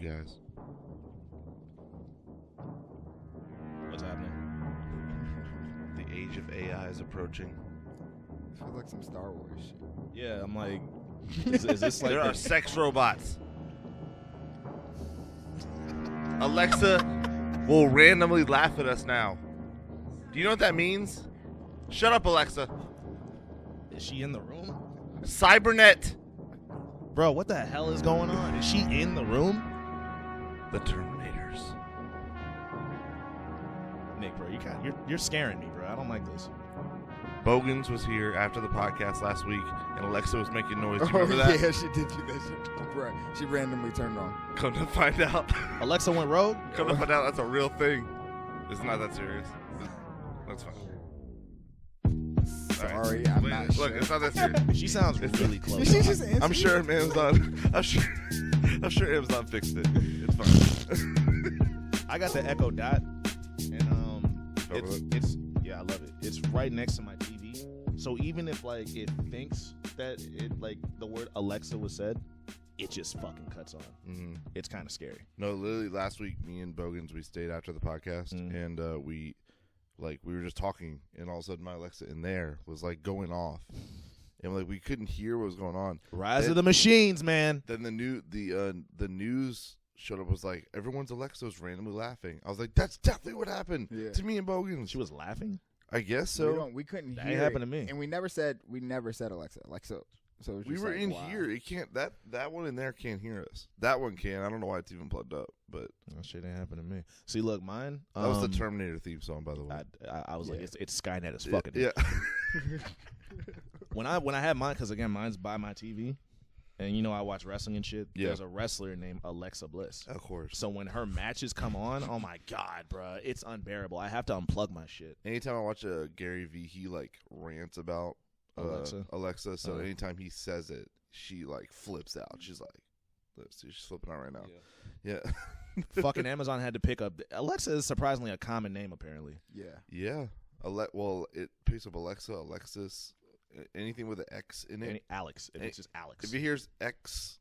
guys. What's happening? The age of AI is approaching. It feels like some Star Wars shit. Yeah, I'm like, is this like There are sex robots. Alexa will randomly laugh at us now. Do you know what that means? Shut up, Alexa. Is she in the room? Cybernet. Bro, what the hell is going on? Is she in the room? The Terminators. Nick, bro, you're scaring me, bro. I don't like this. Bogans was here after the podcast last week, and Alexa was making noise. Do you remember that? Yeah, she did do that shit. Right. She randomly turned on. Come to find out. Alexa went rogue? Come to find out that's a real thing. It's not that serious. That's fine. Sorry, I'm not Look, sure. it's not that serious. She sounds really close. She just answered. I'm sure Amazon. I'm sure Amazon fixed it. It's fine. I got the Echo Dot, and it's yeah, I love it. It's right next to my TV, so even if like it thinks that it like the word Alexa was said, it just fucking cuts on. Mm-hmm. It's kind of scary. No, literally last week, me and Bogans, we stayed after the podcast, and we were just talking, and all of a sudden my Alexa in there was like going off, and like we couldn't hear what was going on. Rise of the machines, man. Then the news showed up, was like everyone's Alexa was randomly laughing. I was like, that's definitely what happened to me and Bogans. She was laughing. I guess so. We couldn't that hear. That happened to me, and we never said Alexa. So it was we just were like, in wow. here. It can't. That one in there can't hear us. That one can. I don't know why it's even plugged up, but that shit ain't happened to me. See, look, mine. That was the Terminator theme song, by the way. I was like, it's Skynet as fucking. Yeah. when I had mine, because again, mine's by my TV, and you know I watch wrestling and shit. Yeah. There's a wrestler named Alexa Bliss. Of course. So when her matches come on, oh my god, bro, it's unbearable. I have to unplug my shit. Anytime I watch a Gary V, he like rants about Alexa. So anytime he says it, she like flips out. She's like, let's see, she's flipping out right now. Yeah. Fucking Amazon had to pick up. Alexa is surprisingly a common name, apparently. Yeah. Yeah. Well, it picks up Alexa, Alexis, anything with an X in it. Alex. It's just Alex. If it hears X,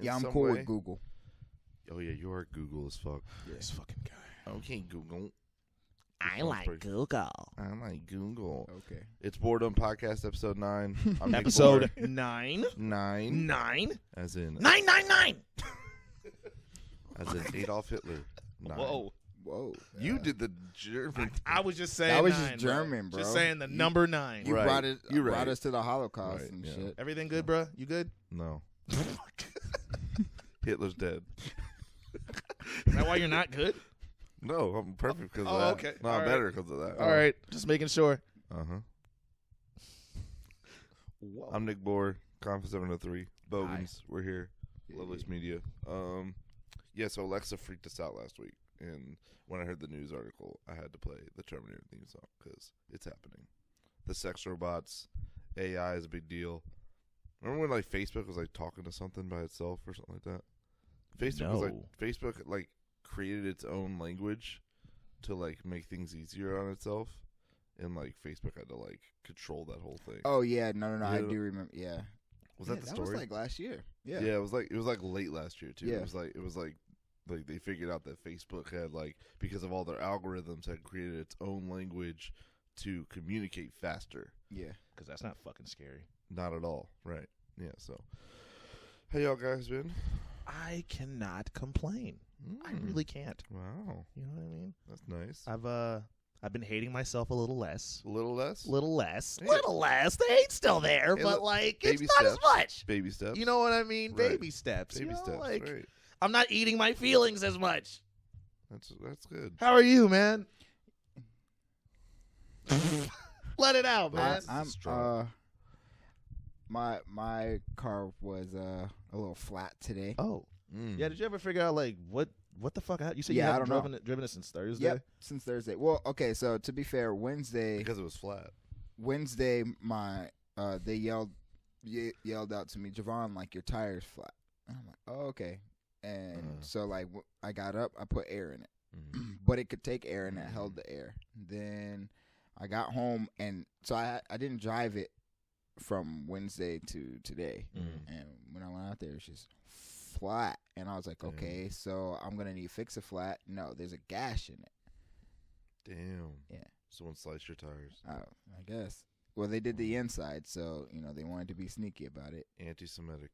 I'm cool with Google. Oh yeah, you are Google as fuck. Yeah, this fucking guy. Okay, Google. I like Google. I like Google. Okay. It's Boredom Podcast, episode 9. I'm episode 9. 9. As in 999. As in Adolf Hitler. 9. Whoa. You did the German. I was just saying. That was 9, just German, bro. Just saying the number 9. You brought right. us to the Holocaust and shit. Everything good, bro? You good? No. Hitler's dead. Is that why you're not good? No, I'm perfect because of that. Okay. No, I'm better because of that. All right. Just making sure. Uh-huh. I'm Nick Bohr, Conf 703. Bogans, we're here. Lovelace Media. Yeah, so Alexa freaked us out last week. And when I heard the news article, I had to play the Terminator theme song because it's happening. The sex robots, AI is a big deal. Remember when like Facebook was like talking to something by itself or something like that? Facebook like created its own language to like make things easier on itself, and like Facebook had to like control that whole thing. Oh yeah, no, I do remember. Yeah, was that the story? That was like last year. Yeah, it was like late last year too. Yeah. It was like they figured out that Facebook had like, because of all their algorithms, had created its own language to communicate faster. Yeah, because that's not fucking scary. Not at all, right? Yeah. So, how y'all guys been? I cannot complain. I really can't. Wow. You know what I mean? That's nice. I've been hating myself a little less. A little less? Little less. Yeah. Little less. The hate's still there, but like it's not as much. Baby steps. You know what I mean? Right. Baby steps. Baby steps. Like, right. I'm not eating my feelings as much. That's good. How are you, man? Let it out, man. My car was a little flat today. Oh. Yeah, did you ever figure out like what the fuck? You said I you don't haven't driven it since Thursday? Yep, since Thursday. Well, okay, so to be fair, Wednesday, because it was flat. Wednesday, my they yelled out to me, Javon, like your tire's flat. And I'm like, oh, okay. And so like I got up, I put air in it, but it could take air and it held the air. Then I got home, and so I didn't drive it from Wednesday to today. And when I went out there, it's just flat. And I was like, okay, so I'm going to need Fix-A-Flat. No, there's a gash in it. Damn. Yeah. Someone sliced your tires. I guess. Well, they did the inside, so, they wanted to be sneaky about it. Anti-Semitic.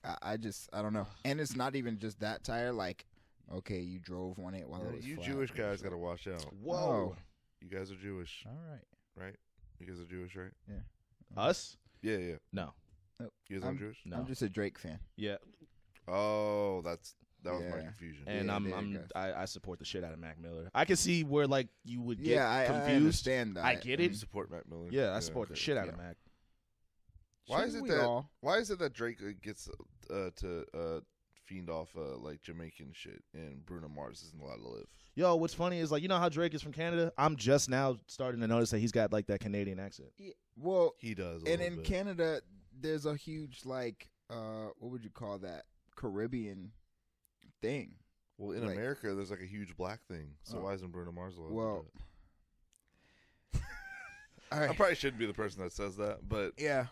I don't know. And it's not even just that tire. Like, okay, you drove on it while it was you flat. Jewish guys got to watch out. Whoa. You guys are Jewish. All right. Right? You guys are Jewish, right? Yeah. Us? Yeah, yeah. No. Nope. You guys aren't Jewish? No. I'm just a Drake fan. Yeah. Oh, that was my confusion. And Yeah, I support the shit out of Mac Miller. I can see where like you would get I confused. understand that. I get You it. support Mac Miller? Yeah, I support the shit out of Mac. Why is Shouldn't it we that? all? Why is it that Drake gets to fiend off like Jamaican shit and Bruno Mars isn't allowed to live? Yo, what's funny is like you know how Drake is from Canada. I'm just now starting to notice that he's got like that Canadian accent. Yeah, well, He does. and in Canada, there's a huge like what would you call that? Caribbean thing. Well, in like- America, there's like a huge black thing. So why isn't Bruno Mars allowed Well, to do all it? I right. probably shouldn't be the person that says that, but Yeah.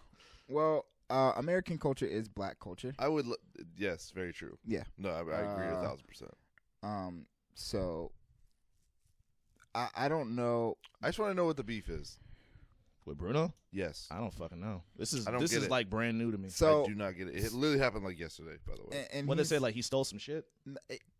Well, American culture is black culture. I would. Yes, very true. Yeah. No, I agree 1,000%. So I don't know. I just want to know what the beef is. With Bruno? Yes. I don't fucking know. This I don't is get it. like brand new to me. So I do not get it. It literally happened like yesterday, by the way. and When they he's- say like he stole some shit,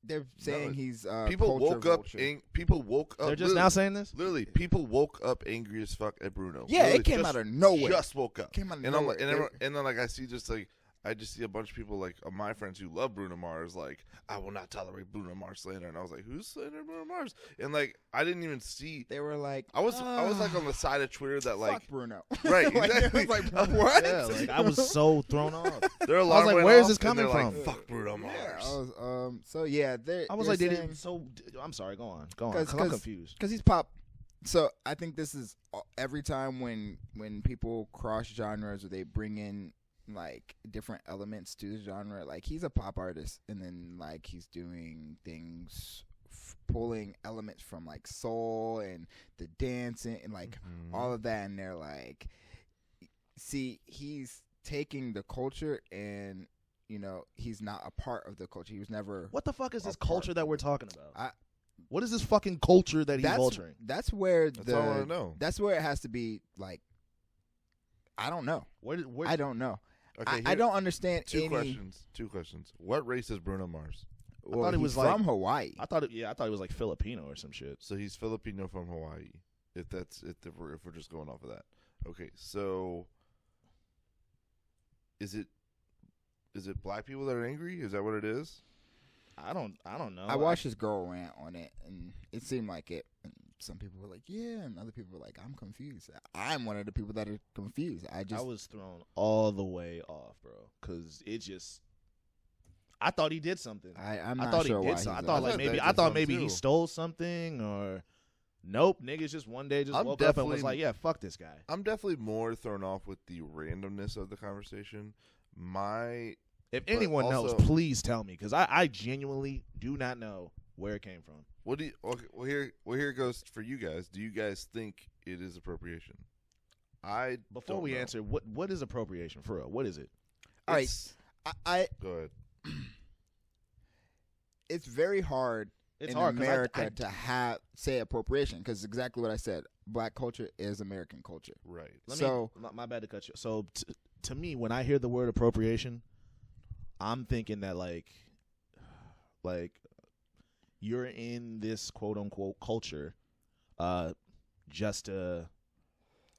they're saying he's People culture woke up. vulture. People woke up. they're just now saying this. Literally, people woke up angry as fuck at Bruno. Yeah, Literally it came just- out of nowhere. Just woke up. Came out of and nowhere. and then like I see just like I just see a bunch of people like of my friends who love Bruno Mars. Like I will not tolerate Bruno Mars slander, and I was like, who's slandering Bruno Mars? And like I didn't even see. They were like, I was like on the side of Twitter that like fuck Bruno. right Like, exactly. it was like, what? Yeah, like I was so thrown off. Their I alarm was like, went where is off, this and coming they're like, from? fuck Bruno Mars. Yeah, I was, so yeah, I was like, they didn't. So I'm sorry. Go on. Because I'm confused. Because he's pop. So I think this is every time when people cross genres or they bring in like different elements to the genre. Like he's a pop artist, and then like he's doing things, pulling elements from like soul and the dancing and like all of that, and they're like, see, he's taking the culture and. He's not a part of the culture. He was never. What the fuck is this a part culture that of we're it. talking about? What is this fucking culture that he's vulturing? That's where That's all I want to know. That's where it has to be. Like, I don't know. Where I don't know. Okay, I don't understand Two any. questions. What race is Bruno Mars? Well, thought it he's was like- from Hawaii. I thought it was like Filipino or some shit. So he's Filipino from Hawaii. If we're just going off of that. Okay, so is it black people that are angry? Is that what it is? I don't know. I watched this girl rant on it, and it seemed like it. And some people were like, "Yeah," and other people were like, "I'm confused." I'm one of the people that are confused. I was thrown all the way off, bro, because it just. I thought he did something. I'm I not thought sure he why. did something. I he's thought on like it. maybe I thought maybe too. he stole something or. Nope, niggas just one day just I'm woke up and was definitely- like, yeah, fuck this guy. I'm definitely more thrown off with the randomness of the conversation. If anyone knows, also- please tell me, because I genuinely do not know where it came from. What do you? Okay, well here it goes for you guys. Do you guys think it is appropriation? Before don't we know. answer, what is appropriation for real? What is it? All right, It's- I Go ahead. it's very hard It's in hard 'cause America to say appropriation because exactly what I said. Black culture is American culture. Right. My bad to cut you. So to me, when I hear the word appropriation, I'm thinking that like you're in this quote unquote culture, just to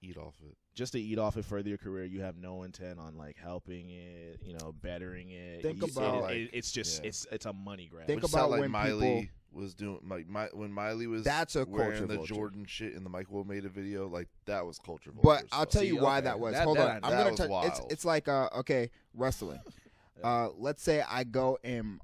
Eat off it. eat off it, further your career. You have no intent on like helping it, bettering it. Think You- about- it's just Yeah. it's a money grab. Think Which about sound like when Miley people- was doing when Miley was That's a wearing culture the vulture. Jordan shit and the Michael made a video, like that was culture vulture. But I'll stuff. tell you See, why okay. that was. That- Hold that on, I I'm know. gonna That touch. was It's wild. it's like okay, wrestling. Let's say I go and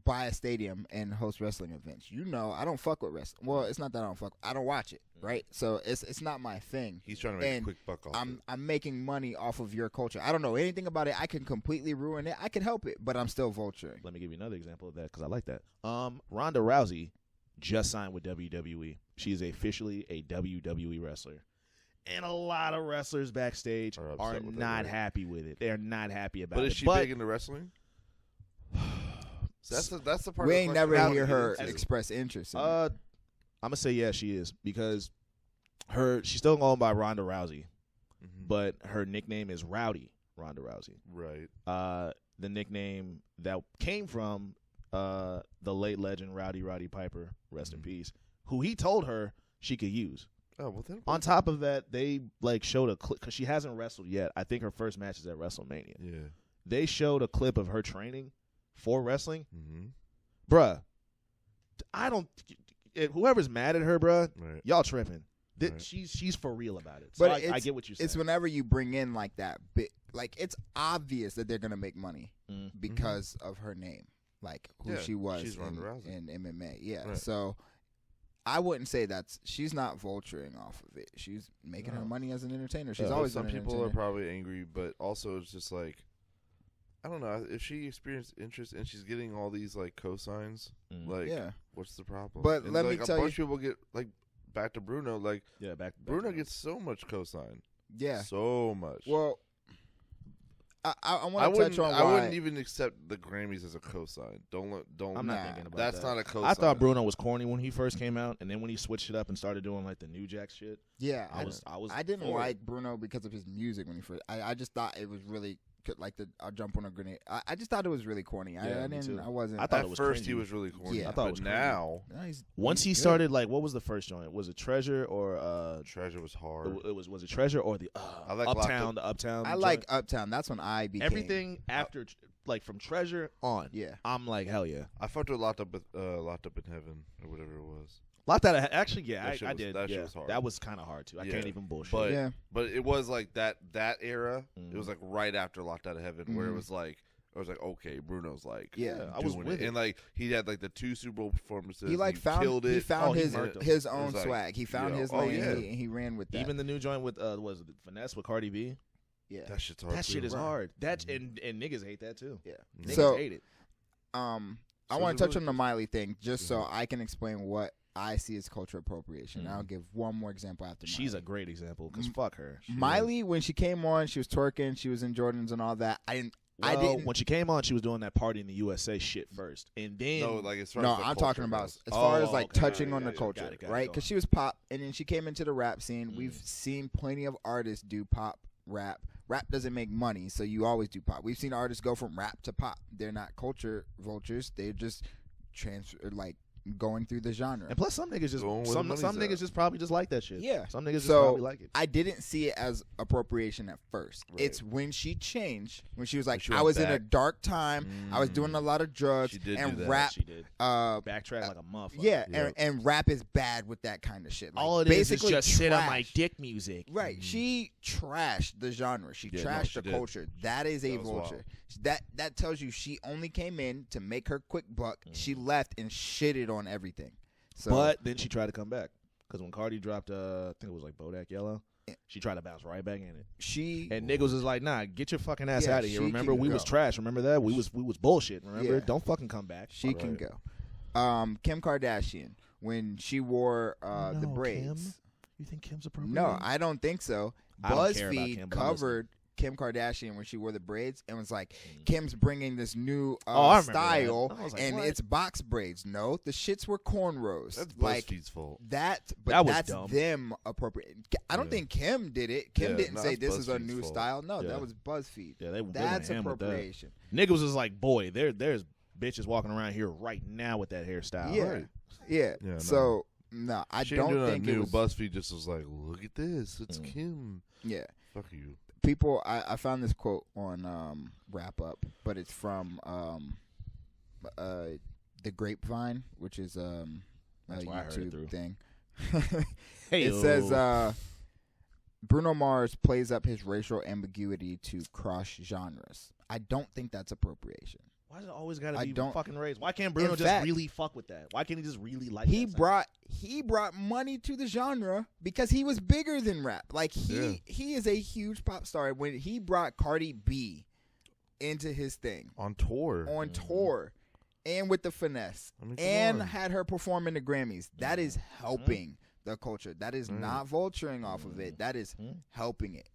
buy a stadium and host wrestling events. I don't fuck with wrestling. Well, it's not that I don't fuck. I don't watch it, right? So it's not my thing. He's trying to make and a quick buck off it. I'm making money off of your culture. I don't know anything about it. I can completely ruin it. I can help it, but I'm still vulturing. Let me give you another example of that because I like that. Ronda Rousey just signed with WWE. She is officially a WWE wrestler. And a lot of wrestlers backstage Are are upset with not that, right? happy with it. They're not happy about But it. is she big into wrestling? So that's the part. We of the ain't question never I wanna hear get her into. express interest. In it. I'm gonna say yeah, she is, because she's still going by Ronda Rousey, but her nickname is Rowdy Ronda Rousey. Right. The nickname that came from the late legend Roddy Piper, rest in peace, who he told her she could use. Oh, well then. On top of that, they like showed a clip because she hasn't wrestled yet. I think her first match is at WrestleMania. Yeah. They showed a clip of her training for wrestling. Mm-hmm. Bruh, whoever's mad at her, bruh, Right. y'all tripping. Right. She's for real about it. So But I get what you're saying. It's whenever you bring in like that bit, like it's obvious that they're gonna make money because of her name, like who she was she's Ronda Rousey. in MMA. Yeah, Right. so I wouldn't say she's not vulturing off of it. She's making her money as an entertainer. She's always some been an people are entertainer. probably angry, but also it's just like, I don't know, if she experienced interest and she's getting all these like cosigns, like Yeah. what's the problem? But and, let like, me tell a bunch of people get like back to Bruno, like back Bruno gets so much cosign, Yeah. so much. Well, I want to touch on why. I wouldn't even accept the Grammys as a cosign. Don't. I'm not thinking about That's that. not a cosign. I thought Bruno was corny when he first came out, and then when he switched it up and started doing like the New Jack shit. Yeah, I didn't for it. like Bruno because of his music when he first. I just thought it was really like I'll jump on a grenade. I just thought it was really corny. Yeah, I me didn't. too. I wasn't. I thought at it was first cringy. he was really corny. Yeah. I thought it but was cringy. now Once he started, like, what was the first joint? Was it Treasure or Treasure was hard. It was it Treasure or the I like Uptown? The Uptown. I joint? like Uptown. That's when I became everything after, like from Treasure on. Yeah. I'm like hell yeah. I fucked with Locked Up in Heaven or whatever it was. Locked Out. Actually, yeah, That shit I was- did. that shit Yeah. was hard. That was kind of hard too. I Yeah. can't even bullshit. But Yeah. but it was like that era. It was like right after Locked Out of Heaven, where it was like I was like, okay, Bruno's like, Yeah, I was doing with it. and like he had like the 2 Super Bowl performances. He like killed it. he found he his murked him. his It own was like, swag. He found yo, his oh, lane yeah. and he ran with that. Even the new joint with was it Finesse with Cardi B? yeah. That shit's hard. That too. shit is Right. hard. That and niggas hate that too. Yeah. Niggas So hate it. I So want is it to touch really- on the Miley thing just so I can explain what I see as cultural appropriation. I'll give one more example after. She's Miley. a great example because fuck her. Miley when she came on, she was twerking, she was in Jordans and all that. I didn't. When she came on, she was doing that party in the USA shit first, and then No, like as far No, as the I'm culture talking about goes. as far as Oh, like okay. touching Yeah, on the yeah, culture, got it, right? go Because on. she was pop, and then she came into the rap scene. We've seen plenty of artists do pop rap. Rap doesn't make money, so you always do pop. We've seen artists go from rap to pop. They're not culture vultures. They're just going through the genre. And plus, some niggas just Going where some the some money's niggas at. just probably just like that shit. Yeah. some niggas just So probably like it. I didn't see it as appropriation at first. Right. It's when she changed, when she was like, she I went was in a back. dark time. I was doing a lot of drugs She did and do that. rap. She did backtrack like a motherfucker. Yeah, Yep. and rap is bad with that kind of shit. Like, all it is basically just sit on my trash. dick music. Right. She trashed the genre. She Yeah, no, trashed she the did. culture. That is a That was vulture. wild. That tells you she only came in to make her quick buck. She left and shitted on everything. So, But then she tried to come back because when Cardi dropped, I think it was like Bodak Yellow, she tried to bounce right back in it. and niggas was like, "Nah, get your fucking ass Yeah, out of here." she Remember, can we go. was trash. Remember that we was bullshit. Remember, Yeah. don't fucking come back. she can go. Kim Kardashian when she wore the braids. Kim? You think Kim's appropriate? No, I don't think so. I don't care about BuzzFeed Kim, but I'm covered Kim Kardashian when she wore the braids and was like, Kim's bringing this new I remember style, that. I was like, and what? it's box braids. No, the shits were cornrows. That's like BuzzFeed's fault. that, but That was that's dumb. them appropriate. I don't Yeah. think Kim did it. Kim Yeah, didn't no, say that's this is a BuzzFeed's new fault. style. No, Yeah. that was BuzzFeed. Yeah, they That's went ham with that. appropriation. Niggas was like, boy, there's bitches walking around here right now with that hairstyle. Yeah, Right. yeah. Yeah, no. So no, I She don't ain't doing think nothing it new. was. BuzzFeed just was like, look at this. It's Kim. Yeah. Fuck you. People, I found this quote on Wrap Up, but it's from The Grapevine, which is a That's why I heard it through. YouTube thing. Hey, It says Bruno Mars plays up his racial ambiguity to cross genres. I don't think that's appropriation. why does it always gotta I be don't- fucking race? Why can't Bruno In just fact, really fuck with that? Why can't he just really like He that brought money to the genre because he was bigger than rap. Like Yeah. he is a huge pop star. When he brought Cardi B into his thing On tour. on tour and with the finesse I mean, come and on. had her perform in the Grammys, that is helping the culture. That is not vulturing off of it. That is helping it.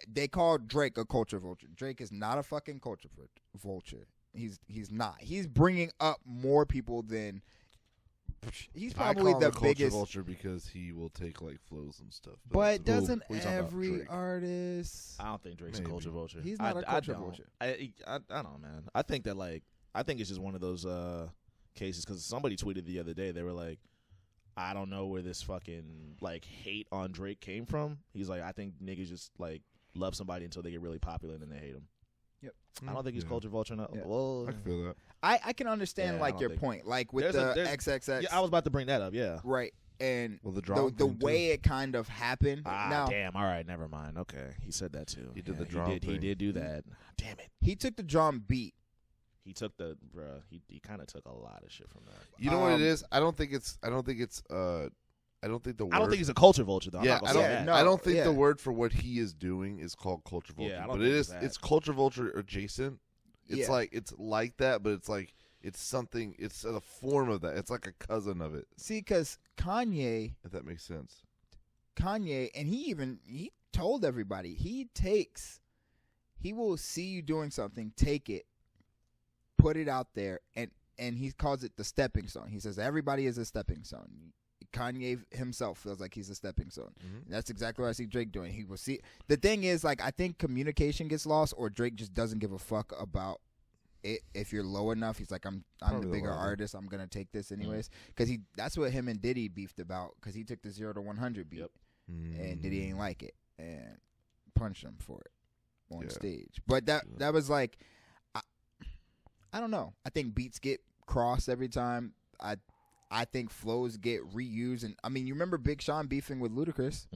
They call Drake a culture vulture. Drake is not a fucking culture vulture. He's not. He's bringing up more people than. He's probably I call the him a biggest. culture vulture because he will take like flows and stuff. But doesn't Who you talking about? every Drake? artist? I don't think Drake's Maybe. a culture vulture. He's not a culture don't. vulture. I don't know, man. I think that I think it's just one of those cases because somebody tweeted the other day. They were like, I don't know where this fucking like hate on Drake came from. He's like, I think niggas just like love somebody until they get really popular and then they hate them. Yep. I don't think he's culture vulture. No. Yeah. Well, I feel that. I can understand Yeah, I like don't your think- point, like with There's the a- XXX. yeah, I was about to bring that up. Yeah. right, and Well, the drum the thing, too. way it kind of happened. now Damn. All right. Never mind. Okay. He said that too. He did Yeah, the he drum He thing. did do that. Damn it. he took the drum beat. He took the bruh. He kind of took a lot of shit from that. You know what it is? I don't think it's. I don't think the word. I don't think he's a culture vulture though. I'm Yeah, not gonna I say don't. that. no, I don't think yeah. the word for what he is doing is called culture vulture. Yeah, I don't but think it it's is. that. It's culture vulture adjacent. It's Yeah. like that, but it's like it's something. It's a form of that. It's like a cousin of it. See, because Kanye, If that makes sense. and he told everybody he will see you doing something, take it, put it out there, and he calls it the stepping stone. He says everybody is a stepping stone. Kanye himself feels like he's a stepping stone. Mm-hmm. That's exactly what I see Drake doing. He will see. The thing is, like, I think communication gets lost, or Drake just doesn't give a fuck about it. If you're low enough, he's like, I'm Probably the the bigger latter. artist. I'm gonna take this anyways. Because that's what him and Diddy beefed about. Because he took the 0 to 100 beat, Yep. and Diddy ain't like it and punched him for it on Yeah. stage. But that was like, I don't know. I think beats get crossed every time. I think flows get reused, and I mean, you remember Big Sean beefing with Ludacris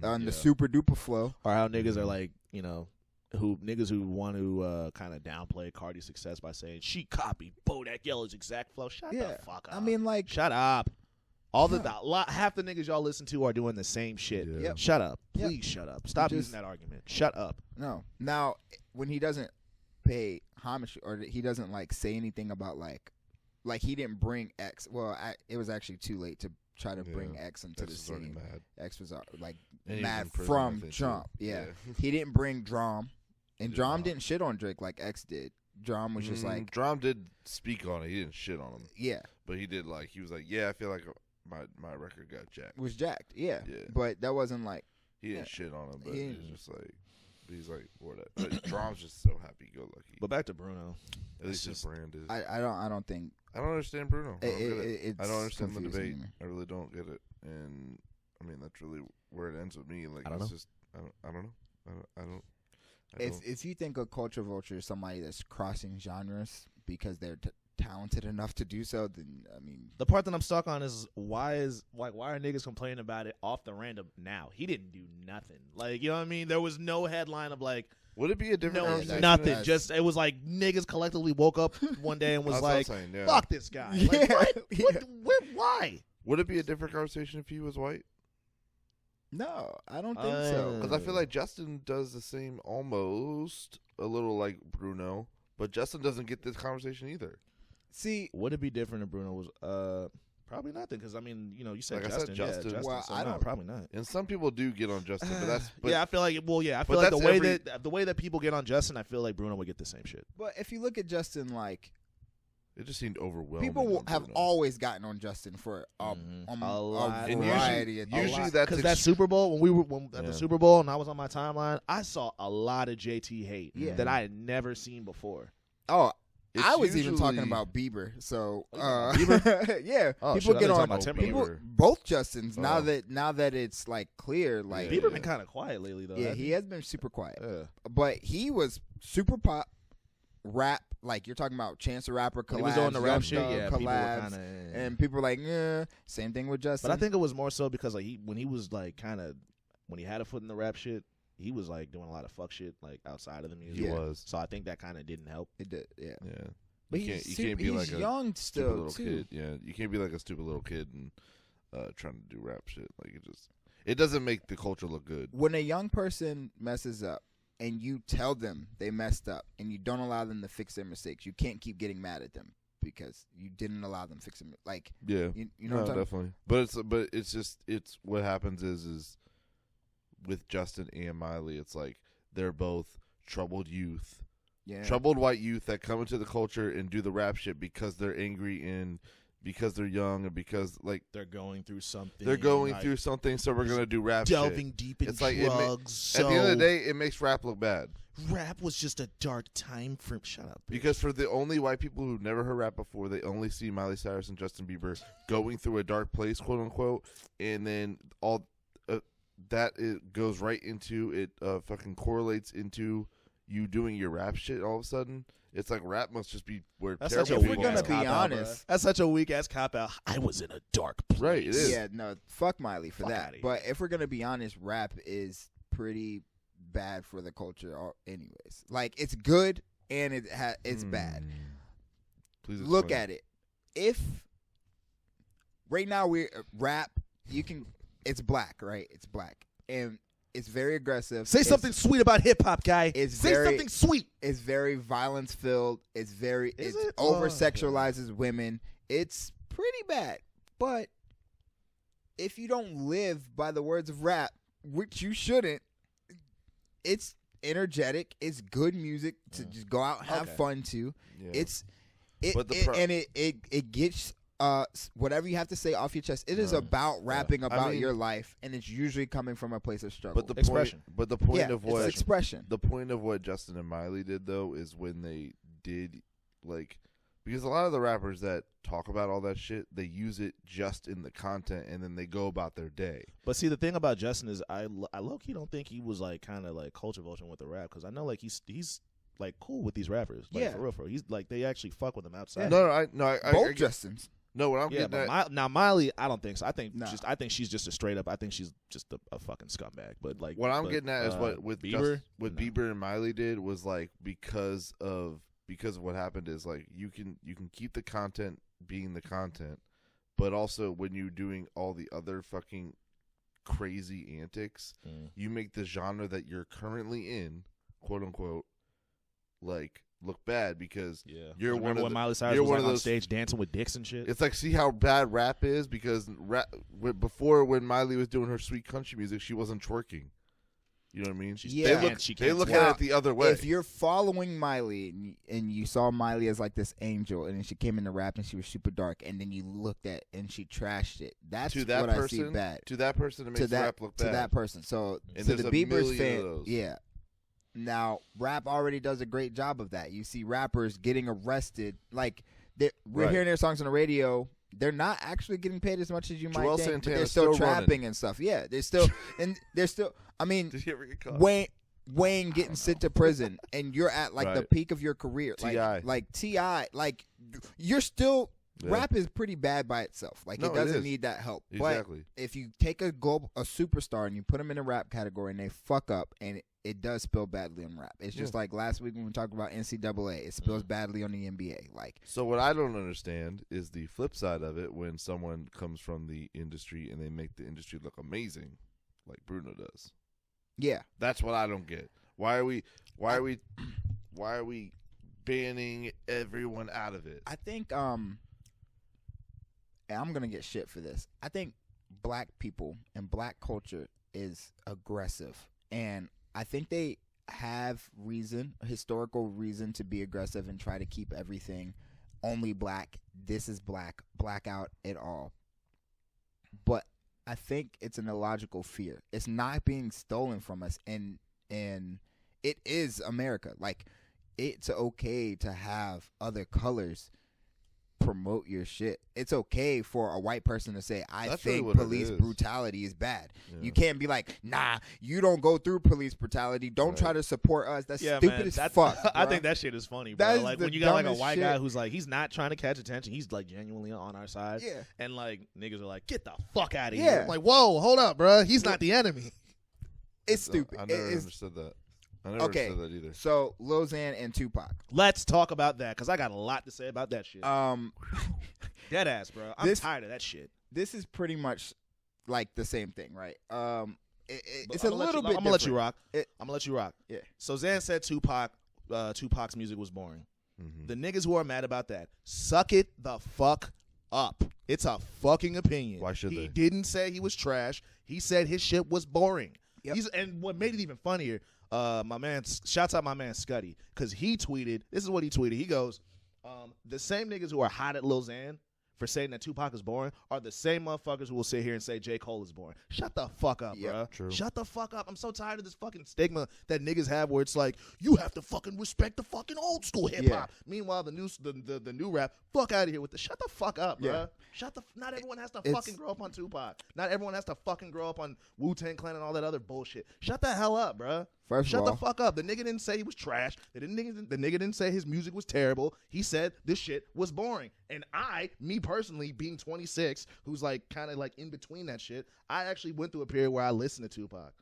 on the Yeah. super duper flow. Or how niggas are like, who want to kind of downplay Cardi's success by saying she copied Bodak Yellow's exact flow. Shut the fuck up. I mean, like, shut up. Half the niggas y'all listen to are doing the same shit. Yeah. Yep. Shut up. Yep. Please shut up. Stop Just- using that argument. Shut up. no. Now, when he doesn't pay homage, or he doesn't like say anything about like he didn't bring X. Well, it was actually too late to try to bring X into the X was already scene. mad. X was like And he was mad in prison, I from think, too. jump. Yeah. Yeah. He didn't bring Drum, and Did Drum not. didn't shit on Drake like X did. Drum was just like, Drum did speak on it. He didn't shit on him, yeah, but he did he was like, yeah, I feel like my record got jacked. was jacked. Yeah. Yeah. But that wasn't like, He didn't Yeah. shit on him, but He he's didn't- just like, he's like, what? But Drum's just so happy go lucky. But back to Bruno. At least his just- brand is. I don't think I don't understand Bruno. I don't, get it. it's I don't understand the confusing debate. to me. I really don't get it. And I mean, that's really where it ends with me. Like, I don't it's know. just, I don't know. I don't. If you think a culture vulture is somebody that's crossing genres because they're talented enough to do so, then I mean, The part that I'm stuck on is why are niggas complaining about it off the random now? He didn't do nothing. Like, you know what I mean? There was no headline of like, would it be a different no, conversation? nothing. That's- Just it was like niggas collectively woke up one day and was That's what I'm like, saying, yeah. "Fuck this guy." Yeah, Like, what? yeah. Why? Would it be a different conversation if he was white? no, I don't think so. Because I feel like Justin does the same, almost a little like Bruno, but Justin doesn't get this conversation either. See, Would it be different if Bruno was? Probably nothing. Because I mean, you said Like I said, Justin. Justin. Yeah, Justin. Well, so I no, don't- probably not. And some people do get on Justin, but that's yeah, I feel like. Well, yeah, I feel but like the that's way every- that people get on Justin, I feel like Bruno would get the same shit. but if you look at Justin, like it just seemed overwhelming. people on have Bruno. always gotten on Justin for a lot. And variety of usually things. that's because that Super Bowl when at Yeah. the Super Bowl and I was on my timeline, I saw a lot of JT hate Yeah. that I had never seen before. Oh, It's I was even talking usually- about Bieber. So, Bieber? yeah, Oh, people shit, I get thought on you were talking about people, Timberlake. both Justins. Oh. Now that it's like clear, like Yeah. Bieber been kind of quiet lately though. yeah, hasn't he has been super quiet. Yeah. But he was super pop, rap. Like you're talking about Chance the Rapper collabs, When he was doing the rap Young shit, Thug yeah, people were collabs, kind of. and people were like, yeah. Same thing with Justin. But I think it was more so because like when he was like when he had a foot in the rap shit, he was like doing a lot of fuck shit like outside of the music. He Yeah. was. So I think that kind of didn't help. it did. Yeah, Yeah. but You he's can't be he's like a young Stupid still little too. kid. Yeah. You can't be like a stupid little kid and trying to do rap shit. Like it doesn't make the culture look good. When a young person messes up and you tell them they messed up and you don't allow them to fix their mistakes, you can't keep getting mad at them because you didn't allow them to fix them. Like Yeah. you know what I'm talking definitely. But it's what happens is with Justin and Miley, it's like they're both troubled youth Yeah. Troubled white youth that come into the culture and do the rap shit because they're angry and because they're young and because like they're going through something. They're going through something, so we're gonna do rap delving shit. deep in It's like drugs. at the end of the day, it makes rap look bad. Rap was just a dark time for shut up. Bitch. Because for the only white people who've never heard rap before, they only see Miley Cyrus and Justin Bieber going through a dark place, quote unquote, and then all that it goes right into it. Fucking correlates into you doing your rap shit all of a sudden. It's like rap must just be where That's terrible such a people weak-ass are. Be cop out, honest. that's such a weak ass cop out. I was in a dark place. Right, it is. Yeah, no, fuck Miley for Fuck that. outta here. But if we're gonna be honest, rap is pretty bad for the culture, anyways. Like it's good and it's bad. Please Look explain. at it. If right now we're rap, you can. It's black, right? It's black, and it's very aggressive. Say something sweet about hip hop, guy. It's Say very- something sweet. It's very violence filled. It's very Is it it? over Oh, sexualizes women. It's pretty bad. But if you don't live by the words of rap, which you shouldn't, it's energetic. It's good music to just go out and have Okay. fun to. Yeah. But It gets whatever you have to say off your chest. It is about rapping about mean- your life, and it's usually coming from a place of struggle. But the Expression. point of it's what expression. the point of what Justin and Miley did though is when they did like because a lot of the rappers that talk about all that shit, they use it just in the content and then they go about their day. But see, the thing about Justin is I low-key don't think he was like kind of like culture vulture with the rap because I know like he's like cool with these rappers. Like, Yeah. for real. He's like they actually fuck with him outside. No, I Both Justins. no. What I'm Yeah, getting but at, now Miley, I don't think so. I think Nah. I think she's just a straight up. I think she's just a fucking scumbag. But like, what I'm getting at is what with Bieber, what No. Bieber and Miley did was like because of what happened is like you can keep the content being the content, but also when you're doing all the other fucking crazy antics, you make the genre that you're currently in, quote unquote, like look bad because you're one of when the, Miley Cyrus you're was one like of on those stage dancing with dicks and shit. It's like, see how bad rap is because before when Miley was doing her sweet country music, she wasn't twerking. You know what I mean? Yeah. They look twerk. at it the other way. If you're following Miley and you saw Miley as like this angel, and then she came into rap and she was super dark, and then you looked at and she trashed it. That's to that what person, I see bad. To that person, it makes rap look bad. To that person. So And to there's the a Bieber's million fan, of those. yeah. Now rap already does a great job of that. You see rappers getting arrested. Like we're Right. hearing their songs on the radio. They're not actually getting paid as much as you might Joel think. But Santana's they're still still trapping running. and stuff. Yeah, they're still and they're still. I mean, Did you ever get caught? Wayne getting sent to prison, and you're at like the Right. peak of your career. T.I. Like T.I. Like you're still. Yeah. Rap is pretty bad by itself. Like No, it it doesn't is. need that help. Exactly. But if you take a superstar and you put them in a rap category and they fuck up, and it does spill badly on rap. It's just like last week when we talked about NCAA, it spills badly on the NBA. Like So what I don't understand is the flip side of it when someone comes from the industry and they make the industry look amazing, like Bruno does. yeah, That's what I don't get. Why are we banning everyone out of it? I think and I'm gonna get shit for this. I think black people and black culture is aggressive, and I think they have historical reason to be aggressive and try to keep everything only black. This is black out it all. But I think it's an illogical fear. It's not being stolen from us, and it is America. Like it's okay to have other colors promote your shit. It's okay for a white person to say, I That's think really what it police is. brutality is bad. Yeah. You can't be like, nah, you don't go through police brutality. Don't Right. try to support us. That's Yeah, stupid man, as that's- fuck. I bruh. think that shit is funny, That bro. is Like the when you got like a dumbest white shit. guy who's like he's not trying to catch attention, he's like genuinely on our side. Yeah. And like niggas are like, get the fuck out of Yeah. here. I'm like, whoa, hold up, bro. He's not the enemy. It's stupid. I never It's- understood that. I never okay, understood that either. so Lil Xan and Tupac. Let's talk about that because I got a lot to say about that shit. Dead ass, bro. I'm this- tired of that shit. This is pretty much like the same thing, right? It's But a little bit. I'm gonna let you different. rock. It- I'm gonna let you rock. Yeah. So Xan said Tupac's music was boring. Mhm. The niggas who are mad about that, suck it the fuck up. It's a fucking opinion. Why should he they? didn't say he was trash. He said his shit was boring. Yep. And what made it even funnier, shouts out my man Scuddy, because he tweeted. This is what he tweeted. He goes, the same niggas who are hot at Lil Xan for saying that Tupac is boring are the same motherfuckers who will sit here and say J. Cole is boring. Shut the fuck up, bro. True. Shut the fuck up. I'm so tired of this fucking stigma that niggas have where it's like, you have to fucking respect the fucking old school hip hop. Yeah. Meanwhile, the new rap, fuck out of here with the shut the fuck up, bro. Not everyone has to fucking grow up on Tupac. Not everyone has to fucking grow up on Wu-Tang Clan and all that other bullshit. Shut the hell up, bro. Shut the fuck up. The nigga didn't say he was trash. The nigga didn't say his music was terrible. He said this shit was boring. And me personally, being 26, who's like kind of like in between that shit, I actually went through a period where I listened to Tupac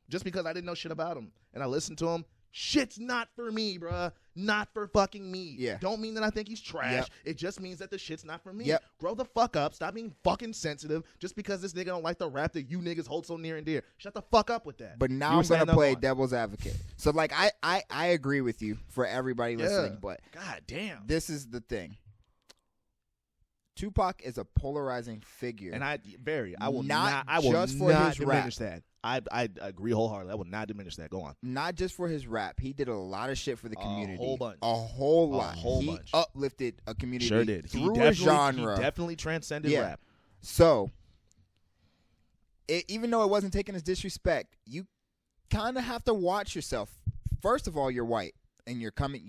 just because I didn't know shit about him. And I listened to him. Shit's not for me, bruh. Not for fucking me. Yeah. Don't mean that I think he's trash. Yep. It just means that the shit's not for me. Yep. Grow the fuck up. Stop being fucking sensitive just because this nigga don't like the rap that you niggas hold so near and dear. Shut the fuck up with that. But now I'm going to play devil's advocate. So, like, I agree with you for everybody listening, but God damn. This is the thing. Tupac is a polarizing figure. And I will not diminish that. I agree wholeheartedly. I will not diminish that. Go on. Not just for his rap. He did a lot of shit for the community. A whole bunch. A whole lot. He uplifted a community sure did. through a genre. He definitely transcended rap. So, even though it wasn't taken as disrespect, you kind of have to watch yourself. First of all, you're white. And you're coming,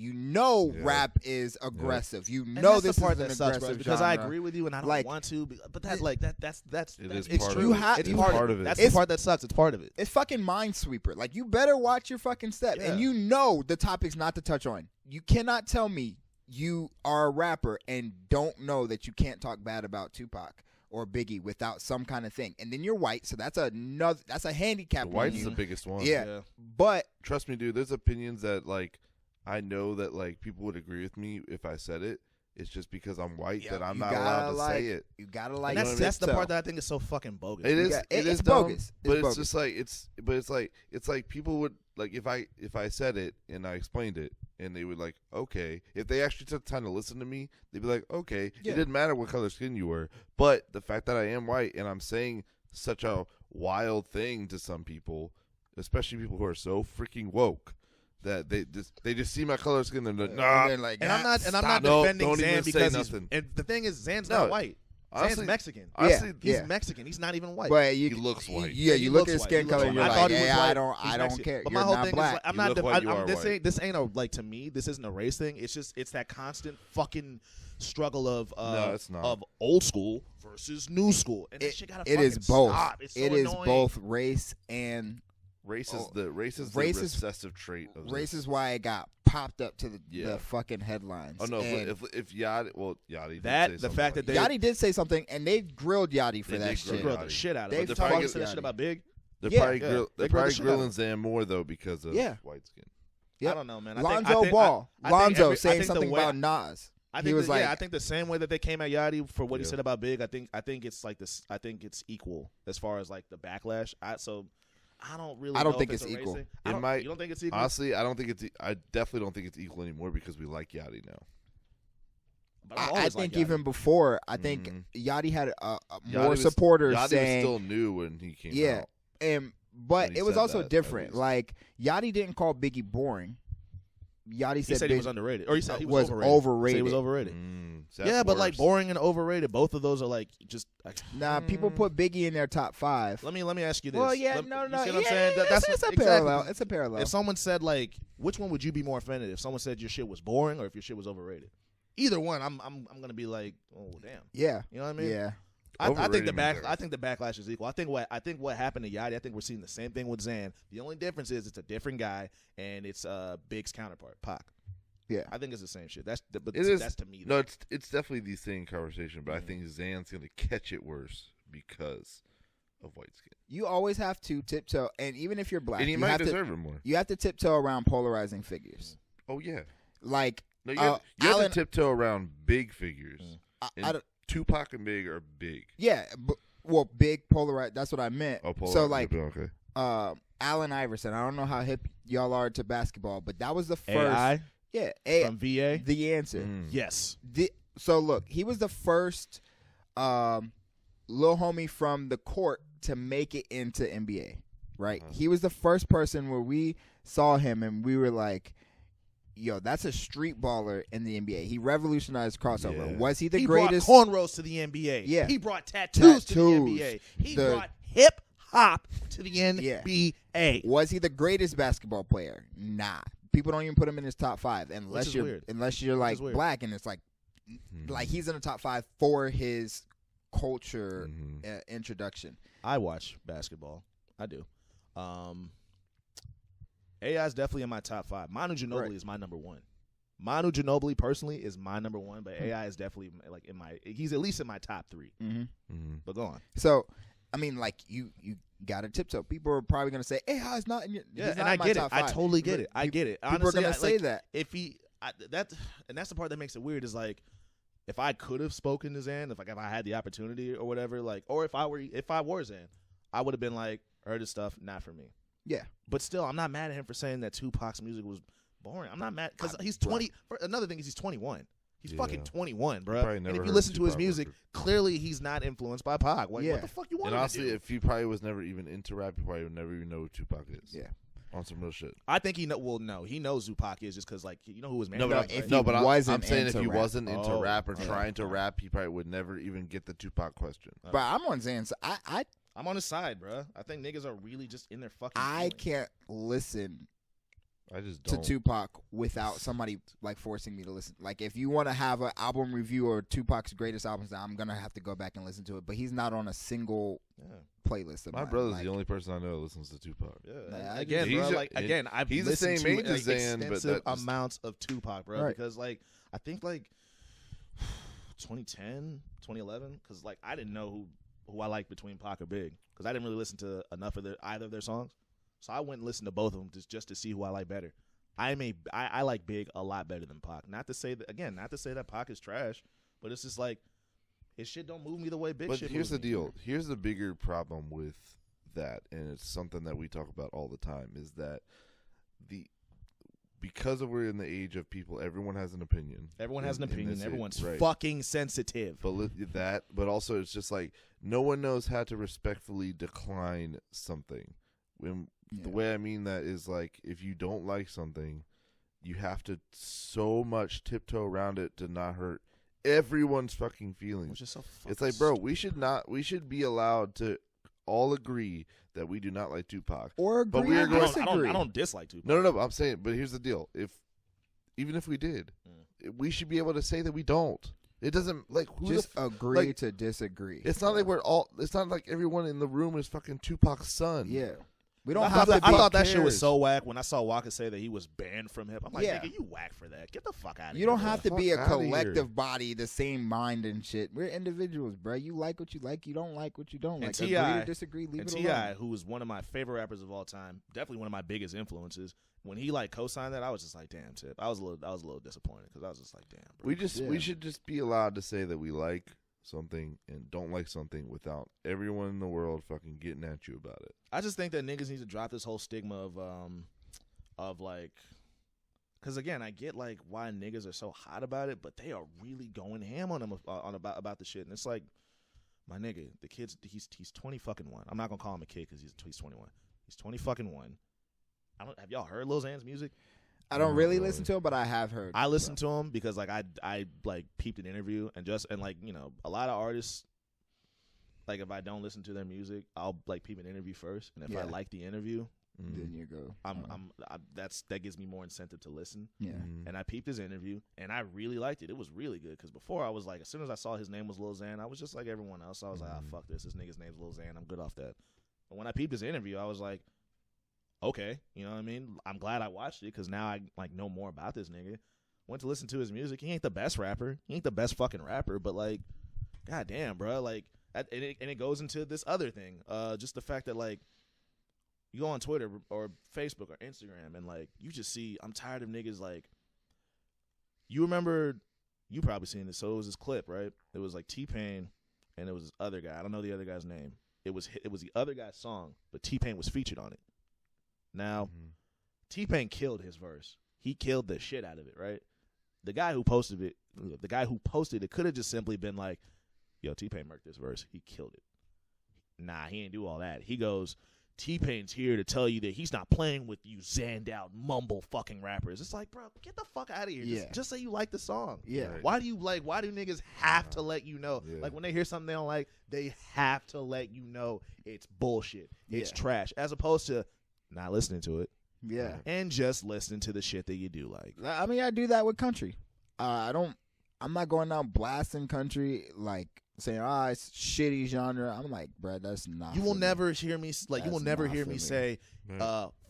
rap is aggressive. You know this is an aggressive because genre. I agree with you, and I don't want to. But that's it's true. It's part of it. That's the part that sucks. It's part of it. It's fucking Minesweeper. Like, you better watch your fucking step, and you know the topics not to touch on. You cannot tell me you are a rapper and don't know that you can't talk bad about Tupac or Biggie without some kind of thing. And then you're white, so that's a handicap. White is the biggest one. Yeah, but trust me, dude. There's opinions that like. I know that like people would agree with me if I said it. It's just because I'm white that I'm not allowed to say it. You gotta like. And that's the part that I think is so fucking bogus. It is bogus. But it's just like it's like people would like if I said it and I explained it and they would like okay, if they actually took time to listen to me, they'd be like okay, it didn't matter what color skin you were, but the fact that I am white and I'm saying such a wild thing to some people, especially people who are so freaking woke. That they just see my color skin and they're like, and I'm not defending Xan because and the thing is Xan's not white. Zan's Mexican. He's Mexican. He's not even white. But he looks white. Yeah, you look at his skin color and you're like, I don't care. But my whole thing black. is, I'm not. This ain't a like to me. This isn't a race thing. It's that constant fucking struggle of old school versus new school. And this shit gotta fucking stop. It's so annoying. It is both race and. Race is the recessive trait of race is why it got popped up to the fucking headlines. Oh no, but if Yachty Yachty did say something and they grilled Yachty for that shit. They grilled the shit out of him. They've probably said that shit about Big. They're probably grilling Xan more though because of white skin. Yep. I don't know, man. Lonzo saying something about Nas. I think the same way that they came at Yachty for what he said about Big. I think it's like this. I think it's equal as far as like the backlash. I don't think it's equal. You don't think it's equal? Honestly, I definitely don't think it's equal anymore because we like Yachty now. I think even before, I think Yachty had more supporters saying. Yachty was still new when he came out. But it was also different. Like, Yachty didn't call Biggie boring. Yachty said he was underrated, or he said he was overrated. He was overrated. But like boring and overrated, both of those are like just. People put Biggie in their top 5. Let me ask you this. Well, yeah, You see what I'm saying? It's a parallel. It's a parallel. If someone said like, which one would you be more offended? If someone said your shit was boring or if your shit was overrated? Either one, I'm gonna be like, oh damn. Yeah. You know what I mean? Yeah. I think the backlash is equal. I think what happened to Yachty, I think we're seeing the same thing with Xan. The only difference is it's a different guy and it's Big's counterpart, Pac. Yeah, I think it's the same shit. That's to me. No, it's definitely the same conversation, but I think Xan's gonna catch it worse because of white skin. You always have to tiptoe, and even if you're black, and he might deserve it more. You have to tiptoe around polarizing figures. Oh yeah, like you have to tiptoe around big figures. Tupac and Big are big. Yeah, big polarized. That's what I meant. Oh, so like, okay. Allen Iverson. I don't know how hip y'all are to basketball, but that was the first. AI? Yeah, from VA. The answer. Yes. So look, he was the first little homie from the court to make it into NBA. right? He was the first person where we saw him and we were like, yo, that's a street baller in the NBA. He revolutionized crossover. Yeah. Was he the He greatest? brought cornrows to the NBA. Yeah. He brought tattoos to the Tattoos. NBA. He brought hip hop to the NBA. Was he the greatest basketball player? Nah. People don't even put him in his top 5 unless you're weird. like black, and it's like he's in the top 5 for his culture introduction. I watch basketball. I do. AI is definitely in my top 5. Manu Ginobili is my number 1. Manu Ginobili personally is my number 1, but AI is definitely like he's at least in my top 3. But go on. So, I mean, like you got to tiptoe. People are probably gonna say AI is not in your. Yeah, and I get it. I totally get it. I get it. People Honestly, are gonna say that if that's the part that makes it weird is like, if I could have spoken to Xan, if I had the opportunity or whatever, like, or if I were Xan, I would have been like, heard his stuff, not for me. Yeah, but still, I'm not mad at him for saying that Tupac's music was boring. I'm not mad because he's 20. Another thing is he's 21. He's fucking 21, bro. And if you listen to his music, clearly he's not influenced by Pac. What the fuck you want? And honestly, if he probably was never even into rap, he probably would never even know who Tupac is. Yeah. On some real shit. I think he knows who Pac is just because, like, you know who his man is. I'm saying if he wasn't into rap or trying to rap, he probably would never even get the Tupac question. But I'm on Xan's. I'm on his side, bro. I think niggas are really just in their fucking. I can't listen. I just don't. To Tupac without somebody like forcing me to listen. Like if you want to have an album review or Tupac's greatest albums, I'm gonna have to go back and listen to it. But he's not on a single playlist. Of my brother's the only person I know that listens to Tupac. Yeah, again, I've he's the listened same to age as Xan, extensive amounts of Tupac, bro. Right. Because like I think like 2010, 2011, because like I didn't know who I liked between Pac or Big, because I didn't really listen to enough of either of their songs. So I went and listened to both of them just to see who I like better. I like Big a lot better than Pac. Not to say that Pac is trash, but it's just like his shit don't move me the way Big shit moves me. But here's the deal. Here's the bigger problem with that, and it's something that we talk about all the time, is that because we're in the age of people, everyone has an opinion. Everyone has an opinion. Everyone's fucking sensitive. But also it's just like no one knows how to respectfully decline something. The way I mean that is like if you don't like something, you have to so much tiptoe around it to not hurt everyone's fucking feelings. Which is so fucking it's like, bro, we should be allowed to all agree that we do not like Tupac. Or agree, but we I don't dislike Tupac. No, I'm saying, but here's the deal. Even if we did, we should be able to say that we don't. It doesn't like agree to disagree. It's not like it's not like everyone in the room is fucking Tupac's son. Yeah. We don't have to. I thought that shit was so whack when I saw Waka say that he was banned from hip. I'm like, nigga, you whack for that. Get the fuck out of here. You don't have to be a collective body, the same mind and shit. We're individuals, bro. You like what you like. You don't like what you don't like. Agree or disagree. Leave it alone. T.I., who is one of my favorite rappers of all time, definitely one of my biggest influences. When he like co-signed that, I was just like, damn, Tip. I was a little disappointed because I was just like, damn, bro. We should just be allowed to say that we like something and don't like something without everyone in the world fucking getting at you about it. I just think that niggas need to drop this whole stigma of like, because again, I get like why niggas are so hot about it, but they are really going ham on them about the shit, and it's like, my nigga, the kid's he's 20 fucking one. I'm not gonna call him a kid because he's 21. He's 20 fucking one. Have y'all heard Lil Xan's music? I don't really listen to him, but I have heard. I listened to him because like I like peeped an interview and like, you know, a lot of artists, like if I don't listen to their music, I'll like peep an interview first, and if I like the interview, then you go. That gives me more incentive to listen. Yeah. And I peeped his interview, and I really liked it. It was really good because before I was like, as soon as I saw his name was Lil Xan, I was just like everyone else. I was like, fuck this. This nigga's name's Lil Xan. I'm good off that. But when I peeped his interview, I was like, okay, you know what I mean? I'm glad I watched it because now I like know more about this nigga. Went to listen to his music. He ain't the best rapper. He ain't the best fucking rapper, but like, goddamn, bro. Like, and it goes into this other thing. Just the fact that like, you go on Twitter or Facebook or Instagram and like, you just see, I'm tired of niggas like, you probably seen this. So it was this clip, right? It was like T-Pain and it was this other guy. I don't know the other guy's name. It was the other guy's song, but T-Pain was featured on it. Now, T-Pain killed his verse. He killed the shit out of it, right? The guy who posted it could have just simply been like, yo, T-Pain murked this verse. He killed it. Nah, he ain't do all that. He goes, T-Pain's here to tell you that he's not playing with you zanned out mumble fucking rappers. It's like, bro, get the fuck out of here. Yeah. Just say you like the song. Yeah. Why do niggas have to let you know? Yeah. Like when they hear something they don't like, they have to let you know it's bullshit. It's trash. As opposed to not listening to it. Yeah. And just listening to the shit that you do like. I mean, I do that with country. I'm not going out blasting country like saying, it's shitty genre. I'm like, bruh, that's not. You will never hear me say,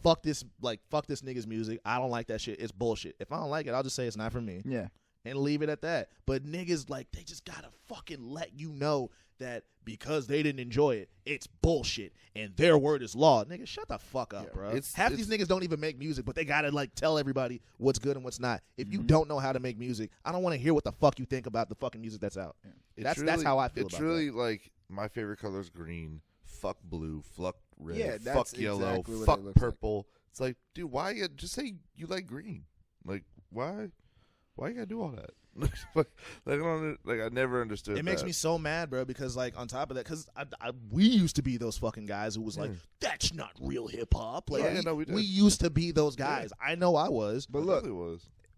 fuck this nigga's music. I don't like that shit. It's bullshit. If I don't like it, I'll just say it's not for me. Yeah. And leave it at that. But niggas, like, they just gotta fucking let you know that because they didn't enjoy it, it's bullshit and their word is law. Nigga, shut the fuck up, bro. Half these niggas don't even make music, but they gotta like tell everybody what's good and what's not. If you don't know how to make music, I don't want to hear what the fuck you think about the fucking music that's out. Yeah. That's how I feel about it. It's really like my favorite color is green. Fuck blue. Fuck red. Yeah, fuck yellow. exactly fuck purple. Like. It's like, dude, why you just say you like green? Like, why you gotta do all that? I never understood. It makes me so mad, bro, because like on top of that, because we used to be those fucking guys who was like, that's not real hip hop. Like we used to be those guys. Yeah. I know I was, but look,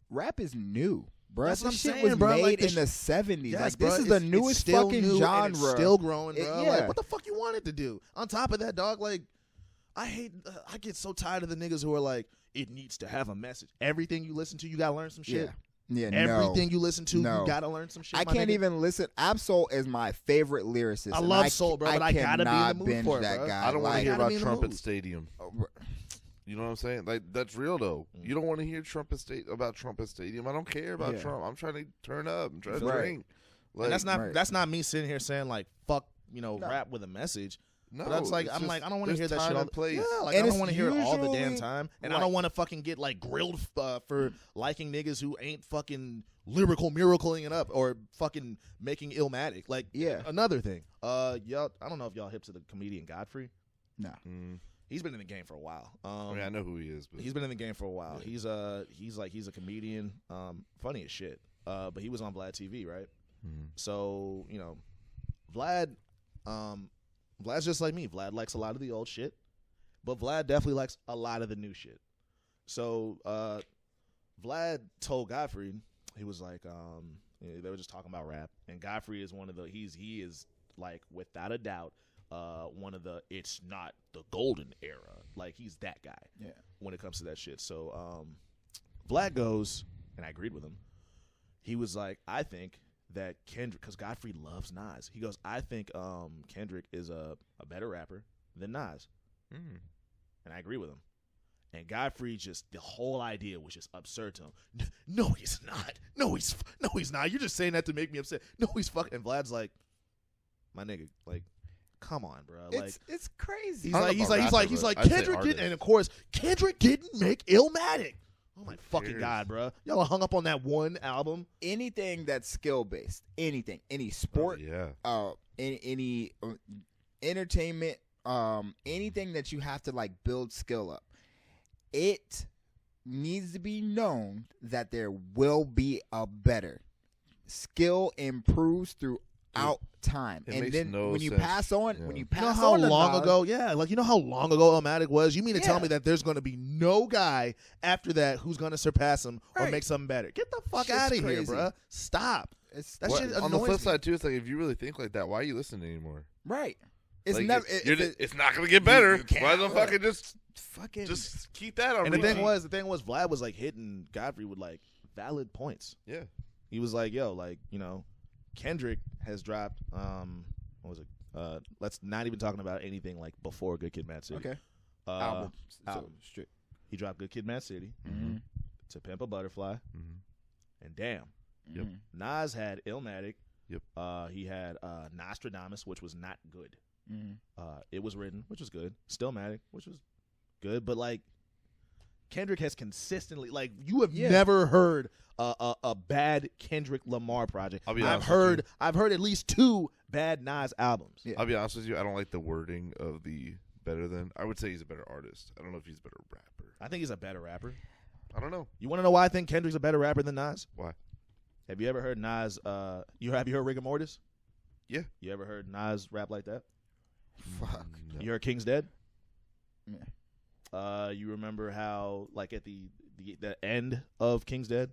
rap is new. Bro, that's this shit was made like in the 70s. Yes, like, bro, this is the newest fucking genre. It's still growing, bro. Like, what the fuck you want it to do? On top of that, dog, like, I get so tired of the niggas who are like, it needs to have a message. Everything you listen to, you gotta learn some shit. Yeah, everything you listen to, you gotta learn some shit. I can't even listen. Ab-Soul is my favorite lyricist. I love Soul, bro, but I gotta be in the mood for it, that bro. guy. I don't want to hear about Trumpet Stadium. You know what I'm saying? Like, that's real though. You don't want to hear about Trumpet Stadium. I don't care about Trump. I'm trying to turn up. I'm trying to drink. Like, and that's not me sitting here saying like fuck, rap with a message. No, but that's like I'm like I don't want to hear that shit all place. Yeah, like I don't want to hear it all the damn time, and I don't want to fucking get like grilled for liking niggas who ain't fucking miracling it up or fucking making Illmatic. Like another thing, y'all, I don't know if y'all hip to the comedian Godfrey. No. He's been in the game for a while. I mean, I know who he is, but he's been in the game for a while. Yeah. He's a comedian, funny as shit. But he was on Vlad TV, right? So Vlad's just like me. Vlad likes a lot of the old shit, but Vlad definitely likes a lot of the new shit. So Vlad told Godfrey, he was like, they were just talking about rap, and Godfrey is one of the he is like without a doubt. One of the it's not the golden era. Like he's that guy when it comes to that shit. So Vlad goes, and I agreed with him. He was like, I think that Kendrick, because Godfrey loves Nas. He goes, I think Kendrick is a better rapper than Nas. And I agree with him. And Godfrey the whole idea was just absurd to him. No, he's not. No, he's not. You're just saying that to make me upset. No, he's fucking. And Vlad's like, my nigga, like, come on, bro. Like it's crazy. He's like Kendrick didn't, and of course Kendrick didn't make Illmatic. Oh my fucking god, bro! Y'all are hung up on that one album. Anything that's skill based, any sport, any entertainment, anything that you have to like build skill up, it needs to be known that there will be a better skill improves throughout time, and then when you pass on, when you pass how on long ago, how long ago Illmatic was? You mean to tell me that there's going to be no guy after that who's going to surpass him or make something better? Get the fuck out of here, bro! Stop. That shit annoys on the flip me. side too, it's like if you really think like that, why are you listening anymore? Right. It's like, never. It's not going to get better. Why don't fucking just keep that on? And the thing was, Vlad was like hitting Godfrey with like valid points. Yeah. He was like, yo, like Kendrick has dropped what was it? Let's not even talking about anything like before Good Kid, Mad City. Okay. Album. Straight. He dropped Good Kid, Mad City. To Pimp a Butterfly. And damn. Yep. Nas had Illmatic. Yep. He had Nostradamus, which was not good. It Was Written, which was good. Stillmatic, which was good. But like Kendrick has consistently, like, you have never heard a bad Kendrick Lamar project. I've heard at least 2 bad Nas albums. Yeah. I'll be honest with you, I don't like the wording of the better than. I would say he's a better artist. I don't know if he's a better rapper. I think he's a better rapper. I don't know. You want to know why I think Kendrick's a better rapper than Nas? Have you ever heard Nas? Have you heard Rigor Mortis? Yeah. You ever heard Nas rap like that? Fuck. No. You heard King's Dead? You remember how, like, at the end of King's Dead,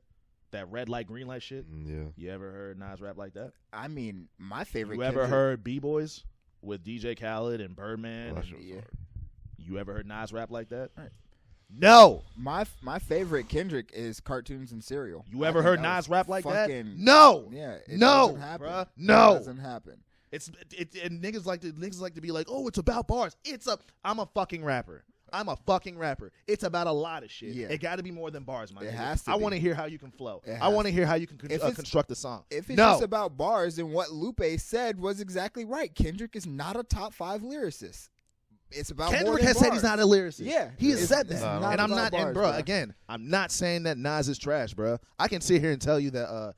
that red light, green light shit? Yeah. You ever heard Nas rap like that? I mean, my favorite. You ever heard B-Boys with DJ Khaled and Birdman? Well, Yeah. You ever heard Nas rap like that? Right. No. My favorite Kendrick is Cartoons and Cereal. You ever heard Nas rap like that? No. Yeah. It No, doesn't happen. bruh. No. It doesn't happen. And niggas like to be like, oh, it's about bars. I'm a fucking rapper. It's about a lot of shit. Yeah. It got to be more than bars, my nigga. It has to I be. want to hear how you can flow. It I has want to to. hear how you can If it's- construct a song. If it's No. just about bars, then what Lupe said was exactly right. Kendrick is not a top 5 lyricist. It's about more Kendrick than has bars. said he's not a lyricist. Yeah. He has It's- said it's that. not And I'm about not, and bars, bro, bruh. again, I'm not saying that Nas is trash, bro. I can sit here and tell you that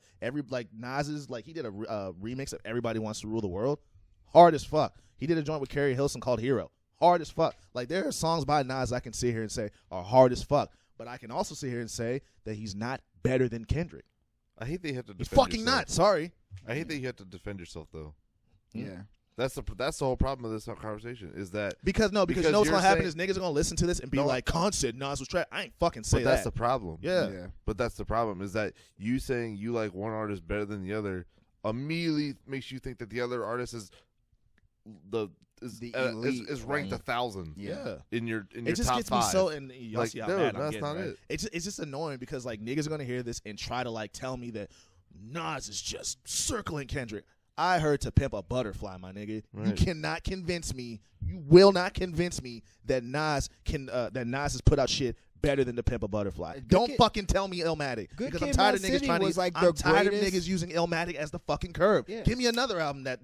Nas is, like, he did a remix of Everybody Wants to Rule the World. Hard as fuck. He did a joint with Carrie Hilson called Hero. Hard as fuck. Like, there are songs by Nas I can sit here and say are hard as fuck. But I can also sit here and say that he's not better than Kendrick. I hate that you have to He's defend fucking yourself. not. Sorry. I hate that you have to defend yourself, though. Yeah. That's the whole problem of this whole conversation is that. Because you know what's Because going to you're happen saying- is niggas are going to listen to this and be No. like, Khan said Nas was trash. I ain't fucking say But that's that. the problem. Yeah. But that's the problem is that you saying you like one artist better than the other immediately makes you think that the other artist is elite, ranked right? 1,000. Yeah. In your It just top gets 5. me so, and y'all Like, see how dude, mad I'm that's getting, not right? it. It's just annoying because, like, niggas are going to hear this and try to, like, tell me that Nas is just circling Kendrick. I heard To Pimp a Butterfly, my nigga. You Right. cannot convince me. You will not convince me that Nas has put out shit better than To Pimp a Butterfly. Good Don't Kid- fucking tell me Illmatic. Good Because Kid, I'm tired Mad of niggas City trying was to. like I'm the tired of greatest- niggas using Illmatic as the fucking curve. Yeah. Give me another album that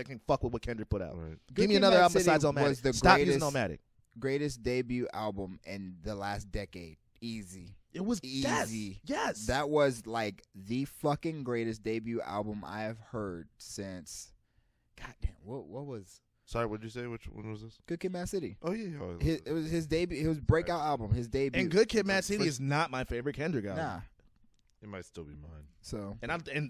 can fuck with what Kendrick put out. Right. Good Give me Kid, another Mad album City besides was Illmatic. the Stop using greatest- Illmatic. Greatest debut album in the last decade. Easy. It was Easy. Yes. That was like the fucking greatest debut album I have heard since. Goddamn, what was Sorry, what did you say? Which one was this? Good Kid, Mad City? Oh yeah, It was his debut. It was breakout album. His debut. And Good Kid, Mad City For- is not my favorite Kendrick album. Nah. It might still be mine. So And that's I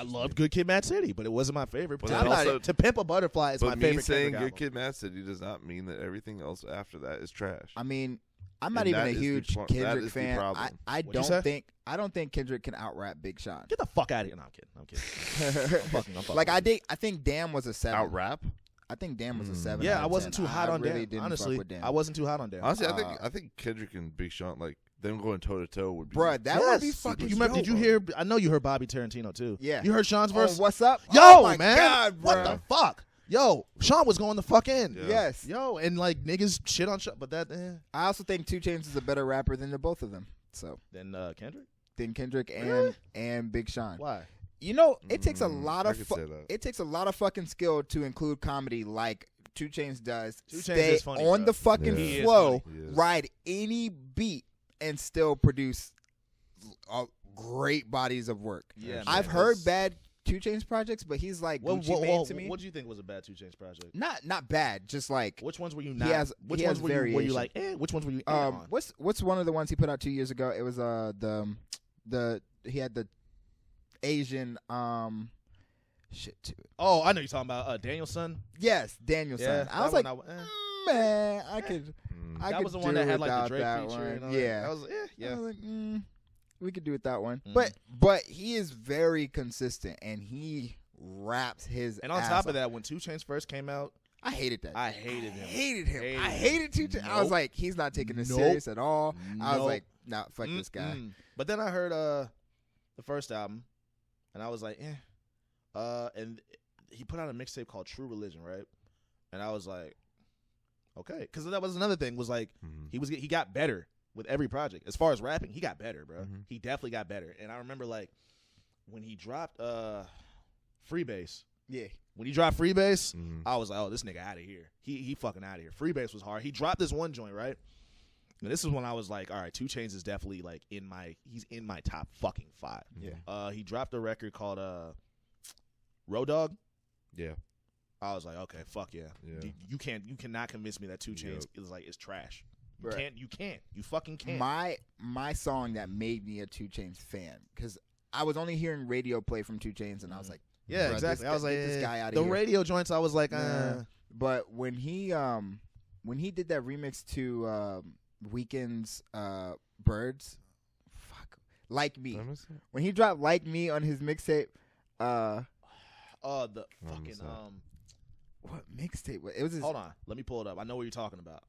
just loved me. Good Kid, Mad City, but it wasn't my favorite. But To then Pimp- also- To Pimp a Butterfly is But my me favorite saying Kendrick Good album. Kid, Mad City does not mean that everything else after that is trash. I mean, I'm not And even that a is the huge pro- that Kendrick is the fan. problem. I What'd you say? don't think Kendrick can out rap Big Sean. Get the fuck out of here. No, I'm kidding. I'm fucking Like with you. I think Damn was a 7. Out rap. I think Damn was a 7. Yeah, out I of wasn't 10. too hot I on really Damn. didn't Honestly, fuck with Damn. I wasn't too hot on Damn. Honestly, I think Kendrick and Big Sean, like them going toe to toe, would be. Bruh, that would be fucking. You remember? Did you dope. hear? I know you heard Bobby Tarantino too. Yeah. You heard Sean's verse? Oh, what's up? Yo, Oh my man. God, what bruh. the fuck? Yo, Sean was going the fuck in. Yeah. Yes. Yo, and like niggas shit on Sean, but that I also think 2 Chainz is a better rapper than the both of them. So then Kendrick. than Kendrick Really? and Big Sean. Why? You know, it takes a lot I of could say that. it takes a lot of fucking skill to include comedy like 2 Chainz does. 2 Chainz Stay is funny, on bro. the fucking Yeah. He is flow, funny. He is. ride any beat, and still produce great bodies of work. Yeah, I've heard bad 2 Chainz projects, but he's like Gucci Mane to me. What do you think was a bad 2 Chainz project? Not bad, just like Which ones were you He not? has- which he ones has were you variation. like? Which ones were you on? what's one of the ones he put out 2 years ago? It was he had the Asian shit to it. Oh, I know you're talking about Danielson. Yes, Danielson. Yeah, I was that like, one man, I could. I that could was the one do that had like the without Drake that feature. one. And all Yeah. that was I yeah. was like, we could do it that one. Mhm. But he is very consistent and he raps his. And on ass top off. of that, when 2 Chainz first came out, I hated that. I hated him. hated him. Hated I him. hated 2 Chainz. I was Nope. like, he's not taking this Nope. serious at all. I was Nope. like, nah, fuck this guy. Mm-mm. But then I heard the first album, and I was like, and he put out a mixtape called True Religion, right? And I was like, okay, because that was another thing. Was like he got better with every project. As far as rapping, he got better, bro. Mhm. He definitely got better. And I remember like when he dropped Freebase. Yeah. When he dropped Freebase, Mhm. I was like, oh, this nigga out of here. He fucking out of here. Freebase was hard. He dropped this one joint, right? And this is when I was like, all right, 2 Chainz is definitely like he's in my top fucking 5. Yeah. He dropped a record called Road Dogg. Yeah. I was like, okay, fuck yeah. Yeah. You cannot convince me that 2 Chainz is trash. You Right. can't. You fucking can't. My song that made me a 2 Chainz fan, because I was only hearing radio play from 2 Chainz, and I was like, yeah, bruh, exactly. this I was guy- like, get this guy outta the here. radio joints. I was like, Nah. But when he when he did that remix to Weeknd's Birds, Like Me. When he dropped Like Me on his mixtape, the fucking what mixtape? It was his, hold on, let me pull it up. I know what you're talking about.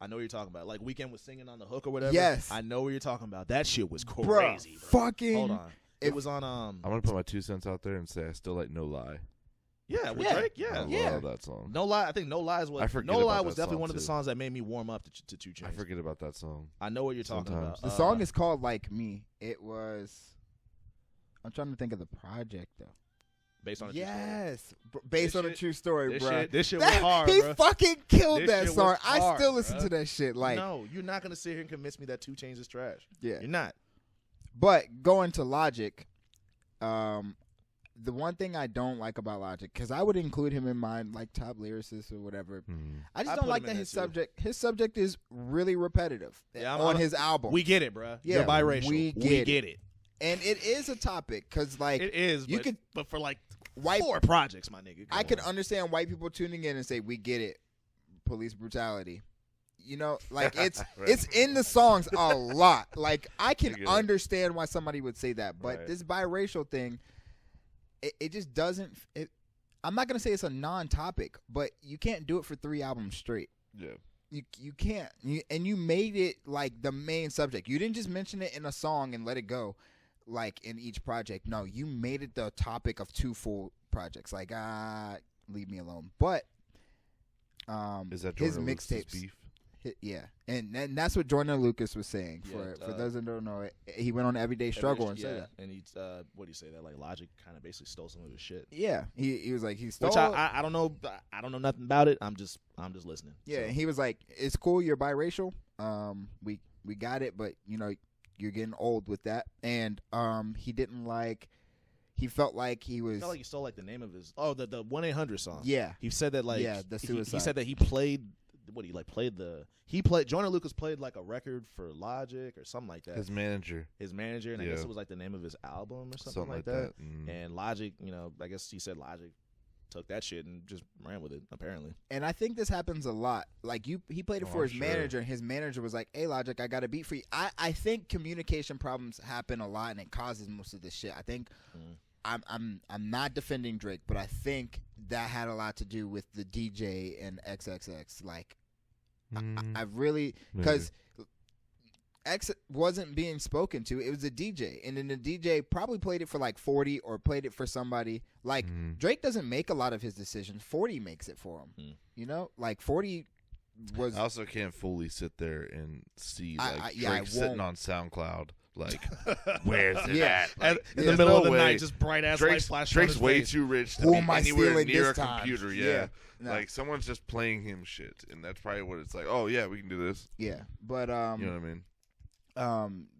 Like Weeknd was singing on the hook or whatever. Yes, I know what you're talking about. That shit was crazy, bro. Fucking hold on. It was on. I'm gonna put my 2 cents out there and say I still like No Lie. Yeah, with Drake. I love that song. No Lie. I think No Lie was. No Lie was definitely one of the songs that made me warm up to 2 Chainz. I forget about that song. I know what you're talking about. The song is called Like Me. It was. I'm trying to think of the project though. Based on a a true story, bro. This shit was hard, he bro. fucking killed that song. Hard, I still listen bro. to that shit. Like, no, you're not gonna sit here and convince me that 2 Chainz is trash. Yeah, you're not. But going to Logic, the one thing I don't like about Logic, because I would include him in my like top lyricist or whatever. I just don't like that his subject is really repetitive on his album. We get it, bro. Yeah, you're biracial. We get it. And it is a topic because like it is. You could, but for like 4 projects, my nigga. I could understand white people tuning in and say, "We get it, police brutality." You know, like it's it's in the songs a lot. Like I can understand why somebody would say that, but this biracial thing, it just doesn't. I'm not gonna say it's a non-topic, but you can't do it for 3 albums straight. Yeah. You can't. You made it like the main subject. You didn't just mention it in a song and let it go. Like in each project, no, you made it the topic of 2 full projects. Like, leave me alone. But is that his Joyner mixtapes? Beef? Yeah, and that's what Joyner Lucas was saying. For those that don't know it, he went on Everyday Struggle and said that. And he, what do you say that? Like Logic kind of basically stole some of his shit. Yeah, he was like he stole. Which I don't know. I don't know nothing about it. I'm just listening. Yeah, and he was like, "It's cool. You're biracial. We got it, but you know." You're getting old with that, and he didn't like. He felt like he was. Felt like he stole like the name of his. Oh, the 1-800 song. Yeah, he said that like. Yeah, the suicide. He said that he played. What he like played the. He played. Joyner Lucas played like a record for Logic or something like that. His manager, and I guess it was like the name of his album or something like that. And Logic, you know, I guess he said Logic took that shit and just ran with it, apparently. And I think this happens a lot. Like he played it for his manager, and his manager was like, "Hey, Logic, I got a beat for you." I think communication problems happen a lot, and it causes most of this shit. I think I'm not defending Drake, but I think that had a lot to do with the DJ and XXX. Like, I really because. X wasn't being spoken to. It was a DJ, and then the DJ probably played it for like 40 or played it for somebody. Like Drake doesn't make a lot of his decisions. 40 makes it for him. You know, like 40 was. I also can't fully sit there and see like Drake sitting on SoundCloud. Like, where's it at? Like, in the middle of the night, just bright ass light flashing. Drake's way too rich to be anywhere near a computer. Yeah. No. Like someone's just playing him shit, and that's probably what it's like. Oh yeah, we can do this. Yeah, but you know what I mean.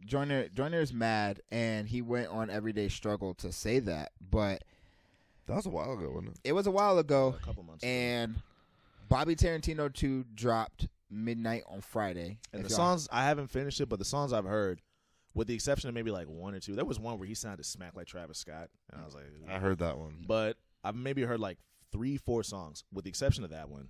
Joyner's mad, and he went on Everyday Struggle to say that, but that was a while ago, wasn't it? It was a while ago, a couple months and ago. Bobby Tarantino 2 dropped midnight on Friday. And the songs, I haven't finished it, but the songs I've heard, with the exception of maybe like 1 or 2, there was one where he sounded smack like Travis Scott, and I was like, I heard that one, but I've maybe heard like 3-4 songs, with the exception of that one.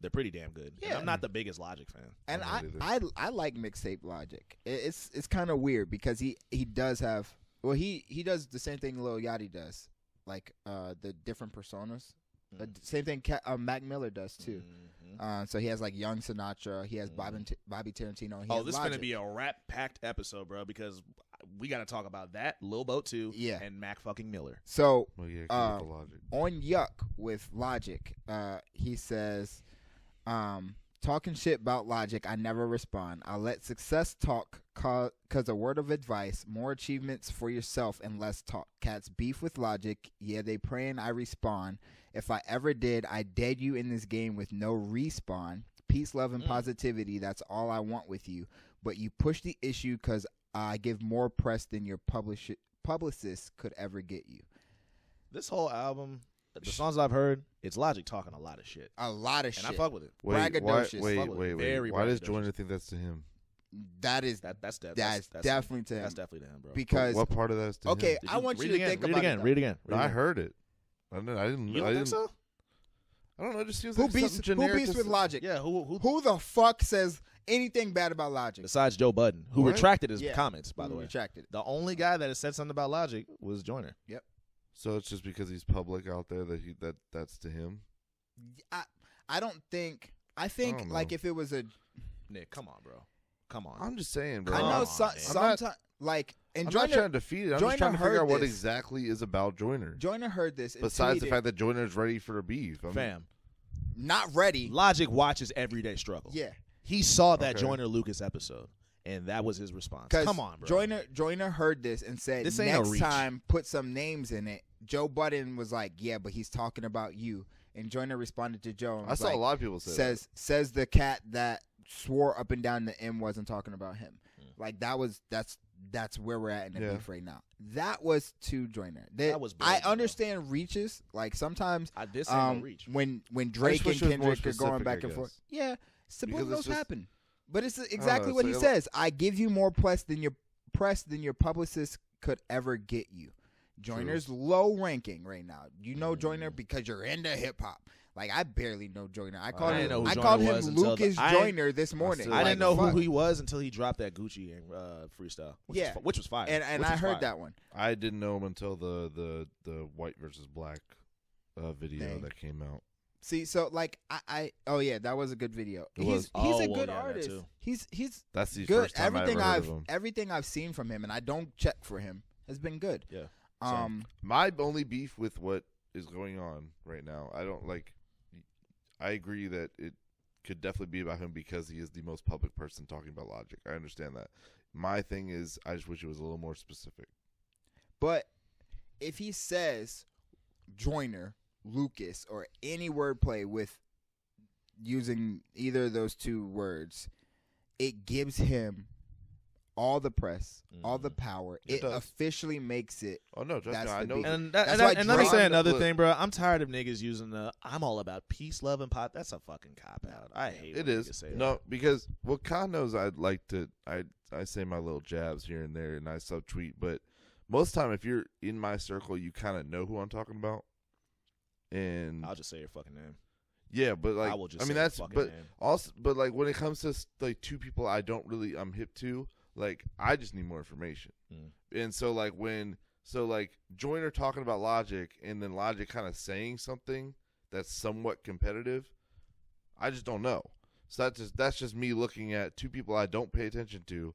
They're pretty damn good. Yeah. And I'm not the biggest Logic fan. And I like mixtape Logic. It's kind of weird because he does have he does the same thing Lil Yachty does, like the different personas. The same thing Mac Miller does too. So he has like Young Sinatra. He has Bobby Tarantino. He has this is Logic. gonna be a rap packed episode, bro, because we got to talk about that Lil Boat too. Yeah. And Mac fucking Miller. So on Yuck with Logic, he says. Talking shit about Logic, I never respond. I'll let success talk, cause a word of advice, more achievements for yourself and less talk. Cats beef with Logic, yeah, they praying I respond. If I ever did, I dead you in this game with no respawn. Peace, love, and positivity, that's all I want with you. But you push the issue cause I give more press than your publicist could ever get you. This whole album, the songs I've heard, it's Logic talking a lot of shit. A lot of shit. And I fuck with it. Braggadocious. Wait. Why does Joyner think that's to him? That's definitely to him. That's definitely to him, bro. Because what part of that is to him? Okay, I want you to think about it. Read it again. I heard it. I didn't. You don't think so? I don't know. It just seems Who like beats something generic. with Logic? Yeah, Who the fuck says anything bad about Logic? besides Joe Budden, who What? retracted his Yeah. comments, by the way. Retracted. The only guy that has said something about Logic was Joyner. So it's just because he's public out there that that's to him. I don't think. I think don't like know. if it was a. Nick, come on, bro. Come on. I'm just saying, bro. I know on, man. sometimes like and I'm not Joyner. trying to defeat it. I'm Joyner just trying to figure heard out what this. exactly is about Joyner. Joyner heard this. And Besides the tweeted, fact that Joyner's ready for a beef. I mean, Fam, not ready. Logic watches Everyday Struggle. Yeah, He saw that Okay. Joyner Lucas episode, and that was his response. because Come on, bro. Joyner heard this and said, This ain't a next reach. time put some names in it. Joe Budden was like, yeah, but he's talking about you. And Joyner responded to Joe. And I was saw like, a lot of people say says the cat that swore up and down the M wasn't talking about him. Like that's where we're at in the Yeah. beef right now. That was to Joyner. That was I bad, bro. understand reaches. Like sometimes This ain't no reach. when Drake and wish it was more Kendrick are going specific, back I and forth. guess. Yeah, it's subliminals just- happen. But it's exactly it's what like he a- says. I give you more press than your publicist could ever get you. Joyner's low ranking right now. You know Joyner because you're into hip hop. Like I barely know Joyner. I called didn't know who him Joyner was until Lucas I- Joyner this morning. still- I Like, didn't know fuck. who he was until he dropped that Gucci freestyle. Which was fire. And Which I was heard fire. that one. I didn't know him until the white versus black video Dang. that came out. See, so like I oh yeah, that was a good video. It He's was. a Oh, well, good yeah, that artist. too. He's That's the good. first time I ever heard of him. Everything I've seen from him, and I don't check for him, has been good. Yeah. My only beef with what is going on right now, I don't like. I agree that it could definitely be about him because he is the most public person talking about Logic. I understand that. My thing is, I just wish it was a little more specific. But if he says Joyner, Lucas, or any wordplay with using either of those two words, it gives him all the press, all the power. It does. officially makes it. Oh no, trust That's me, I the know. beef. And That's and why let me Drake- say another Look. thing, bro. I'm tired of niggas using the "I'm all about peace, love, and pop." That's a fucking cop out. I hate It when is niggas say that. no because what Khan knows I'd like to. I say my little jabs here and there, and I subtweet. But most of the time, if you're in my circle, you kind of know who I'm talking about. And I'll just say your fucking name. yeah, but like I will just I mean say that's your fucking but name. also but like when it comes to like two people I'm hip to, like I just need more information. And so like Joyner talking about Logic and then Logic kind of saying something that's somewhat competitive, I just don't know. So that's just me looking at two people I don't pay attention to,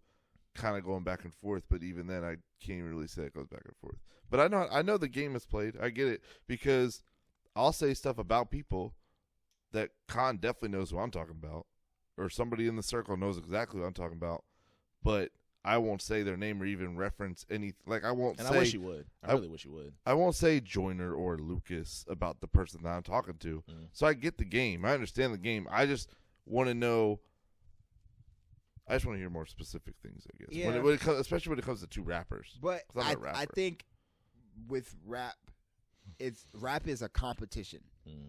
kind of going back and forth. But even then, I can't even really say it goes back and forth. But I know the game is played. I get it because I'll say stuff about people that Khan definitely knows who I'm talking about, or somebody in the circle knows exactly what I'm talking about, but I won't say their name or even reference any. Like I won't And say. I wish you would. I really wish you would. I won't say Joyner or Lucas about the person that I'm talking to. So I get the game. I understand the game. I just want to know. I just want to hear more specific things, I guess. Yeah. When it comes, especially when it comes to two rappers. But 'Cause I'm a rapper. I think with rap is a competition.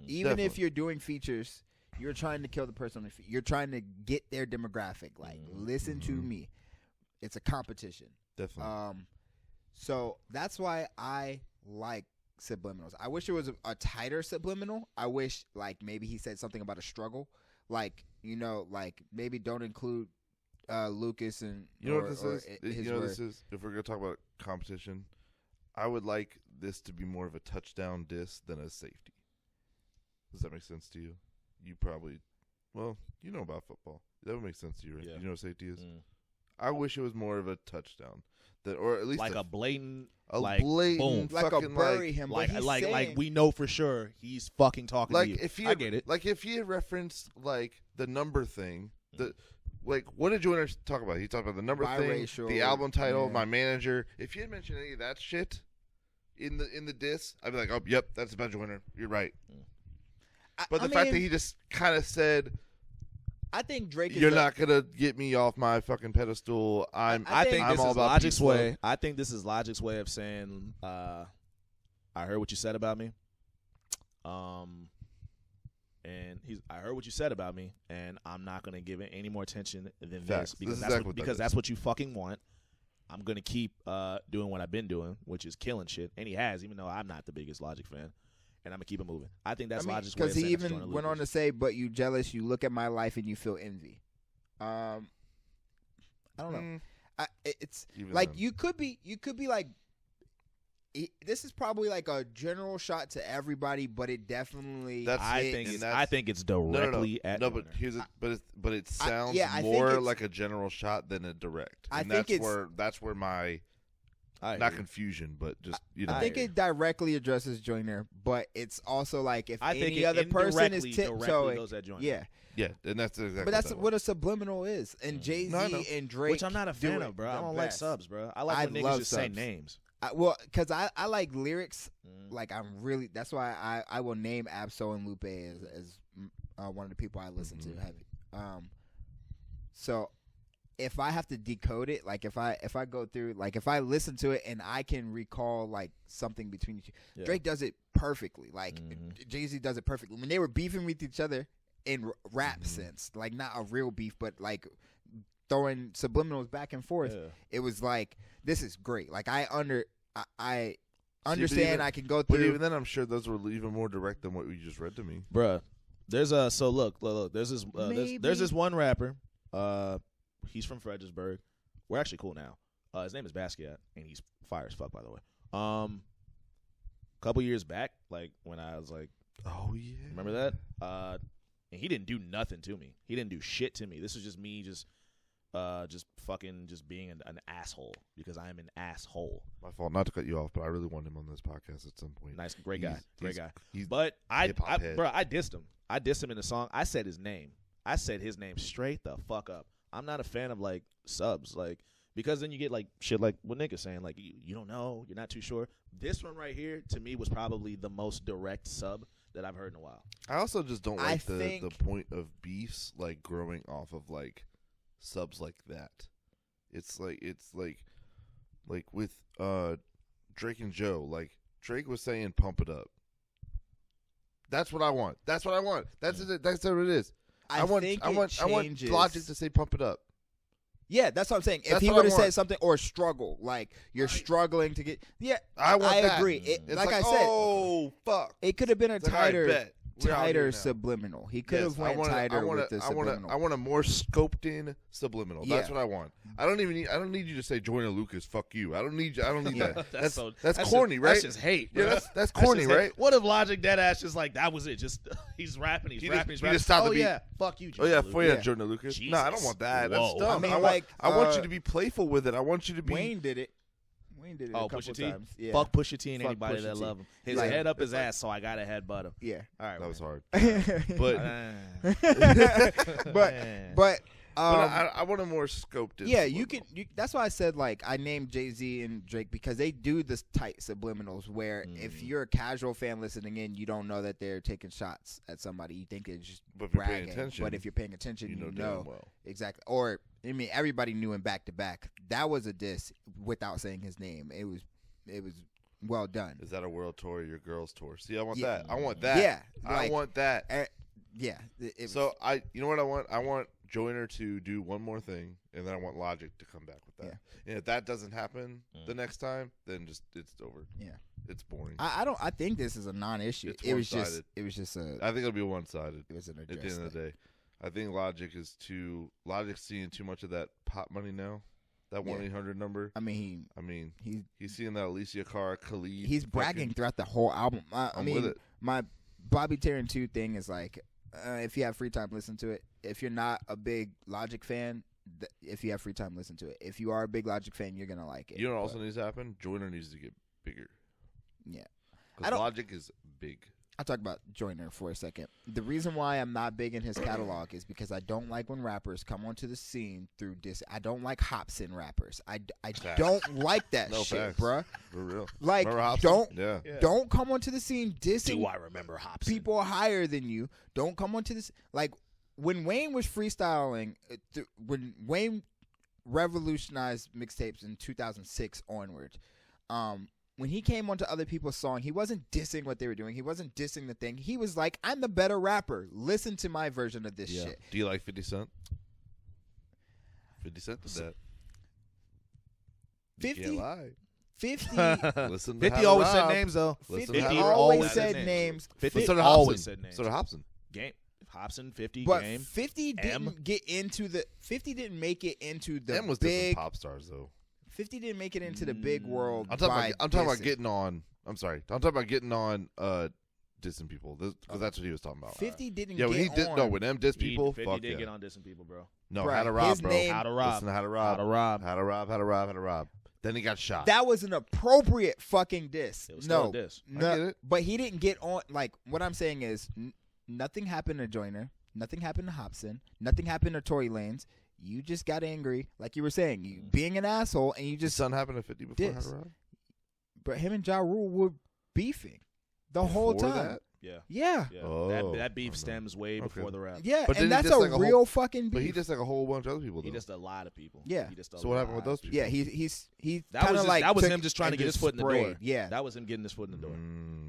Even if Definitely. you're doing features, you're trying to kill the person on the feet. You're trying to get their demographic. Like, listen to me. It's a competition. Definitely. So that's why I like subliminals. I wish it was a tighter subliminal. I wish like maybe he said something about a struggle. Like, like maybe don't include Lucas and You know what this is? his You know what word. this is? If we're gonna talk about competition, I would like this to be more of a touchdown diss than a safety. Does that make sense to you? You probably, well, you know about football. That would make sense to you, right? Yeah. You know what safety is? I wish it was more of a touchdown, or at least Like a blatant, a like, blatant, boom. Like a fucking bury him, like but he's saying, like we know for sure he's fucking talking like to you. if he I get it. like if he had referenced like the number thing, like what did Joyner talk about? He talked about the number Biracial, thing, the album title, yeah. my manager. If he had mentioned any of that shit in the diss, I'd be like, oh, yep, that's about Joyner. You're right. But the fact that he just kind of said, I think Drake is "You're not gonna get me off my fucking pedestal." I think I'm this all is about Logic's peace, love. way. I think this is Logic's way of saying, I heard what you said about me. And I heard what you said about me, and I'm not gonna give it any more attention than Facts. this because This is exactly what that is. that's what you fucking want. I'm gonna keep doing what I've been doing, which is killing shit, and he has, even though I'm not the biggest Logic fan. and I'm gonna keep it moving. I think that's Logic's way because of he saying that even Joyner went on to Lucas. say, "But you jealous, you look at my life and you feel envy." I don't know. It's Even like then. you could be like. This is probably like a general shot to everybody, but it definitely. That's- I and think it's directly at no, Joyner. but here's it. But it sounds I think more it's- like a general shot than a direct. I And think that's where my I not agree. confusion, but just you know. I think it directly addresses Joyner, but it's also like if I think any it other person is indirectly tiptoeing, goes at Joyner. yeah. Yeah, and that's exactly. But that's that what a subliminal is, and Jay-Z No, I know. and Drake, Which I'm not a do fan it of, bro. I the don't like best. subs, bro. I like I when niggas love just say subs. names. Because I like lyrics. Like I'm really. That's why I will name Absol and Lupe as one of the people I listen to heavy. So if I have to decode it, like if I go through, like if I listen to it and I can recall like something between you two, Yeah. Drake does it perfectly. Like Jay-Z does it perfectly. When they were beefing with each other in rap sense, like not a real beef, but like throwing subliminals back and forth, Yeah. it was like this is great. Like I understand. even- I can go But through. even then, I'm sure those were even more direct than what you just read to me. Bruh, there's so look, there's this there's this one rapper, he's from Fredericksburg. We're actually cool now. His name is Basquiat, and he's fire as fuck, by the way. A couple years back, like when I was like, Oh yeah, remember that? And he didn't do nothing to me. He didn't do shit to me. This was just me just being an asshole because I am an asshole. My fault, not to cut you off, but I really want him on this podcast at some point. Nice, great guy, great guy. He's But I hip-hop head. bro, I dissed him. I dissed him in the song. I said his name. I said his name straight the fuck up. I'm not a fan of like subs, like because then you get like shit like what Nick is saying, like you don't know, you're not too sure. This one right here to me was probably the most direct sub that I've heard in a while. I also just don't like the think- point of beefs like growing off of like subs like that. It's like with Drake and Joe. Like Drake was saying, "Pump it up." That's what I want. That's what I want. That's it. That's what it is. I want changes. Logic to say, "Pump it up." Yeah, that's what I'm saying. If That's he what would I have said want. something or struggle, like you're struggling to get, I want I that. agree. It's Like I said, oh fuck. it could have been a It's like, all right, tighter, bet. We're out here now. subliminal. He could Yes, have went tighter with the subliminal. I want a more scoped in subliminal. That's Yeah. what I want. I don't need you to say Joyner Lucas, fuck you. I don't need that. That's just- corny, right? That's just hate. Yeah, bro. that's corny, just hate. right? What if Logic Deadass just like that was it? Just he's rapping, he's He rapping, just- he's he rapping. just stopped oh the beat. yeah, fuck you. Oh yeah, Joyner for Lucas. yeah, Joyner Lucas. Jesus. No, I don't want that. That's Whoa. dumb. I mean, want, like, I want you to be playful with it. I want you to be. Wayne did it. Wayne did it Oh, a couple Pusha T. times. Yeah. Fuck Pusha T and Fuck anybody Pusha that T. love him. His Like- head up his like- ass, so I gotta headbutt him. Yeah. All right, That was man. hard. But Man. but I want a more scoped in. yeah, subliminal. that's why I said like I named Jay-Z and Drake because they do this tight subliminals where if you're a casual fan listening in, you don't know that they're taking shots at somebody. You think they're just But if you're paying bragging. attention, But if you're paying attention, you know you damn know well. exactly. Or I mean, everybody knew him back to back. That was a diss without saying his name. It was well done. Is that a world tour or your girls tour? See, I want Yeah. that. I want that. Yeah, I like- want that. Yeah. It So you know what I want? I want Joyner to do one more thing, and then I want Logic to come back with that. Yeah. And if that doesn't happen the next time, then just it's over. Yeah. It's boring. I think this is a non-issue. It's It was one-sided. just a I think it'll be one-sided it was an at the address end of the thing. day. I think Logic's seeing too much of that pop money now. That Yeah. 1-800 number. I mean, He's seeing that Alicia Cara, Khalid. he's bragging throughout the whole album. I I'm mean, with it. my Bobby Taryn 2 thing is like, if you have free time, listen to it. If you're not a big Logic fan, if you have free time, listen to it. If you are a big Logic fan, you're gonna like it. You know what also But, needs to happen? Joyner needs to get bigger. Yeah. I Because don't- Logic is big. I'll talk about Joyner for a second. The reason why I'm not big in his catalog is because I don't like when rappers come onto the scene through diss. I don't like Hopsin rappers. I Facts. don't like that No shit, facts. bruh. For real. Like, Remember Hopsin? don't Yeah. don't come onto the scene dissing Do I remember Hopsin? people higher than you. Don't come onto this. Like when Wayne was freestyling, when Wayne revolutionized mixtapes in 2006 onward, when he came onto other people's song, he wasn't dissing what they were doing. He wasn't dissing the thing. He was like, "I'm the better rapper. Listen to my version of this shit." Do you like 50 Cent? 50 Cent did that. You 50? can't lie. 50 Listen, 50 always said names though. 50 Listen, always said said names. 50 So did always Hobson. said names. So did Hobson. Game Hobson 50 But game. 50 didn't get into the 50 didn't make it into the M was big dissing pop stars though. 50 didn't make it into the big world. I'm talking about dissing. getting on. I'm sorry. I'm talking about getting on dissing people because that's what he was talking about. 50 didn't Yeah, get when he did on. no when M dissed people. 50 fuck did yeah. get on dissing people, bro. No, Bruh, how to rob, his bro. name- How to rob. Listen to how to rob. How to rob. How to rob. How to rob. How to rob. Then he got shot. That was an appropriate fucking diss. It was still No, a diss. I get it. but he didn't get on. Like what I'm saying is, nothing happened to Joyner. Nothing happened to Hobson. Nothing happened to Tory Lanez. You just got angry, like you were saying, you being an asshole, and you His just. son happened at 50 before how diss. to rob. But him and Ja Rule were beefing the whole Before time. that? Yeah. Yeah, Yeah. Oh, that beef okay. stems way Okay. before the rap. yeah, But and then he that's dissed a like a real whole- fucking beef. But he dissed like a whole bunch of other people though. He dissed a lot of people. Yeah. He dissed a So what happened with lot. those people? Yeah, he That kind was of just, like that was took him just trying to and get his just foot in the door. sprayed. Yeah, That was him getting his foot in the door.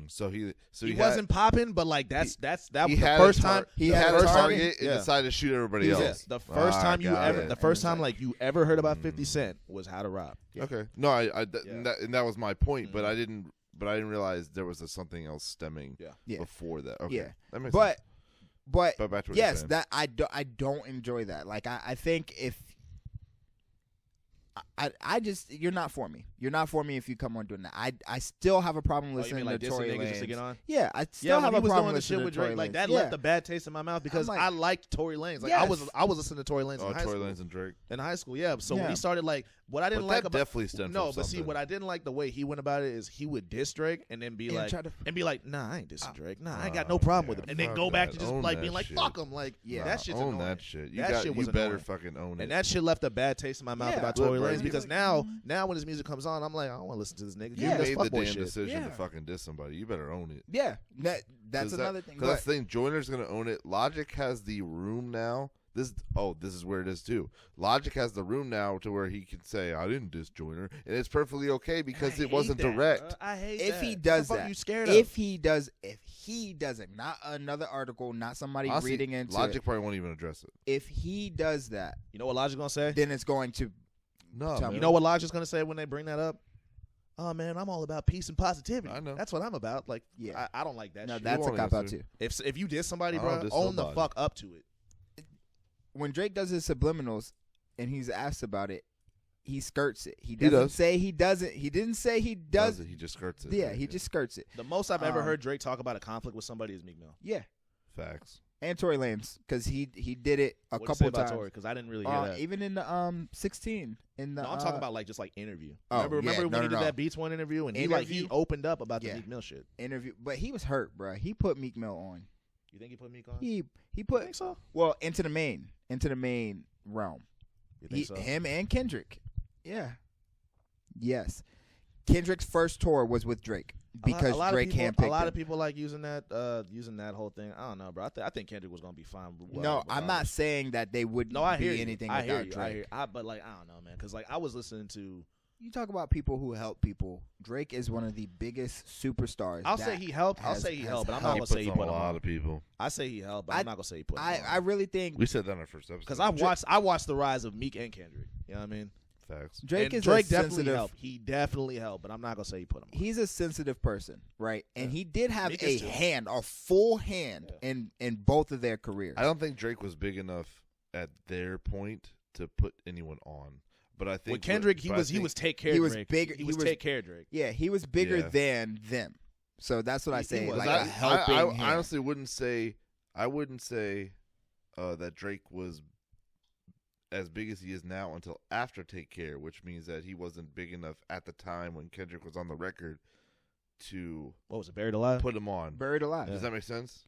So he He wasn't popping, but like that he was the had first a time he had had a a target, target and yeah. decided to shoot everybody Yeah. else. The first time you got ever, it. the first And time it's like you ever heard about 50 Cent was How to Rob. Yeah. Okay. No, I Yeah. and that was my point, but Mhm. I didn't realize there was something else stemming Yeah. before that. Okay. Yeah. That makes but sense. but But back to what yes, you're saying. that I don't enjoy that. Like I think if I just you're not for me. You're not for me if you come on doing that. I still have a problem Oh, you listening mean like to dissing Tory niggas just to Lanez. get on? Yeah, I still Yeah, have when a he was problem doing the shit listening with to Tory Drake, like Lanez. that Yeah. left a bad taste in my mouth because like- I liked Tory Lanez. Like Yes. I was listening to Tory Lanez Oh, in high Tory school. Lanez and Drake. In high school, yeah. So when Yeah. he started like what I didn't But like that about definitely stemmed no, from but see something. what I didn't like the way he went about it is he would diss Drake and then be And like try to- nah, I ain't dissing Drake. Nah, I ain't got no problem with him. And then fuck go back that. to just Own like that being like shit. fuck him. Like Yeah. that shit's own annoying. that shit. You That shit was better annoying. fucking own it. And that shit left a bad taste in my mouth Yeah. about Tory Look, bro, Lanez because like, now when his music comes on, I'm like, I don't want to listen to this nigga. you Give me this made the fuckboy damn shit. decision to Yeah. fucking diss somebody. You better own it. Yeah, that's another thing. Because that's But the thing. Joyner's gonna own it. Logic has the room now. This is where it is too. Logic has the room now to where he can say, "I didn't diss Joyner," and it's perfectly okay because it wasn't direct. I hate if that. he does What the fuck that, you scared if of? he does it, not another article, not somebody Honestly, reading into Logic it. probably won't even address it. If he does that, You know what Logic's gonna say? then it's going to No, Tell man. me. You know what Logic's gonna say when they bring that up? Oh man, I'm all about peace and positivity. I know. That's what I'm about. Like, Yeah. I don't like that no, shit. that's a won't cop out answer. too. If you diss somebody, I bro, don't diss own the nobody. fuck up to it. When Drake does his subliminals and he's asked about it, he skirts it. He does. doesn't say he doesn't. He didn't say he does. He just skirts it. Yeah, he just skirts it. The most I've ever Um, heard Drake talk about a conflict with somebody is Meek Mill. Yeah, facts. and Tory Lanez because he did it a What'd you say couple about times. Tory? Because I didn't really hear that. Even in the 16 in the No, I'm talking about like just like interview. Oh, remember yeah, when no, he did no. that Beats One interview and he Interview? opened up about the Yeah. Meek Mill shit. interview, but he was hurt, bro. He put Meek Mill on. You think he put Meek on? He You put think so? well into the main realm. You think so? Him and Kendrick. Yeah. Yes. Kendrick's first tour was with Drake because a lot Drake of people, handpicked a lot him. of people like using that whole thing. I don't know, bro. I think Kendrick was gonna be fine. No, I'm not saying that they wouldn't No, I hear be you. anything I without hear you. Drake. But like, I don't know, man. Because like, I was listening to. You talk about people who help people. Drake is one of the biggest superstars. I'll that say he helped. I'll has- say he has helped, but I'm helped. not gonna say he puts put on him a lot on. of people. I say he helped, but I'm not gonna say he put him on. I really think We said that in our first episode. Because I watched the rise of Meek and Kendrick. You know what I mean? Facts. Drake And is Drake a definitely sensitive. helped. He definitely helped, but I'm not gonna say he put him on. He's a sensitive person, right? And he did have Meek a is too. hand, a full hand in both of their careers. I don't think Drake was big enough at their point to put anyone on. But I think With Kendrick, he but I was think- take care. he of was Drake. bigger- He he was was- take care of Drake. Yeah, he was bigger Yeah. than them. So that's what I He say. was. Like I- a helping I hand. honestly wouldn't say that Drake was as big as he is now until after Take Care, which means that he wasn't big enough at the time when Kendrick was on the record to What was it? Buried Alive. put him on. Buried alive. Does that make sense?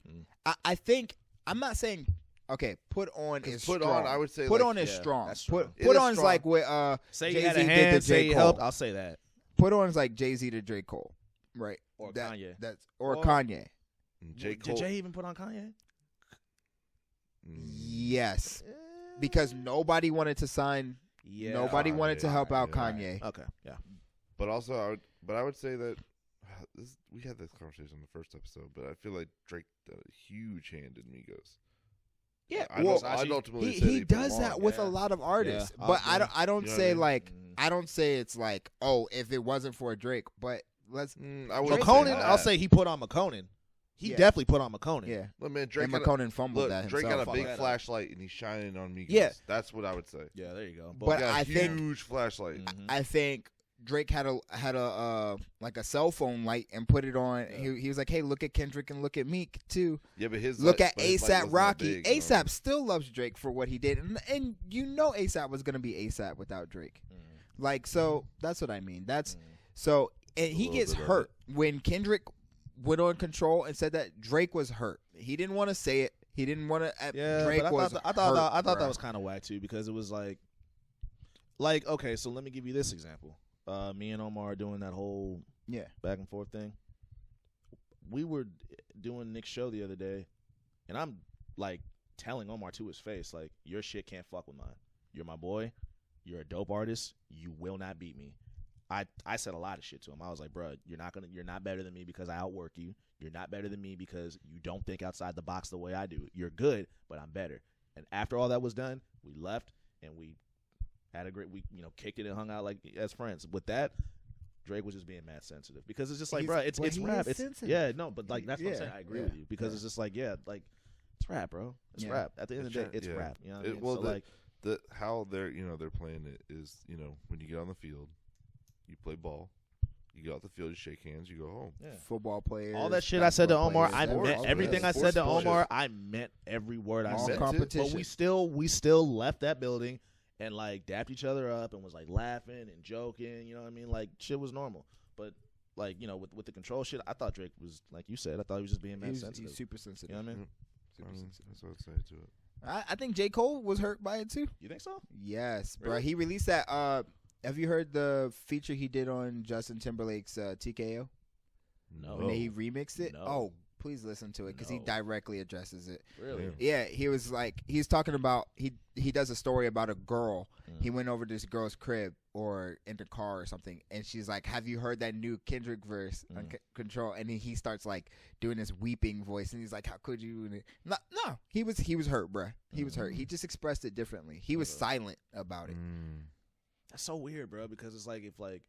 I think I'm not saying okay. Put on 'Cause is put strong. on, I would say, put like- on is Yeah, strong. that's strong. Put is on is strong. like with Say Jay-Z he had a did hand. to Say J. he Cole. helped. I'll say that. Put on is like Jay-Z to J. Cole, right? Or That- Kanye. That's or Or- Kanye. J. Did Cole. Jay even put on Kanye? Yes, because nobody wanted to sign. Yeah. Nobody wanted to help out Yeah. Kanye. Okay. Yeah. But also, I would say that we had this conversation in the first episode, but I feel like Drake had a huge hand in Migos. Yeah, I'd ultimately say he they does belong. that with a lot of artists, Yeah, but I'll I don't You know say what I mean? like I don't say it's like, oh, if it wasn't for Drake, but let's I wouldn't McConan, say I'll that. say he put on McConan. He Yeah. definitely put on McConan. yeah. Look, man, Drake And got McConan fumbled look, that Drake himself. got a big Fuck that up. flashlight and he's shining on Migos. Yeah. That's what I would say. Yeah, there you go. But He got I a think- huge flashlight. Mhm. I think Drake had a like a cell phone light and put it on. Yeah. He was like, hey, look at Kendrick and look at Meek too. Yeah, but his Look light- at but his light ASAP wasn't that Rocky. big, you know? ASAP still loves Drake for what he did, and you know ASAP was gonna be ASAP without Drake. Like, so that's what I mean. That's so, and he little gets bit of hurt when Kendrick went on Control and said that Drake was hurt. He didn't want to say it. He didn't want to. Yeah, Drake but was. I thought hurt, that bruh. was kind of whack too, because it was like okay, so let me give you this example. Me and Omar doing that whole Yeah. back and forth thing. We were doing Nick's show the other day, and I'm like telling Omar to his face, like, your shit can't fuck with mine. You're my boy. You're a dope artist. You will not beat me. I said a lot of shit to him. I was like, bro, you're not better than me because I outwork you. You're not better than me because you don't think outside the box the way I do. You're good, but I'm better. And after all that was done, we left and we had a great week, kicked it and hung out like as friends. With that, Drake was just being mad sensitive because it's just like, bro, it's he rap. is It's sensitive. but like that's what I'm saying. I agree with you because it's just like, like it's rap, bro. It's Yeah. rap. At the end of the day, it's Yeah. rap. You know what I mean? Well, So the how they're they're playing it is when you get on the field, you play ball, you get off the field, you shake hands, you go home. yeah. Football players. All that shit I said to basketball Omar, I players, meant all everything I that. said to Sports Omar. bullshit. I meant every word I All said. competition. But we still left that building and like dapped each other up and was like laughing and joking. You know what I mean? Like shit was normal. But like with the Control shit, I thought Drake was, like you said, I thought he was just being mad sensitive. He's super sensitive. You know what I mean? Super sensitive. That's what I'd say to it. I think J. Cole was hurt by it too. You think so? Yes, bro. Really? He released that. Have you heard the feature he did on Justin Timberlake's No. TKO? When he remixed it? No. Oh, please listen to it because he No. directly addresses it. Really? Yeah, he was like, he's talking about, he does a story about a girl. Mm. He went over to this girl's crib or in the car or something, and she's like, have you heard that new Kendrick verse on Control? And then he starts like doing this weeping voice, and he's like, how could you? And no, he was hurt, bruh. He was hurt. He just expressed it differently. He was silent about it. That's so weird, bro, because it's like, if like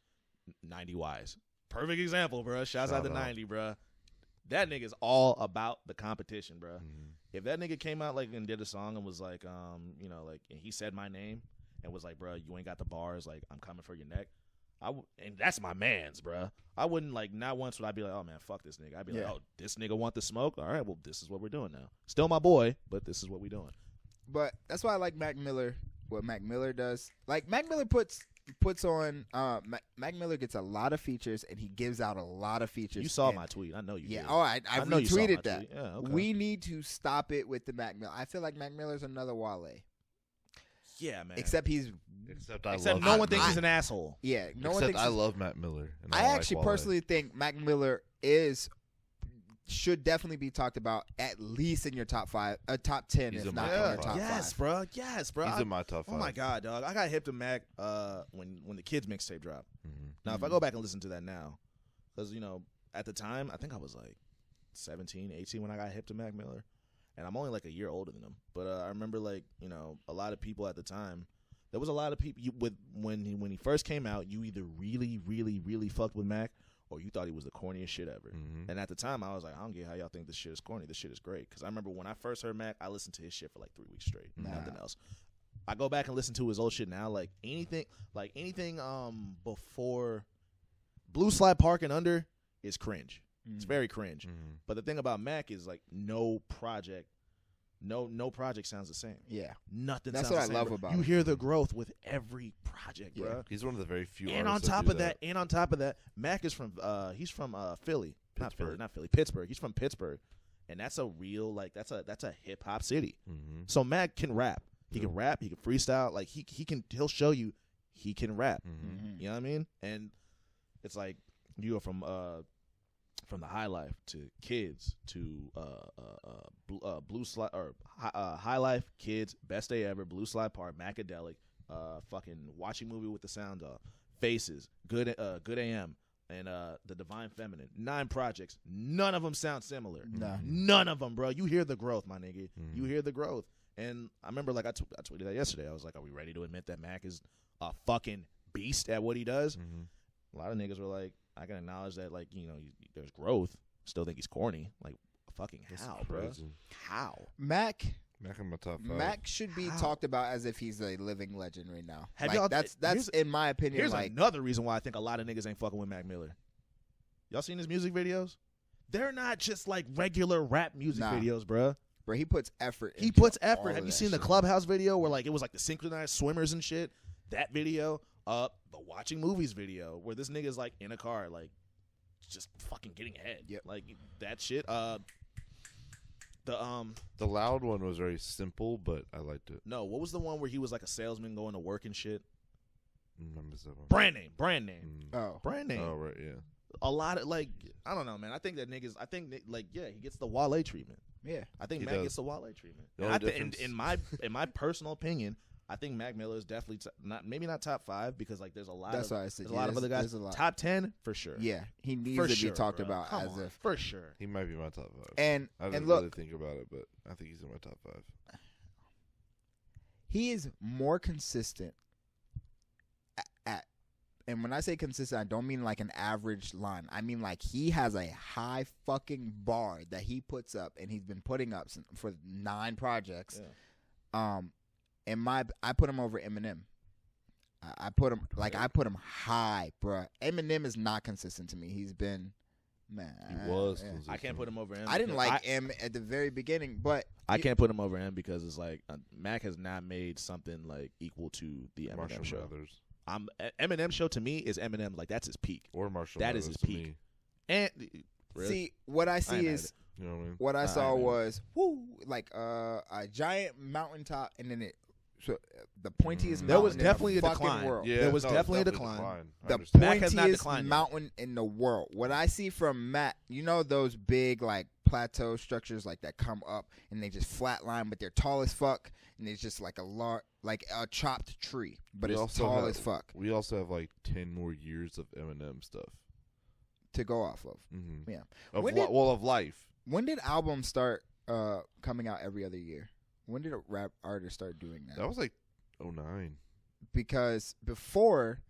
90 Wise. Perfect example, bro. Shouts out to 90, bro. That nigga's all about the competition, bro. If that nigga came out like and did a song and was like, like, and he said my name and was like, bro, you ain't got the bars, like, I'm coming for your neck. And that's my man's, bro. I wouldn't like, not once would I be like, oh man, fuck this nigga. I'd be like, oh, this nigga want the smoke? All right, well, this is what we're doing now. Still my boy, but this is what we doing. But that's why I like Mac Miller. What Mac Miller does, like Mac Miller puts on. Mac Miller gets a lot of features, and he gives out a lot of features. You saw and- my tweet. I know you Yeah. did. Oh, I know you saw my retweeted that. tweet. Yeah, okay. We need to stop it with the Mac Miller. I feel like Mac Miller's another Wale, Yeah, man. except he's Except no one thinks he's an asshole. yeah. No one Except thinks I he's- love Matt Miller. And I don't actually like Wale. personally think Mac Miller should definitely be talked about at least in your top 5, top 10, He's if in not my in top your five. top Yes, 5. bro. Yes, bro. He's in my top 5. Oh my god, dog! I got hip to Mac when the Kids mixtape dropped. Mm-hmm. Now, if I go back and listen to that now, because at the time I think I was like 17, 18 when I got hip to Mac Miller, and I'm only like a year older than him. But I remember like a lot of people at the time. There was a lot of people when he first came out. You either really, really, really fucked with Mac, or you thought he was the corniest shit ever. Mm-hmm. And at the time, I was like, I don't get how y'all think this shit is corny. This shit is great. Because I remember when I first heard Mac, I listened to his shit for like 3 weeks straight. Nothing else. I go back and listen to his old shit now. Like anything before Blue Slide Park and under is cringe. It's very cringe. Mm-hmm. But the thing about Mac is like no project sounds the same. Yeah. Nothing That's sounds what the I same, love bro. about You it. hear the growth with every project, bro. He's one of the very few. And on artists top do of that, Mac is from Philly. Pittsburgh. Not Philly, Pittsburgh. He's from Pittsburgh. And that's a real that's a hip hop city. Mm-hmm. So Mac can rap. He can rap, he can freestyle, like he'll show you he can rap. Mm-hmm. You know what I mean? And it's like you go from the High Life to Kids to Blue Slide or High Life, Kids, Best Day Ever, Blue Slide Park, Macadelic, fucking Watching Movie with the Sound Off, Faces, Good AM, and The Divine Feminine. 9 projects. None of them sound similar. No. None of them, bro. You hear the growth, my nigga. You hear the growth. And I remember, like, I tweeted that yesterday. I was like, are we ready to admit that Mac is a fucking beast at what he does? A lot of niggas were like, I can acknowledge that, like, you know, there's growth. Still think he's corny. Like, fucking how, bro? How? Mac in my top 5. Mac should be talked about as if he's a living legend right now. Have like, y'all, that's in my opinion. Here's like another reason why I think a lot of niggas ain't fucking with Mac Miller. Y'all seen his music videos? They're not just like regular rap music videos, bro. Bro, he puts effort. He puts effort. Have Have you seen the Clubhouse video where like it was like the synchronized swimmers and shit? That video, the watching movies video where this nigga's like in a car, like just fucking getting head. Yep. Like that shit. The loud one was very simple, but I liked it. No, what was the one where he was like a salesman going to work and shit? I missed that one. Brand name. Brand name. Oh right, yeah. A lot of like, I don't know, man. I think that niggas. I think like, yeah, he gets the Wale treatment. Yeah, I think He Mac does. gets the Wale treatment. The And only I think, difference- in my personal opinion, I think Mac Miller is definitely maybe not top 5 because like there's a lot. That's of, why I said there's a lot of other guys. a lot. Top 10 for sure. Yeah, he needs For to sure, be talked bro. about Come as on, if for sure. He might be my top 5. and I didn't look, really think about it, but I think he's in my top 5. he is more consistent at and when I say consistent, I don't mean like an average line. I mean like he has a high fucking bar that he puts up, and he's been putting up for 9 projects. Yeah. I put him over Eminem. I put him high, bruh. Eminem is not consistent to me. He's been, man. He was. yeah. I can't put him over him. I didn't because like him at the very beginning, but I can't put him over him because it's like Mac has not made something like equal to the Eminem Marshall show. Mathers. Eminem show to me is Eminem, like that's his peak. Or Marshall That is Mathers his to peak. me. And really? see what I I see ain't is You know what I mean? what I saw ain't mad. was like a giant mountaintop, and then the pointiest There was mountain definitely in a the fucking decline. world. Yeah, There was no, it's definitely a definitely decline. I The understand. Mac has not pointiest declined yet. mountain in the world. What I see from Matt, you know those big like plateau structures like that come up and they just flatline, but they're tall as fuck, and it's just like a chopped tree, but We it's also tall have- as fuck We also have like 10 more years of Eminem stuff. to go off of. Mm-hmm. Yeah. Of When did- of life. When did albums start coming out every other year? When did a rap artist start doing that? That was like 09. Because before,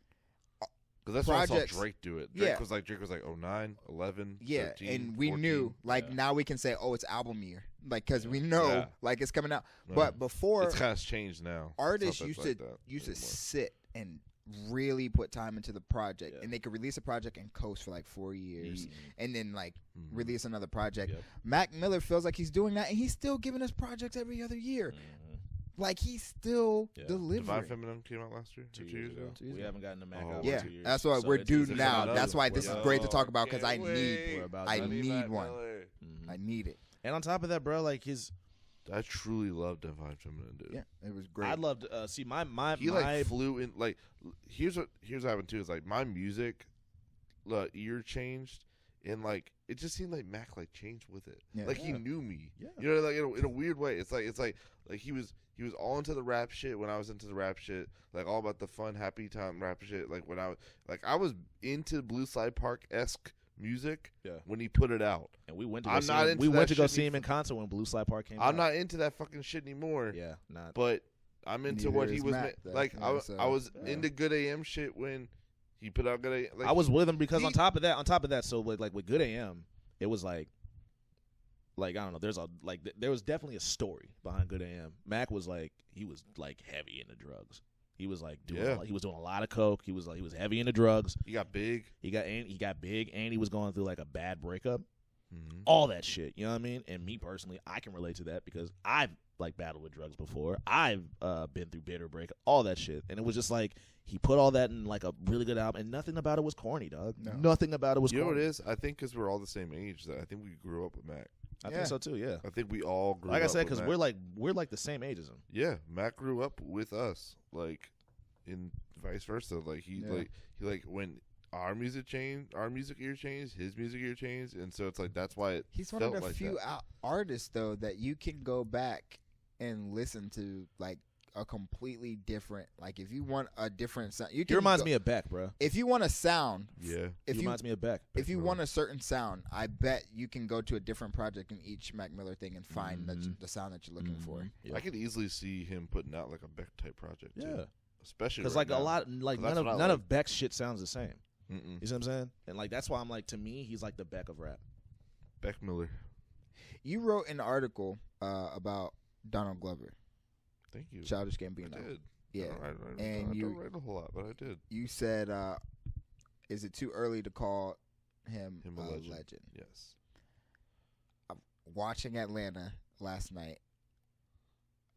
Because that's when I projects- saw Drake do it. Yeah. Drake was like 09, 11, yeah, 13, and we 14. knew like Yeah. now we can say, oh, it's album year, like because we know Yeah. like it's coming out. Yeah. But before, It's kind of changed now. artists It's not used like to that used to anymore. sit and really put time into the project, Yeah. and they could release a project and coast for like 4 years, Mhm. and then like Mhm. release another project. Yep. Mac Miller feels like he's doing that, and he's still giving us projects every other year. Mhm. Like he's still Yeah. delivering. Divine Feminine came out last year? 2 or years ago. 2 years We ago. haven't gotten the Mac Oh, out yeah. in 2 years. That's what So we're it's- due it's now. another That's one. why this is We're- great to talk about because I Can't need We're about I to- need Mac one. Miller. Mhm. I need it. And on top of that, bro, like his, I truly love Divine Feminine, dude. Yeah, it was great. I'd love to see my He like flew in. Like, here's what happened too. Is like my music, ear changed, and like it just seemed like Mac like changed with it. Yeah. Like he Yeah. knew me. Yeah. You know, like in a weird way. It's like he was all into the rap shit when I was into the rap shit. Like all about the fun, happy time rap shit. Like when I was into Blue Slide Park esque music. Yeah. When he put it out. And we went to I'm go see not him. into We that went to go shit see any- him in concert when Blue Slide Park came out. I'm not into that fucking shit anymore. Yeah, not. But I'm into Neither what he is was Mac, though. like. Yeah, I was yeah. into Good AM shit when he put out Good AM. Like, I was with him because he- on top of that, so like with Good AM, it was like I don't know. There was definitely a story behind Good AM. Mac was like he was like heavy into drugs. He was like doing he was doing a lot of coke. He was heavy into drugs. He got big. He got big, and he was going through like a bad breakup. Mm-hmm. All that shit, you know what I mean? And me personally, I can relate to that because I've like battled with drugs before. I've been through bitter breakup, all that shit, and it was just like he put all that in like a really good album, and nothing about it was corny, dog. No. Nothing about it was You know what corny. it is? I think because we're all the same age. That I think we grew up with Mac. I Yeah. think so too. Yeah. I think we all grew Like up I said, with because Mac. we're like the same age as him. Yeah, Mac grew up with us, like, in vice versa. Like he when our music changed, our music ear changed, his music ear changed, and so it's like that's why it. He's one felt of the like few that. artists though that you can go back and listen to like a completely different. Like if you want a different sound, you can. He reminds me of Beck, bro. If you want a sound, Yeah. If He reminds me of Beck. If you want a certain sound, I bet you can go to a different project in each Mac Miller thing and find the sound that you're looking for. Yeah. I could easily see him putting out like a Beck type project. Yeah. Too. Especially Because right like now. a lot, like That's none what I of like. Beck's shit sounds the same. Mm-mm. You see what I'm saying? And like that's why I'm like, to me, he's like the Beck of rap. Beck Miller. You wrote an article about Donald Glover, Thank you. Childish I Gambino. did. Yeah, I don't write a whole lot, but I did. you said, "Is it too early to call him a legend?" Yes. Watching Atlanta last night,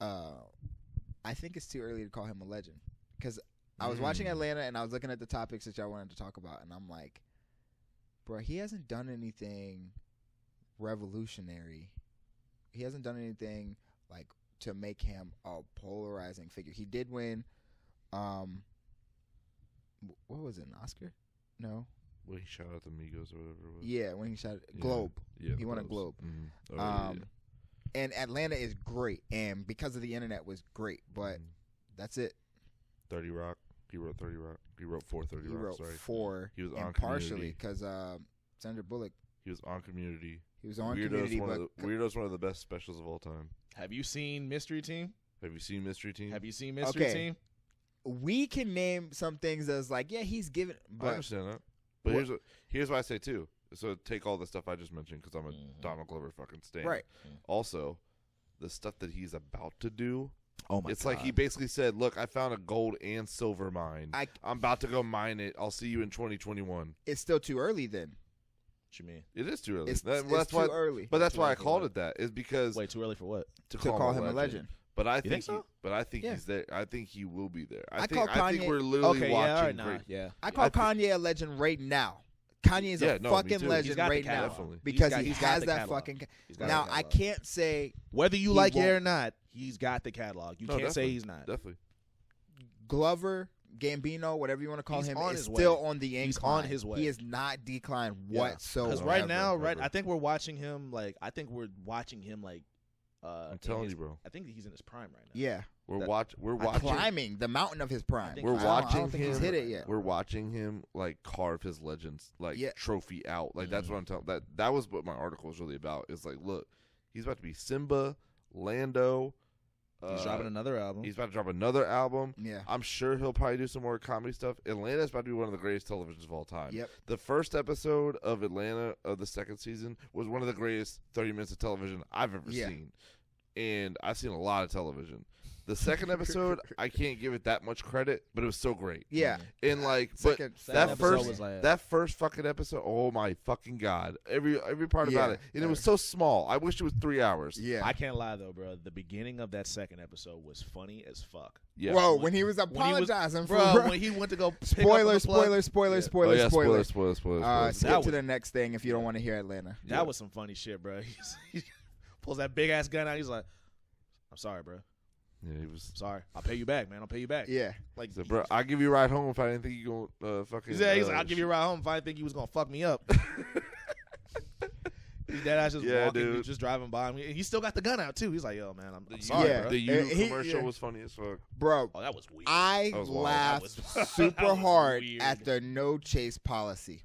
I think it's too early to call him a legend because I was watching Atlanta and I was looking at the topics that y'all wanted to talk about, and I'm like, bro, he hasn't done anything revolutionary. He hasn't done anything like to make him a polarizing figure. He did win, what was it, an Oscar? No. When he shot out the Migos or whatever it was. Yeah, when he shot Globe. Yeah, He won a Globe. Mm-hmm. Oh, And Atlanta is great, and because of the internet was great, but that's it. 30 Rock. He wrote 30 Rock. He wrote 430 He Rock. wrote Sorry. 4 He was on partially Community. because Sandra Bullock. He was on Community. He was on Weirdo's Community, Weirdo's one of the best specials of all time. Have you seen Mystery Team? Have you seen Mystery Team? Have you seen Mystery Okay. Team? we can name some things that's like, yeah, he's given, I but understand that. But here's what I say too. So take all the stuff I just mentioned because I'm a Donald Glover fucking stan. right. Also, the stuff that he's about to do. Oh my It's God. like he basically said, "Look, I found a gold and silver mine. I'm about to go mine it. I'll see you in 2021." It's still too early then. What you mean? It is too early. It's that's too why. early But that's Too why I early for called what? it that. Is because Wait, too early for what? to call him a legend. But I You think so? But I think Yeah. he's there. I think he will be there. I think call I think Kanye- we're literally Okay, yeah, all watching. right, nah, great. yeah. I call I thi- Kanye a legend right now. Kanye is Yeah, a no, me fucking too. He's legend got the right now catalog. Definitely. because He's he got has the that catalog. fucking. He's got Now the I catalog. can't say Whether you he like it won't- or not, he's got the catalog. You No, can't say definitely. he's not. Definitely. Glover, Gambino, whatever you want to call He's him, on is his still way. on the incline. He's on his way. He is not declined Yeah. whatsoever. Because right now, Ever. I think we're watching him like. I'm telling you, bro. I think he's in his prime right now. Yeah, We're That- watching. climbing the mountain of his prime. think We're I I watching don't think him. he's hit it yet. We're watching him like carve his legends like Yeah. trophy out. Like that's what I'm telling. That was what my article was really about. It's like, look, he's about to be Simba, Lando. He's dropping another album. He's about to drop another album. Yeah. I'm sure he'll probably do some more comedy stuff. Atlanta's about to be one of the greatest televisions of all time. Yep. The first episode of Atlanta of the second season was one of the greatest 30 minutes of television I've ever Yeah. seen. And I've seen a lot of television. The second episode, I can't give it that much credit, but it was so great. Yeah. And like, Second- but That that episode first was like- that first fucking episode, oh my fucking god! Every part about Yeah. it, and it was so small. I wish it was 3 hours. Yeah. I can't lie though, bro. The beginning of that second episode was funny as fuck. Yeah. Whoa, when he was When he was- apologizing for Bro, when he went to go pick up the spoiler, plug, spoiler, spoiler, Yeah. spoiler, Oh yeah, spoiler. spoilers. Skip That to was- the next thing if you don't want to hear Atlanta. That was some funny shit, bro. He pulls that big ass gun out. He's like, "I'm sorry, bro. Yeah, he was. Sorry. I'll pay you back, man. I'll pay you back." Yeah. Like, He said, bro, I'll give you a ride home if I didn't think you gonna fucking. he's like, "I'll give you a ride home if I didn't think you was gonna fuck me up." His dad ass just Yeah, walking, dude. just driving by him. He still got the gun out too. He's like, "Yo, man, I'm The sorry, Yeah. bro." The U He- commercial yeah. was funny as fuck. Bro, Oh, that was weird. I That was wild. laughed That was- super that was hard weird. at the no chase policy.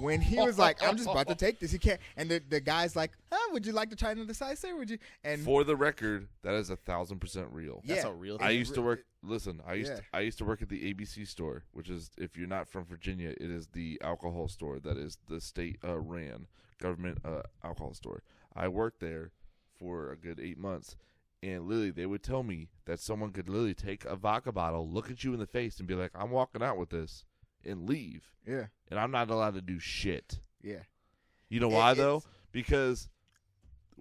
When he was like, I'm just about to take this. He can't. And the guy's like, would you like to try another side, sir? Would you? And For the record, that is 1,000% real. yeah. That's a real thing. I used to work. Listen, I Yeah. used to work at the ABC store, which is, if you're not from Virginia, it is the alcohol store that is the state ran government alcohol store. I worked there for a good 8 months, and literally they would tell me that someone could literally take a vodka bottle, look at you in the face, and be like, "I'm walking out with this," and leave, Yeah. and I'm not allowed to do shit. Yeah. You know why though? Because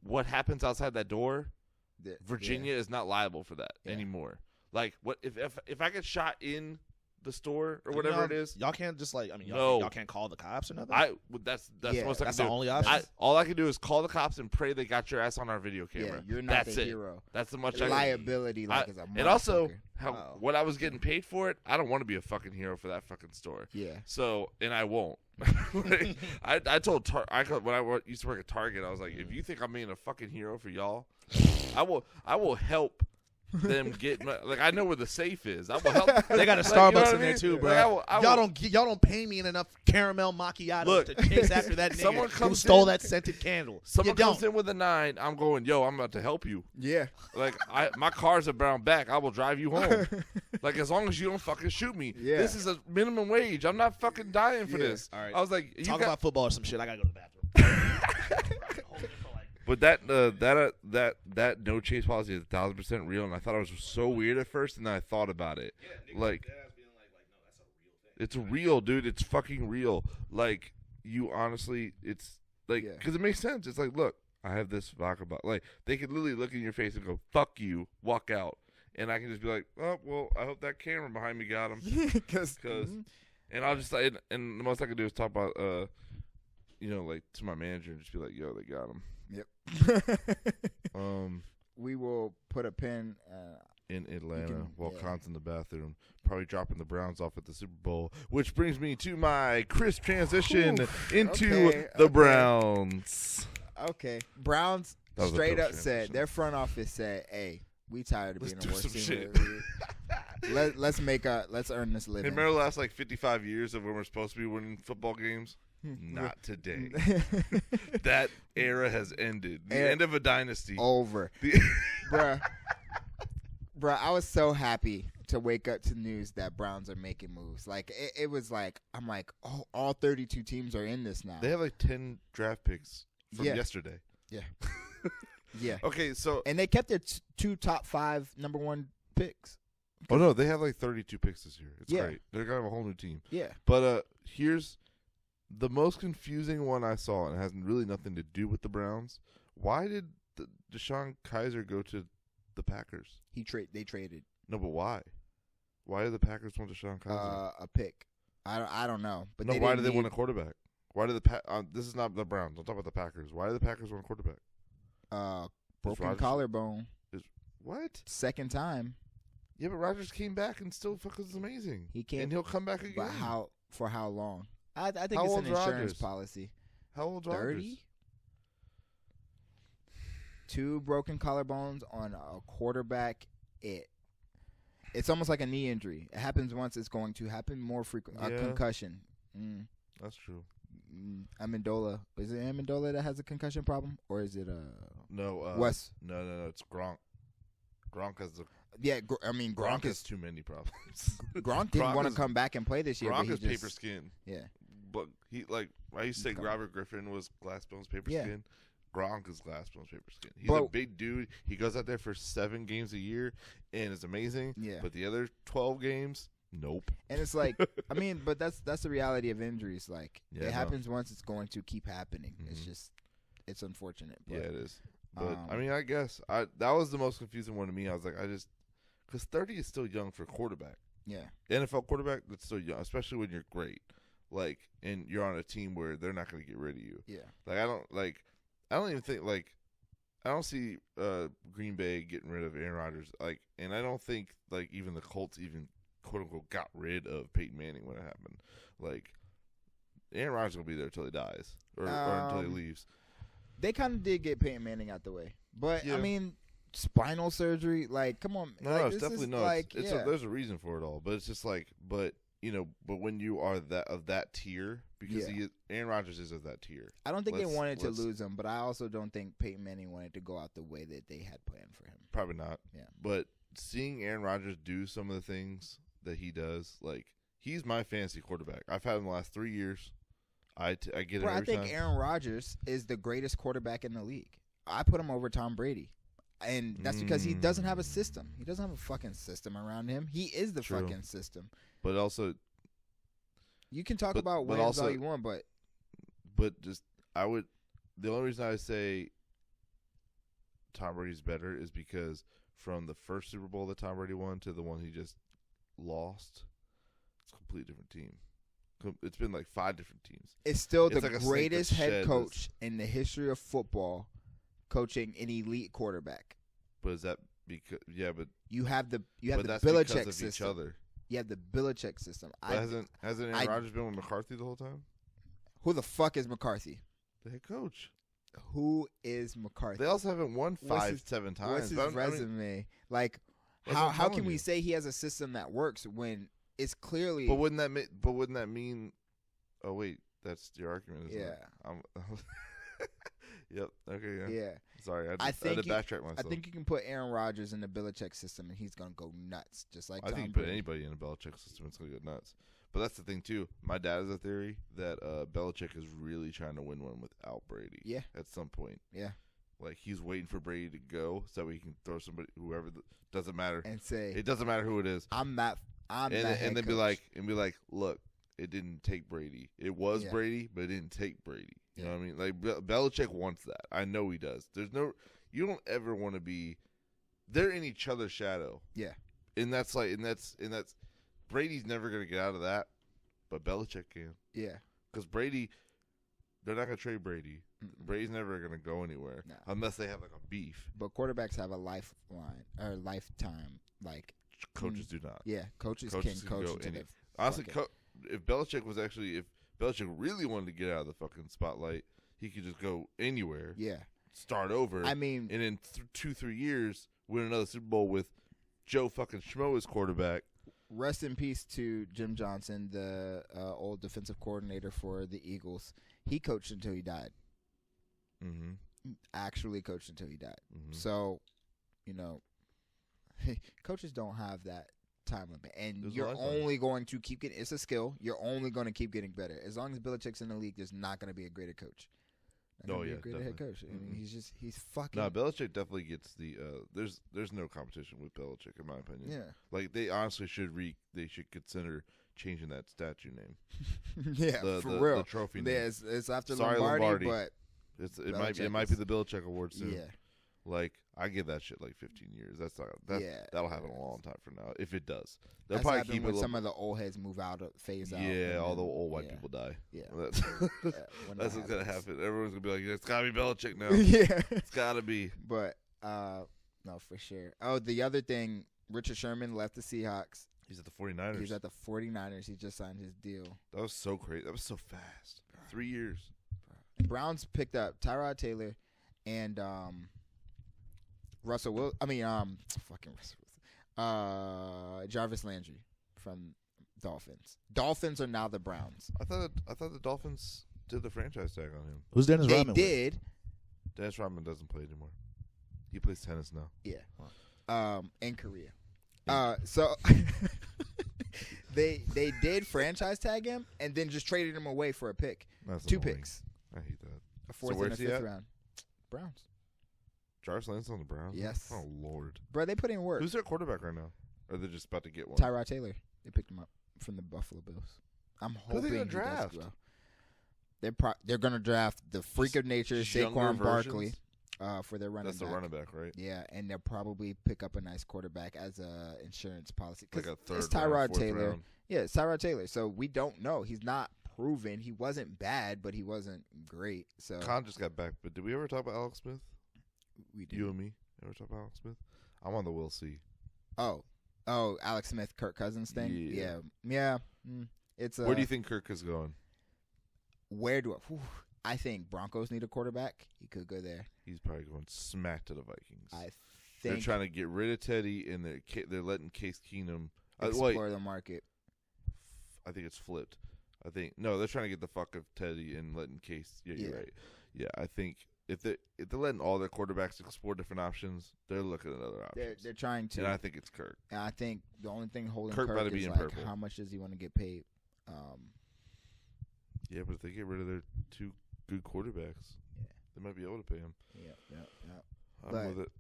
what happens outside that door, The- Virginia is not liable for that Yeah. anymore. Like, what if I get shot in the store or whatever it is? Y'all can't just like. I mean, No. y'all can't call the cops or nothing. That's Yeah, the most I That's can the do. only option. All I can do is call the cops and pray they got your ass on our video Yeah. camera. You're not That's the it. hero. That's the much I can. Liability, like, is a And also, motherfucker. Wow. what I was getting paid for it, I don't want to be a fucking hero for that fucking store. Yeah. So, and I won't. Like, I told when I used to work at Target, I was like, if you think I'm being a fucking hero for y'all, I will help them get like I know where the safe is. I will help. They got a Like, Starbucks you know what in I there mean? too, bro. Like, Y'all don't pay me enough caramel macchiatos Look, to chase after that someone nigga who comes stole in- that scented candle. Someone you comes don't. in with a 9. I'm going, yo, I'm about to help you. Yeah. Like my car's a brown back. I will drive you home. Like as long as you don't fucking shoot me. Yeah. This is a minimum wage. I'm not fucking dying for Yeah. this. All right. I was like, you Talk got- about football or some shit. I gotta go to the bathroom. But that no chase policy is 1,000% real, and I thought it was so weird at first, and then I thought about it. Like, it's real, dude. It's fucking real. Like, you honestly, it's like, because it makes sense. It's like, look, I have this vodka bottle. Like, they could literally look in your face and go, "Fuck you," walk out, and I can just be like, "Oh, well, I hope that camera behind me got him." Because And I'll just and the most I can do is talk about, like to my manager and just be like, "Yo, they got him." Yep. We will put a pin. In Atlanta while yeah. Khan's in the bathroom, probably dropping the Browns off at the Super Bowl, which brings me to my crisp transition into the Browns. Okay. Browns That was a straight dope up said, transition. their front office said, "Hey, we tired of Let's being do the worst some team shit." in the league. Let's earn this Hey, living." remember the last 55 years of when we're supposed to be winning football games? Not today. That era has ended. The end of a dynasty. Over. Bruh, I was so happy to wake up to news that Browns are making moves. Like, it was like, I'm like, oh, all 32 teams are in this now. They have 10 draft picks from yesterday. Yeah. Yeah. Okay, so. And they kept their two top 5 number 1 picks. Oh, no, they have 32 picks this year. It's Yeah. great. They're going to have a whole new team. Yeah. But here's the most confusing one I saw, and it has really nothing to do with the Browns. Why did Deshaun Kaiser go to the Packers? They traded No, but why? Why did the Packers want Deshaun Kaiser? a pick. I don't know. But No, why did they want a quarterback? Why did this is not the Browns. I'll talk about the Packers. Why did the Packers want a quarterback? Broken Rodgers- collarbone. What? Second time. Yeah, but Rodgers came back and still fucking is amazing. He came, and he'll come back again. But for how long? I think How it's an old's insurance Rodgers? policy. How old's Rodgers? 30? 2 broken collarbones on a quarterback. It's almost like a knee injury. It happens once. It's going to happen more frequent. A Yeah. concussion. That's true. Amendola. Is it Amendola that has a concussion problem, or is it No. Wes? No. It's Gronk. Gronk has the. Yeah, Gronk has is too many problems. Gronk didn't Gronk want to is- come back and play this year. Gronk but he is just, paper skin. Yeah. But he I used to say Gronk. Robert Griffin was glass bones paper Yeah. skin. Gronk is glass bones paper skin. He's But- a big dude. He goes out there for 7 games a year and it's amazing. Yeah. But the other 12 games, nope. And it's like, I mean, but that's the reality of injuries. Like, Yeah, it no. happens once, it's going to keep happening. It's Mhm. just, it's unfortunate. But, Yeah, it is. But I um, mean, I guess that was the most confusing one to me. I was like, because 30 is still young for a quarterback. yeah. NFL quarterback, that's still young, especially when you're great. Like, and you're on a team where they're not going to get rid of you. Yeah. Like, I don't even think, I don't see Green Bay getting rid of Aaron Rodgers. Like, and I don't think, even the Colts even, quote unquote, got rid of Peyton Manning when it happened. Like, Aaron Rodgers will be there until he dies or until he leaves. They kind of did get Peyton Manning out the way. But, Yeah. I mean, spinal surgery, come on. No, like, it's this definitely is no. yeah. There's a reason for it all, but it's just but when you are that tier, because Yeah. Aaron Rodgers is of that tier. I don't think they let's- wanted to let's- lose him, but I also don't think Peyton Manning wanted to go out the way that they had planned for him. Probably not. Yeah. But seeing Aaron Rodgers do some of the things that he does, he's my fantasy quarterback. I've had him the last 3 years. I get it Bro, I every think time. Aaron Rodgers is the greatest quarterback in the league. I put him over Tom Brady. And that's because he doesn't have a system. He doesn't have a fucking system around him. He is the True. fucking system. But also, You can talk But- about but wins also- all you want, but the only reason I say Tom Brady's better is because from the first Super Bowl that Tom Brady won to the one he just lost, it's a completely different team. It's been 5 different teams. it's still It's the like a snake greatest that's head shed coach in the history of football coaching an elite quarterback. But is that because but You have the but the that's because Belichick of system. each other. You have the Belichick system. But hasn't Aaron I- Rodgers been with McCarthy the whole time? Who the fuck is McCarthy? The head coach. Who is McCarthy? They also haven't won What's 5, his- 7 times. What's his but I mean, resume? How can we say he has a system that works when it's clearly? But wouldn't that mean? Oh wait, that's your argument. Isn't it? Yep. Okay. Yeah. Yeah. Sorry, I had to backtrack myself. I think you can put Aaron Rodgers in the Belichick system, and he's gonna go nuts, just like I Tom think you Brady. put anybody in a Belichick system, it's gonna go nuts. But that's the thing too. My dad has a theory that Belichick is really trying to win one without Brady. Yeah. At some point. Yeah. Like he's waiting for Brady to go so he can throw somebody, whoever doesn't matter, and say it doesn't matter who it is. I'm that and then coach. be like, look, it didn't take Brady. It was Brady, but it didn't take Brady. You know what I mean? Like Belichick wants that. I know he does. You don't ever want to be. They're in each other's shadow. Yeah. And that's Brady's never gonna get out of that, but Belichick can. Yeah. Because Brady, they're not gonna trade Brady. Brady's never gonna go anywhere unless they have like a beef. But quarterbacks have a lifeline or lifetime. Like coaches do not. Yeah, coaches can coach go into honestly, if Belichick really wanted to get out of the fucking spotlight, he could just go anywhere. Yeah. Start over. I mean, and in 2-3 years, win another Super Bowl with Joe fucking Schmo as quarterback. Rest in peace to Jim Johnson, the old defensive coordinator for the Eagles. He coached until he died. Mm-hmm. Actually coached until he died. Mm-hmm. So, coaches don't have that time limit, and you're only going to keep getting. It's a skill. You're only going to keep getting better. As long as Belichick's in the league, there's not going to be a greater coach. Greater head coach. I mean, he's fucking. No, Belichick definitely gets the. There's no competition with Belichick in my opinion. Yeah, like they honestly should consider changing that statue name. Yeah, for real. The trophy name. Yeah, it's after Lombardi, but it might be the Belichick Award soon. Yeah. Like I give that shit like 15 years. That'll happen a long time from now if it does. They'll That's probably keep when it. Some of the old heads move out, phase out. Yeah, all the old white people die. Yeah, that's what's gonna happen. Everyone's gonna be like, it's gotta be Belichick now. Yeah, it's gotta be. But no, for sure. Oh, the other thing, Richard Sherman left the Seahawks. He's at the 49ers. He's at the 49ers. He just signed his deal. That was so crazy. That was so fast. 3 years. Browns picked up Tyrod Taylor and Russell Wilson. Jarvis Landry from Dolphins. Dolphins are now the Browns. I thought the Dolphins did the franchise tag on him. Who's Dennis Rodman? They did. Dennis Rodman doesn't play anymore. He plays tennis now. Yeah. In Korea. So they did franchise tag him and then just traded him away for a pick. That's 2 annoying. picks. I hate that. A 4th and a 5th round. Browns. Jarvis Landry's on the Browns? Yes. Oh, Lord. Bro, they put in work. Who's their quarterback right now? Or they're just about to get one? Tyrod Taylor. They picked him up from the Buffalo Bills. I'm hoping Who are they gonna he draft? does well. They're going to draft the freak of nature, Saquon Barkley, for their running back. That's the running back, right? Yeah, and they'll probably pick up a nice quarterback as a insurance policy. Like a third it's Tyrod round, Taylor. round. Yeah, it's Tyrod Taylor. So we don't know. He's not proven. He wasn't bad, but he wasn't great. So Con just got back, but did we ever talk about Alex Smith? We did. You and me ever talk about Alex Smith? I'm on the Will C. Oh, Alex Smith, Kirk Cousins thing. Yeah. It's where do you think Kirk is going? I think Broncos need a quarterback. He could go there. He's probably going smack to the Vikings. I think they're trying to get rid of Teddy, and they're letting Case Keenum explore the market. I think it's flipped. They're trying to get the fuck of Teddy and letting Case. Yeah, you're right. Yeah, I think if they're letting all their quarterbacks explore different options, they're looking at other options. They're trying to, and I think it's Kirk. And I think the only thing holding Kirk Kirk be is in like purple. how much does he want to get paid? Yeah, but if they get rid of their 2 good quarterbacks, they might be able to pay him. Yeah. I'm with it.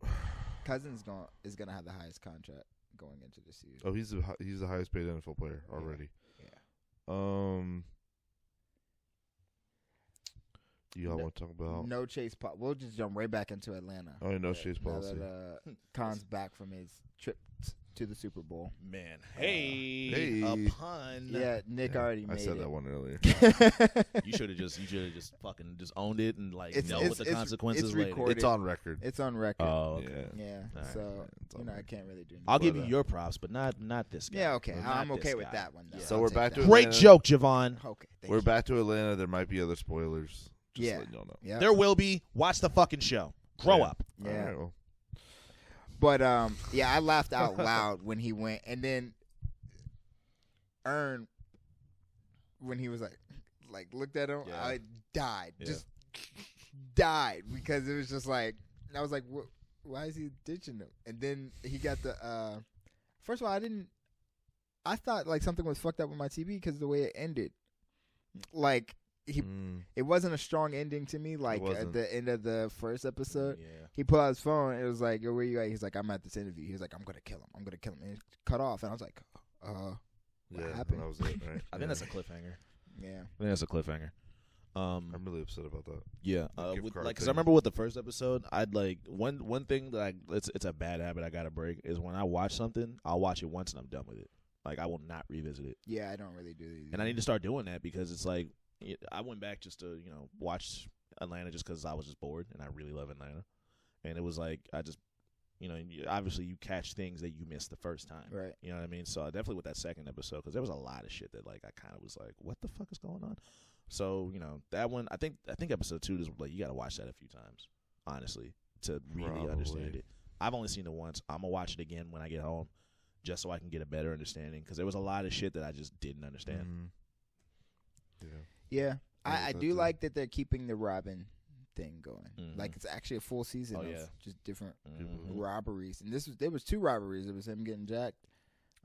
Cousins is gonna have the highest contract going into this season. Oh, he's the highest paid NFL player already. Yeah. Y'all want to talk about no chase? We'll just jump right back into Atlanta. Oh, no chase policy. Now that Khan's back from his trip to the Super Bowl. Man, hey, a pun. Yeah, Nick already made it. I said that one earlier. You should have just fucking just owned it and like know what the consequences it's later. Recorded. It's on record. It's on record. Oh, okay. Yeah. Right. So I can't really do anything. I'll give you your props, but not this guy. Yeah, okay. Not I'm okay this with guy. that one. Though. So I'll we're take back that. to Great Atlanta. joke, Javon. Okay. We're back to Atlanta. There might be other spoilers. Just letting y'all know. Yeah. There will be. Watch the fucking show. Grow up. Yeah. All right, well. But yeah, I laughed out loud when he went, and then Ern, when he was like looked at him, I died, just died, because it was just like, I was like, why is he ditching him? And then he got the first of all, I thought like something was fucked up with my TV because of the way it ended. Like it wasn't a strong ending to me. Like at the end of the first episode, he pulled out his phone. It was like, yo, where you at? He's like, I'm at this interview. He was like, I'm gonna kill him. And it cut off. And I was like, what happened? That was it, right? I think that's a cliffhanger. Yeah, I think that's a cliffhanger. I'm really upset about that. Yeah, because I remember with the first episode, I'd like one thing that it's a bad habit I gotta break is when I watch something, I'll watch it once and I'm done with it. Like I will not revisit it. Yeah, I don't really do that. And I need to start doing that because it's like I went back just to watch Atlanta just because I was just bored and I really love Atlanta, and it was like I just obviously you catch things that you missed the first time, right? You know what I mean? So definitely with that second episode, because there was a lot of shit that like I kind of was like, what the fuck is going on? So that one, I think episode 2 is like you got to watch that a few times, honestly, to really understand it. I've only seen it once. I'm gonna watch it again when I get home, just so I can get a better understanding, because there was a lot of shit that I just didn't understand. Yeah, I do like that they're keeping the Robin thing going. Like it's actually a full season of just different robberies, and there was 2 robberies. It was him getting jacked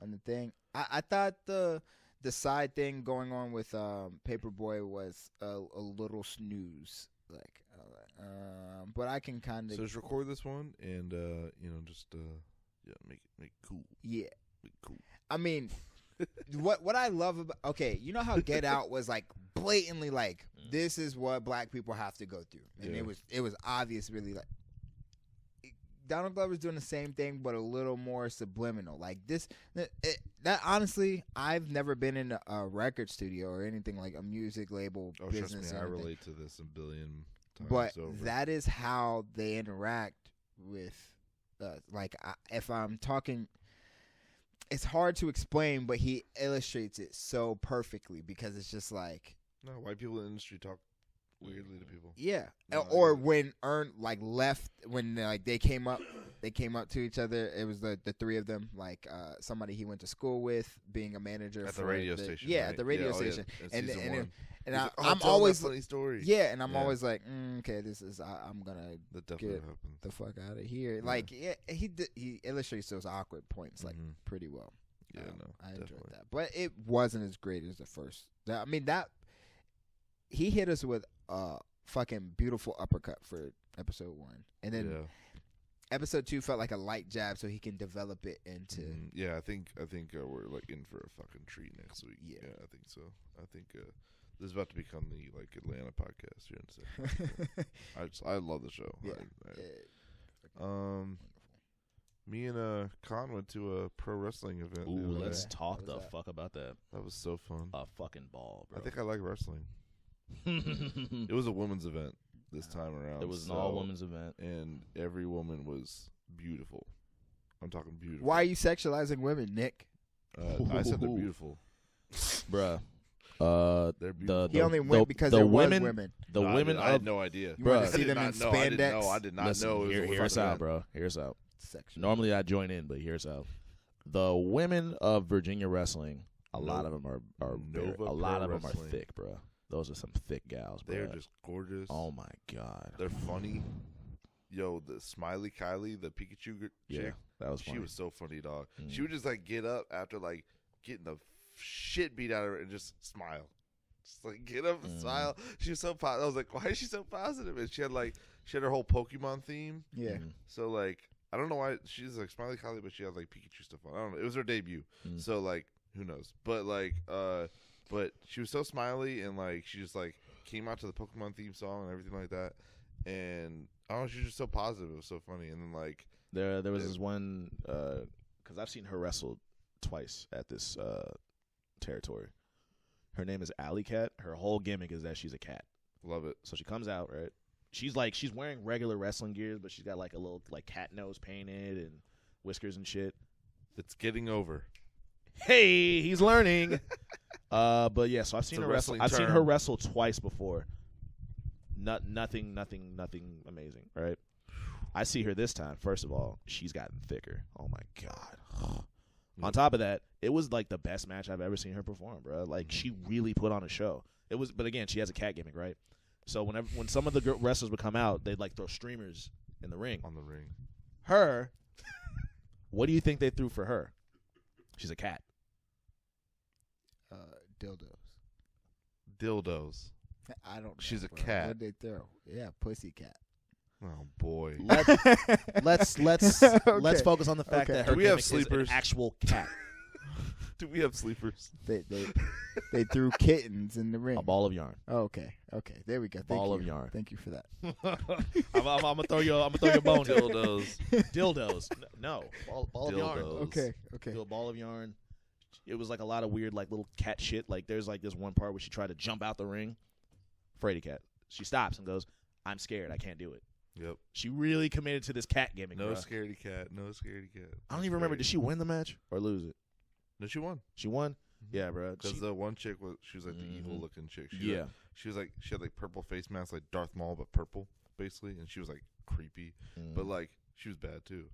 on the thing. I thought the side thing going on with Paperboy was a little snooze, like, but I can kind of just record this one and just make it cool. Yeah, make it cool. I mean, what I love about how Get Out was like blatantly like this is what black people have to go through, and it was obvious, really. Like Donald Glover's doing the same thing, but a little more subliminal. Like that honestly, I've never been in a record studio or anything like a music label business. Trust me, I relate to this a billion times. But over. that is how they interact with if I'm talking, it's hard to explain, but he illustrates it so perfectly because it's just like white people in the industry talk weirdly to people. Yeah. Or when Ern left, when they came up to each other. It was the 3 of them, somebody he went to school with, being a manager at the radio station. Yeah, right? at the radio station. And I'm always funny story. Yeah, and I'm always like, okay, this is I'm gonna get the fuck out of here. He illustrates those awkward points pretty well. Yeah, I enjoyed that, but it wasn't as great as the first. I mean that. He hit us with a fucking beautiful uppercut for episode 1, and then episode 2 felt like a light jab, so he can develop it into. Yeah, I think we're in for a fucking treat next week. Yeah, I think so. I think this is about to become the Atlanta podcast here in a second. I love the show. Yeah. Me and Con went to a pro wrestling event. Ooh, let's talk the fuck about that. That was so fun. A fucking ball, bro. I think I like wrestling. It was a women's event this time around. It was an all-women's event, and every woman was beautiful. I'm talking beautiful. Why are you sexualizing women, Nick? I said they're beautiful, bruh. They're beautiful. He only went because there was women. The women. I had no idea. You wanted to see them in spandex? I did not know. Hear us out, bro. Hear us out. Normally I join in, but hear us out. The women of Virginia wrestling, a lot of them are thick, bro. Those are some thick gals, bro. They're just gorgeous. Oh my god, they're funny. Yo, the Smiley Kylie, the Pikachu chick, that was funny. She was so funny, dog. She would just get up after getting the shit beat out of her and just smile. Just get up and smile. She was so positive. I was like, why is she so positive? And she had her whole Pokemon theme. Yeah. So I don't know why she's Smiley Kylie, but she had Pikachu stuff on. I don't know. It was her debut. So who knows? But but she was so smiley and she just came out to the Pokemon theme song and everything like that. And I don't know, she was just so positive. It was so funny. And then there was this one because I've seen her wrestle twice at this territory. Her name is Alley Cat. Her whole gimmick is that she's a cat. Love it. So she comes out, right? She's wearing regular wrestling gear, but she's got a little cat nose painted and whiskers and shit. It's getting over. Hey, he's learning. But yeah, so I've seen her wrestle. I've seen her wrestle twice before. Nothing amazing, right? I see her this time. First of all, she's gotten thicker. Oh my god. On top of that, it was like the best match I've ever seen her perform, bro. Like she really put on a show. It was, but again, she has a cat gimmick, right? So when some of the wrestlers would come out, they'd like throw streamers in the ring. On the ring. Her, what do you think they threw for her? She's a cat. Dildos. I don't know. She's a bro. cat. What'd they throw? Yeah, pussy cat. Oh boy. Let's Okay. focus on the fact that her Do we have gimmick is sleepers? an actual cat. Do we have sleepers? They threw kittens in the ring. A ball of yarn. Oh, okay. There we go. Thank Ball you. of yarn. Thank you for that. I'm gonna throw your bone. Dildos. Dildos. No. Ball of yarn. Dildos. Okay. Do a ball of yarn. It was like a lot of weird like little cat shit. Like there's like this one part where she tried to jump out the ring. Fraidy cat. She stops and goes, "I'm scared. I can't do it." Yep. She really committed to this cat gimmick. No bruh. scaredy cat. No scaredy cat. I don't even remember. Did she win the match or lose it? No, she won. She won. Yeah, bro. Because the one chick she was like the evil looking chick. She had like purple face mask, like Darth Maul, but purple, basically, and she was like creepy, but like she was bad too.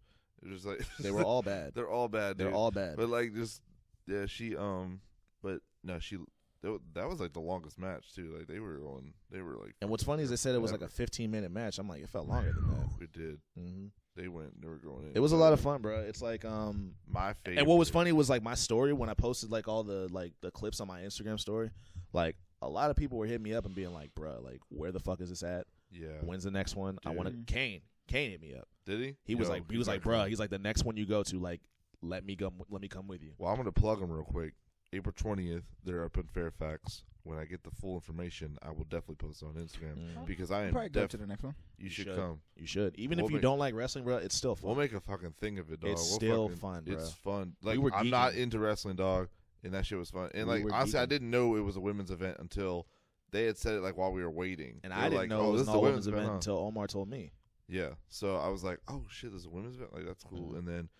It was like they were all bad. They're all bad. Dude. They're all bad. But like she but no, that was like the longest match too. Like they were like. And what's funny is they said it was like a 15-minute match. I'm like, it felt longer than that. It did. Mm-hmm. They were going in. It was a lot of fun, bro. It's like my favorite. And what was funny was like my story when I posted like all the clips on my Instagram story. Like a lot of people were hitting me up and being like, bro, like where the fuck is this at? Yeah. When's the next one? Dude. I want to. Kane hit me up. Did he? He was like, bro. He's like, the next one you go to, like, let me come with you. Well, I'm gonna plug them real quick. April 20th, they're up in Fairfax. When I get the full information, I will definitely post it on Instagram because I am probably go to the next one. You should come. You should. Even if you don't like wrestling, bro, it's still fun. We'll make a fucking thing of it, dog. It's still fun, bro. It's fun. Like I'm geeking. not into wrestling, dog, and that shit was fun. And like honestly, I didn't know it was a women's event until they had said it like while we were waiting. And I didn't know it was an all women's event until Omar told me. Yeah. So I was like, oh shit, there's a women's event. Like that's cool. And then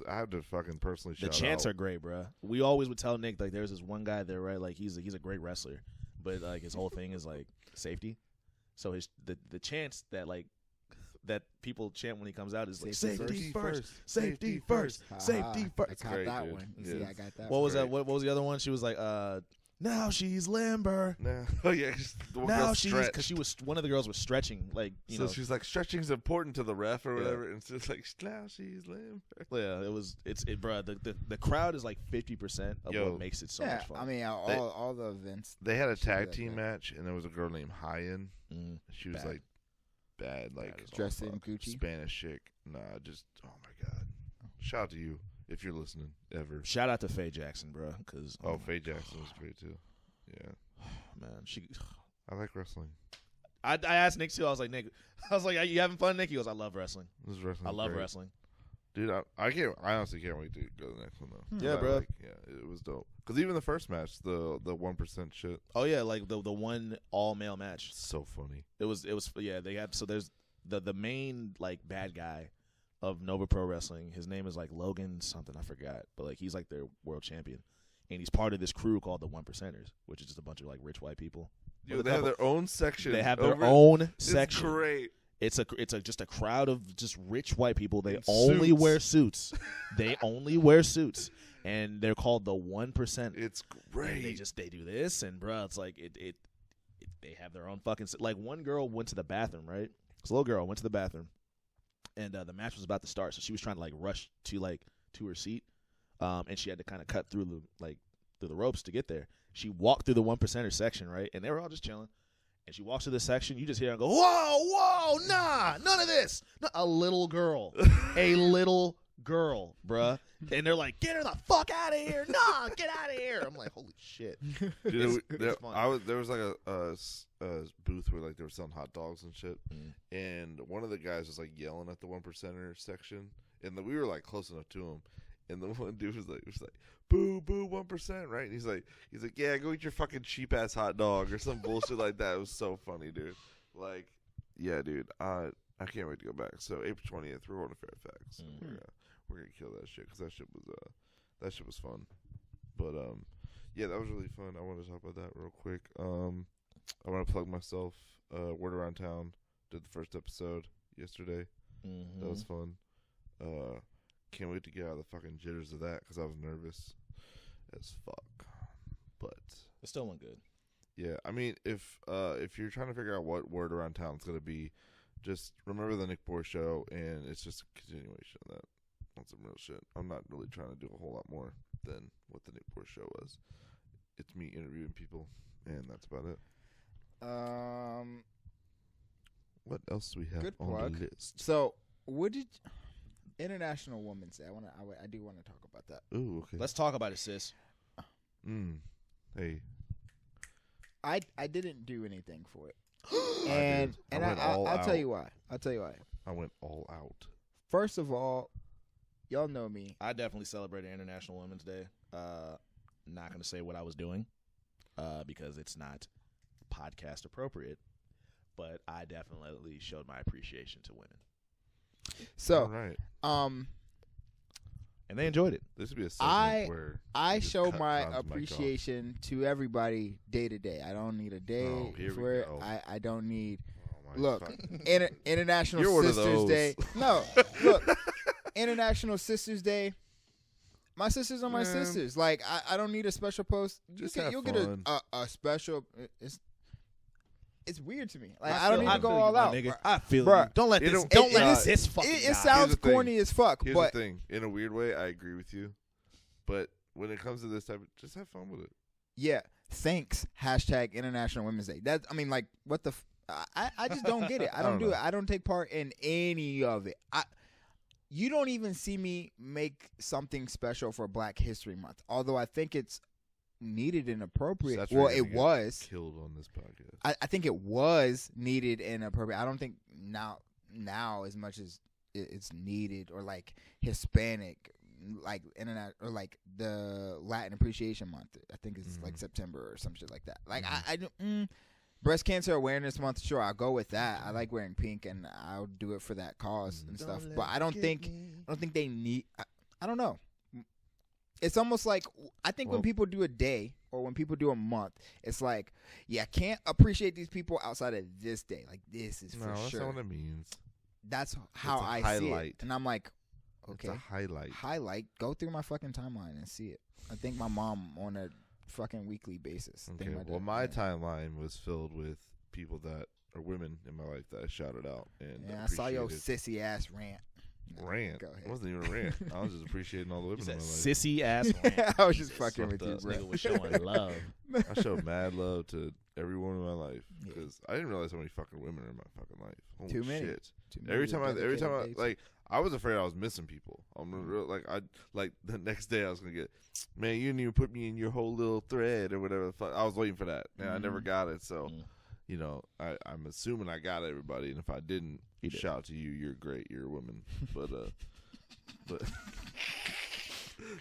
I have to fucking personally shout out. The chants are great, bro. We always would tell Nick like there's this one guy there, right? Like he's a great wrestler, but like his whole thing is like safety. So the chants that people chant when he comes out is like safety first, safety first, safety first. I got that one. Yeah. See, I got that. What was that? What was the other one? She was like, now she's limber. Nah. Oh yeah. Now she's because one of the girls was stretching, like you know. She's like stretching's important to the ref or whatever, and it's just like now she's limber. Yeah, bro. The crowd is like 50% of what makes it so much fun. I mean, all the events. They had a tag team match, and there was a girl named Hyan. She was Bad. like bad, like dressed in Gucci. Spanish chick. Nah, just oh my god. Shout out to you if you're listening ever. Shout out to Faye Jackson, bro. Cause Faye Jackson was great too. Yeah, man. I like wrestling. I asked Nick too. I was like, you having fun, Nick? He goes, I love wrestling. This is wrestling. I love wrestling. Dude, I honestly can't wait to go to the next one though. Yeah, bro. It was dope. Because even the first match, the 1% shit. Oh yeah, like the one all male match. So funny. It was yeah. They had there's the main like bad guy of Nova Pro Wrestling. His name is like Logan something, I forgot, but like he's like their world champion, and he's part of this crew called the 1%ers, which is just a bunch of like rich white people. Yo, they have their own section. They have their own it's section. Great. It's just a crowd of just rich white people. They only wear suits. They only wear suits, and they're called the 1%. It's great. And they do this, and bro, it's like it they have their own fucking like one girl went to the bathroom, right? This little girl went to the bathroom, and the match was about to start, so she was trying to like rush to her seat, and she had to kind of cut through the ropes to get there. She walked through the 1%er section, right, and they were all just chilling. And she walks to this section, you just hear her go, whoa, nah, none of this. A little girl, bruh. And they're like, get her the fuck out of here. Nah, get out of here. I'm like, holy shit. Dude, there was like a booth where like they were selling hot dogs and shit. And one of the guys was like yelling at the 1%er section. And we were like close enough to him. And the one dude was like, boo, 1%, right? And he's like, yeah, go eat your fucking cheap ass hot dog or some bullshit like that. It was so funny, dude. Like, yeah, dude. I can't wait to go back. So April 20th, we're going to Fairfax. We're gonna kill that shit because that shit was fun. But yeah, that was really fun. I want to talk about that real quick. I want to plug myself. Word Around Town did the first episode yesterday. Mm-hmm. That was fun. Can't wait to get out of the fucking jitters of that because I was nervous as fuck. But it still went good. Yeah, I mean, if you're trying to figure out what word around town is gonna be, just remember the Nick Bohr show, and it's just a continuation of that. On some real shit. I'm not really trying to do a whole lot more than what the Nick Bohr show was. It's me interviewing people, and that's about it. What else do we have on the list? So, what did International Women's Day? I do want to talk about that. Ooh, okay. Let's talk about it, sis. Hey. I didn't do anything for it. I'll tell you why. I went all out. First of all, y'all know me. I definitely celebrated International Women's Day. Not going to say what I was doing because it's not podcast appropriate, but I definitely showed my appreciation to women. So, all right. And they enjoyed it. This would be a segment where I show my appreciation to everybody day to day. I don't need a day for it. I don't need. Look, International Sisters Day. No, look, International Sisters Day. My sisters are my sisters. Like I don't need a special post. You'll get a special. It's weird to me. Like I don't need to go all out. Nigga. I feel you. Don't let this. Don't let this fucking. It sounds corny as fuck. Here's but the thing. In a weird way, I agree with you. But when it comes to this type, just have fun with it. Yeah. Thanks. # International Women's Day. That I mean, like, what the. I just don't get it. I don't do it. I don't take part in any of it. You don't even see me make something special for Black History Month, although I think it's needed and appropriate. Well, it was killed on this podcast. I think it was needed and appropriate. I don't think now as much as it's needed, or like Hispanic, like internet, or like the Latin Appreciation Month. I think it's like September or some shit like that. Like Breast Cancer Awareness Month, sure, I'll go with that. I like wearing pink, and I'll do it for that cause and stuff. But I don't think they need. I don't know. It's almost like I think when people do a day or when people do a month, it's like, yeah, I can't appreciate these people outside of this day. Like this is for sure. That's not what it means. That's how I see it, and I'm like, okay, it's a highlight. Highlight. Go through my fucking timeline and see it. I think my mom on a fucking weekly basis. Okay. Well, my timeline was filled with people that are women in my life that I shouted out. And I saw your sissy ass rant. Rant? Go ahead. It wasn't even a rant. I was just appreciating all the women in my life. Sissy ass rant. I was just fucking with you, bro. Nigga was showing love. I showed mad love to everyone in my life because I didn't realize how many fucking women are in my fucking life. Holy Too many. Shit. Too many. Every time I like, I was afraid I was missing people. I'm real, like the next day I was gonna get, man, you didn't even put me in your whole little thread or whatever the fuck. I was waiting for that, and I never got it. So, you know, I'm assuming I got everybody, and if I didn't, shout out to you. You're great. You're a woman, but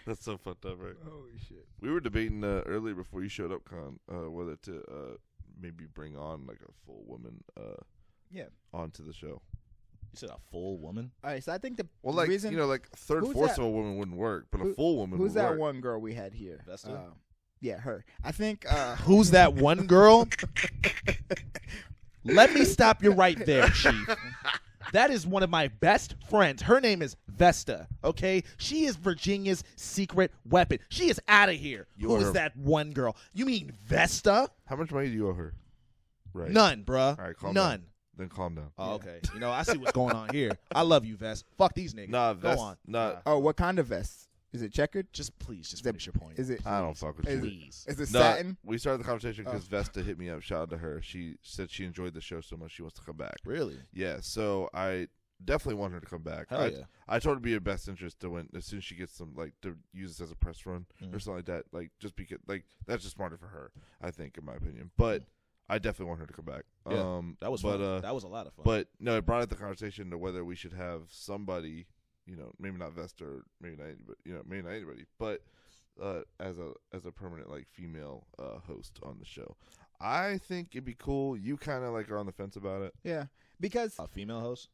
that's so fucked up, right? Holy shit. We were debating earlier before you showed up, Con, whether to maybe bring on like a full woman, onto the show. You said a full woman? All right, so I think the reason, you know, like fourth of a woman wouldn't work, but a full woman would work. Who's that one girl we had here? Vesta? Yeah, her. I think. Who's that one girl? Let me stop you right there, Chief. That is one of my best friends. Her name is Vesta, okay? She is Virginia's secret weapon. She is out of here. Who is that one girl? You mean Vesta? How much money do you owe her? Right. None, bruh. All right, calm None. Down. Then calm down. Oh, okay. You know, I see what's going on here. I love you, Vest. Fuck these niggas. Nah, Go on. Nah. Oh, what kind of vest? Is it checkered? Just finish your point. Is it? I don't fuck with you. Please. Is it satin? We started the conversation because Vesta hit me up. Shout out to her. She said she enjoyed the show so much she wants to come back. Really? Yeah. So I definitely want her to come back. Hell yeah. I told her to be in best interest to win as soon as she gets some, like, to use this as a press run or something like that. Like, just because, like, that's just smarter for her, I think, in my opinion. But I definitely want her to come back. Yeah, that was fun. That was a lot of fun. But no, it brought up the conversation to whether we should have somebody, you know, maybe not Vesta or maybe not anybody, you know, maybe not anybody, but as a permanent, like, female host on the show. I think it'd be cool. You kind of like are on the fence about it. Yeah, because a female host.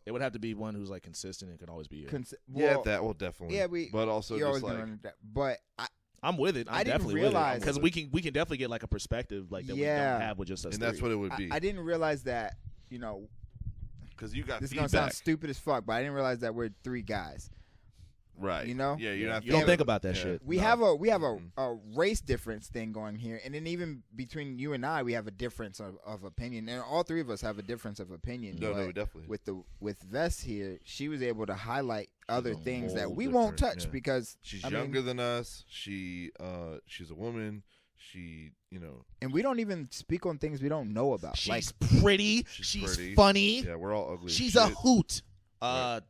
It would have to be one who's like consistent and can always be here. That will definitely. Yeah, but also you're just always like. But I'm with it. I didn't realize because we can definitely get like a perspective like that we don't have with just us. And that's what it would be. I didn't realize that, you know, because you got This is feedback. gonna sound stupid as fuck, but I didn't realize that we're 3 guys. Right. You know? Yeah, you're not. You don't think about that shit. We have a race difference thing going here, and then even between you and I, we have a difference of opinion, and all 3 of us have a difference of opinion. No, but definitely. With Vest here, she was able to highlight other things that whole we won't different- touch yeah. because She's I mean, younger than us. She's a woman. She, and we don't even speak on things we don't know about. She's pretty. She's pretty. funny. Yeah, we're all ugly. as She's shit. a hoot. Right.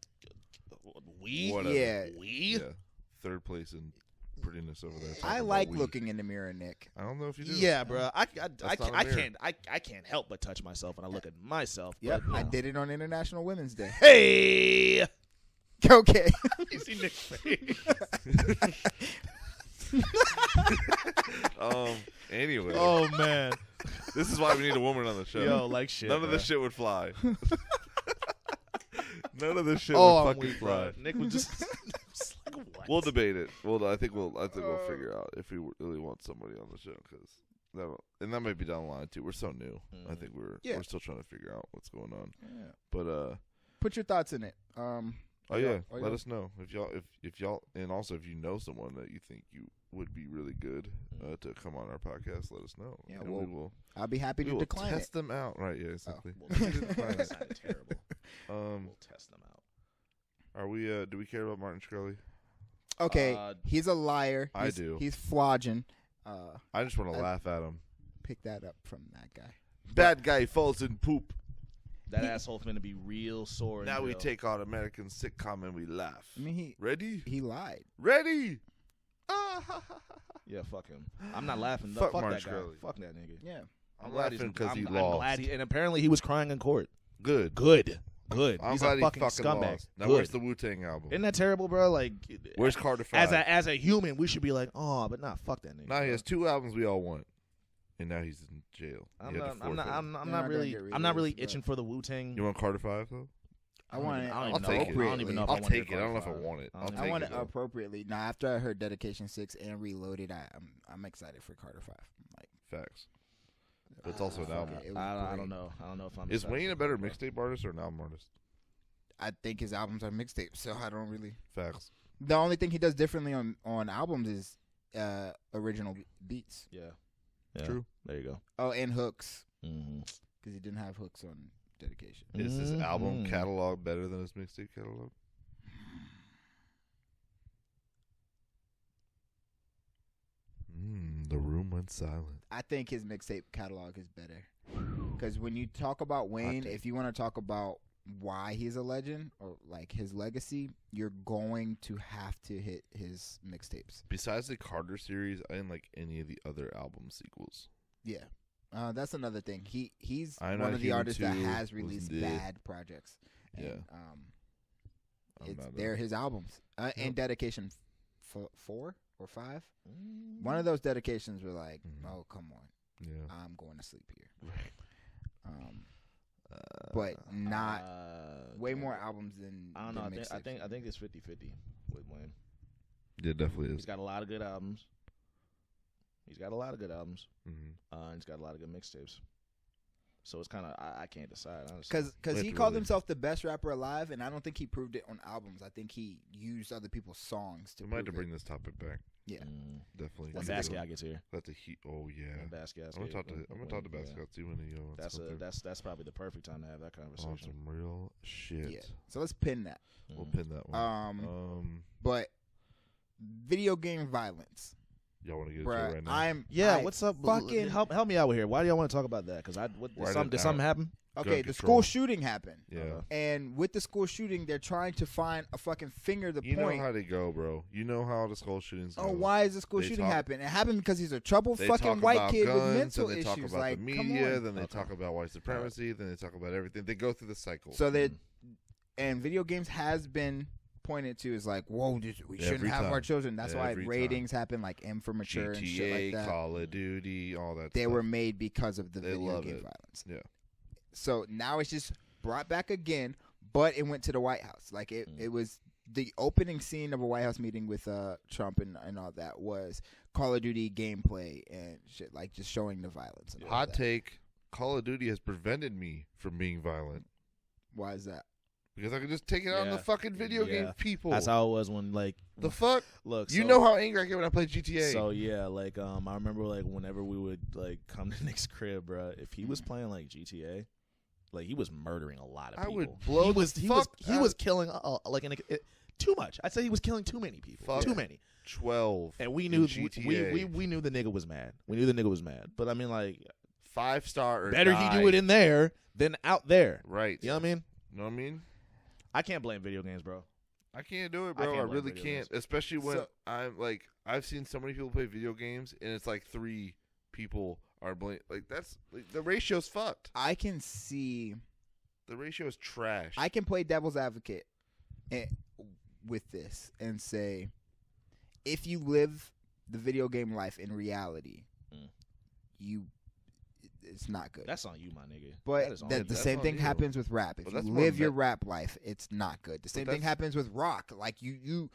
Whatever. Yeah. We. Yeah. 3rd place in prettiness over there. I talking like about we. looking in the mirror, Nick. I don't know if you do. Yeah, bro. I not a mirror. can't help but touch myself when I look at myself. Yep, but, I did it on International Women's Day. Hey. Okay. You see Nick's face. Anyway. Oh man. This is why we need a woman on the show. Yo, like shit. None of bro. this shit would fly. None of this shit Oh, would I'm fucking weak, fly. bro. Nick was just, just like, what? We'll debate it. I think we'll figure out if we really want somebody on the show and that might be down the line too. We're so new. I think we're still trying to figure out what's going on. Yeah. But Put your thoughts in it. let us know if y'all and also if you know someone that you think you would be really good to come on our podcast, let us know. Yeah, and I'll be happy to decline test it. them out. Right? Yeah, exactly. That sounded terrible. We'll test them out. Are we? Do we care about Martin Shkreli? Okay, he's a liar. I do. He's flogging. I just want to laugh at him. Pick that up from that guy. Bad guy falls in poop. That asshole's gonna be real sore. Now we take on American sitcom and we laugh. I mean, Ready? he lied. Ready? Yeah, fuck him. I'm not laughing. Fuck Fuck Martin that guy. Shkreli. Fuck that nigga. Yeah. I'm laughing because he I'm lost. glad and apparently he was crying in court. Good. Good. I'm He's glad a he fucking fucking scumbag. lost. Now Good. where's the Wu-Tang album? Isn't that terrible, bro? Like, Where's Carter 5? as a human, we should be like, oh, but nah, fuck that nigga. Now he has 2 albums we all want, and now he's in jail. I'm He had to not forfeit. I'm They're not not really gonna get I'm not really released, but- itching for the Wu-Tang. You want Carter 5 though? I want it. I don't I'll even take know. it. I don't even know if I'll I want take it. I don't know if I want it. I'll I take want it it though. appropriately. Now, after I heard Dedication 6 and Reloaded, I'm excited for Carter 5. Like, Facts. But it's also an album. it was I great. don't know. I don't know if I'm. Is excited Wayne a for better it, bro. mixtape artist or an album artist? I think his albums are mixtapes, so I don't really. Facts. The only thing he does differently on albums is original beats. Yeah. True. There you go. Oh, and hooks, Mm-hmm. because he didn't have hooks on Dedication. Is his album Mhm. catalog better than his mixtape catalog? The room went silent. I think his mixtape catalog is better. Because when you talk about Wayne, if you want to talk about why he's a legend or like his legacy, you're going to have to hit his mixtapes. Besides the Carter series, I didn't like any of the other album sequels. Yeah. That's another thing. He's I'm one Not of the Human artists that 2 has was released the- bad projects. And, Yeah. they're his albums. And Dedication 4 or 5. One of those dedications were like, oh, come on. Yeah. I'm going to sleep here. But not way more albums than I don't know. than I mixtapes. think it's 50-50 with Wayne. It definitely He's is. got a lot of good albums. And he's got a lot of good mixtapes. So it's kind of I can't decide honestly. Because he called himself the best rapper alive, and I don't think he proved it on albums. I think he used other people's songs to We might have prove to it. bring this topic back. Yeah. Definitely. When Basquiat gets here. That's a heat. Oh yeah. When Basquiat. I'm gonna talk to Basquiat too when he That's probably the perfect time to have that on conversation. some real shit. Yeah. So let's pin that. We'll pin that one. But video game violence. Y'all want to get into it right now? What's up? Fucking help me out here. Why do y'all want to talk about that? Because did something happen? Okay, Gun the control. school shooting happened. Yeah. And with the school shooting, they're trying to find a fucking finger to You point. know how they go, bro. You know how the school shootings go. Oh, why is the school They shooting talk- happen? It happened because he's a troubled They fucking talk white about kid guns, with mental and they issues. talk about like, the come media, on. then they talk about white supremacy, then they talk about everything. They go through the cycle. So they, and video games has been pointed to as like, whoa, we shouldn't Every have time. our children. That's why Every ratings happen like M for mature and shit GTA, like that. Call of Duty, all that They stuff. were made because of the They video love game it. violence. Yeah. So now it's just brought back again, but it went to the White House. Like it was the opening scene of a White House meeting with Trump and all that was Call of Duty gameplay and shit, like just showing the violence. And all Hot that. take, Call of Duty has prevented me from being violent. Why is that? Because I could just take it out on the fucking video game people. That's how it was when the fuck. Look, you know how angry I get when I play GTA. So yeah, like I remember like whenever we would like come to Nick's crib, bro. If he was playing like GTA, like he was murdering a lot of people. I would blow. He was killing like too much. I'd say he was killing too many people. Too many. 12. And we knew we knew the nigga was mad. We knew the nigga was mad. But I mean, like 5-star. Better he do it in there than out there. Right. You know what I mean? Know what I mean? I can't blame video games, bro. I can't do it, bro. I really can't. Especially when I'm like, I've seen so many people play video games, and it's like 3 people are blame. Like that's like, the ratio's fucked. I can see the ratio is trash. I can play devil's advocate with this and say, if you live the video game life in reality, it's not good. That's on you, my nigga. But the same thing happens with rap. If you live your rap life, it's not good. The same thing happens with rock. Like you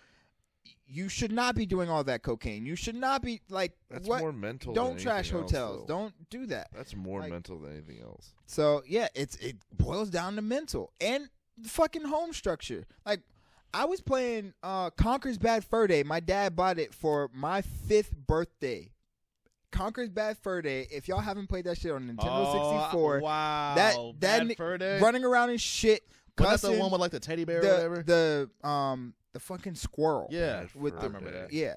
should not be doing all that cocaine. You should not be like. That's what? More mental. Don't trash else, hotels. though. Don't do that. That's more mental than anything else. So yeah, it boils down to mental and fucking home structure. Like I was playing Conker's Bad Fur Day. My dad bought it for my 5th birthday. Conker's Bad Fur Day. If y'all haven't played that shit on Nintendo 64, wow, that Bad Fur Day? Running around and shit. Wasn't that the one with like the teddy bear or whatever? The fucking squirrel. Yeah, I remember that. Yeah.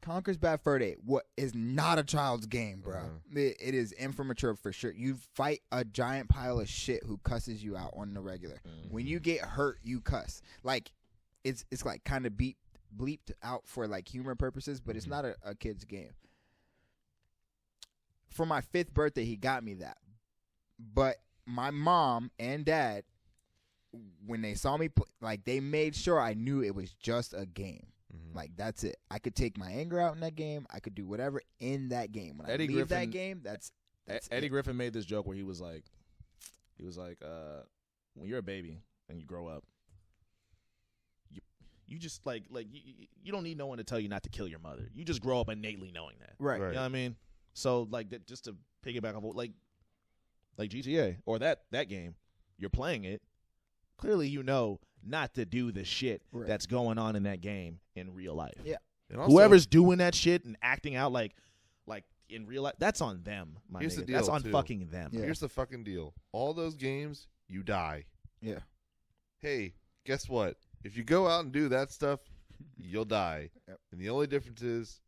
Conker's Bad Fur Day. What is not a child's game, bro. It is immature for sure. You fight a giant pile of shit who cusses you out on the regular. When you get hurt, you cuss. Like it's like kind of bleeped out for like humor purposes, but it's not a kid's game. For my 5th birthday, he got me that. But my mom and dad, when they saw me, like they made sure I knew it was just a game. Like that's it. I could take my anger out in that game. I could do whatever in that game. When I leave that game, that's Eddie Griffin made this joke where he was like, when you're a baby and you grow up, you just like you don't need no one to tell you not to kill your mother. You just grow up innately knowing that. Right. You know what I mean? So like that, just to piggyback off like GTA or that game, you're playing it. Clearly, you know not to do the shit that's going on in that game in real life. Yeah. And also, whoever's doing that shit and acting out like in real life, that's on them. Here's the deal, that's on too. fucking them. Yeah. Here's the fucking deal. All those games, you die. Yeah. Hey, guess what? If you go out and do that stuff, you'll die. Yep. And the only difference is,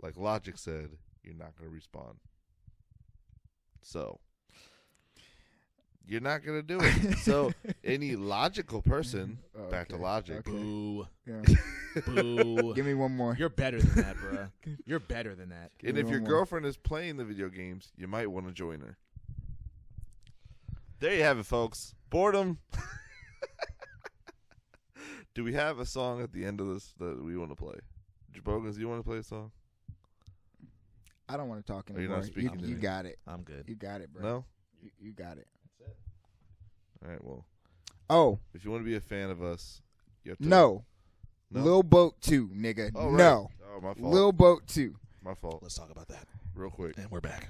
like Logic said, you're not going to respawn. So, you're not going to do it. So, any logical person, back to Logic. Okay. Boo. Yeah. Boo. Give me one more. You're better than that, bro. You're better than that. And if your girlfriend is playing the video games, you might want to join her. There you have it, folks. Boredom. Do we have a song at the end of this that we want to play? Bogans, do you want to play a song? I don't want to talk Are you anymore. not speaking to You me? got it. I'm good. You got it, bro. No? You got it. That's it. All right, well. Oh. If you want to be a fan of us, you have to. No. No? Lil Boat 2, nigga. Oh, right. No. Oh, my fault. Lil Boat 2. My fault. Let's talk about that. Real quick. And we're back.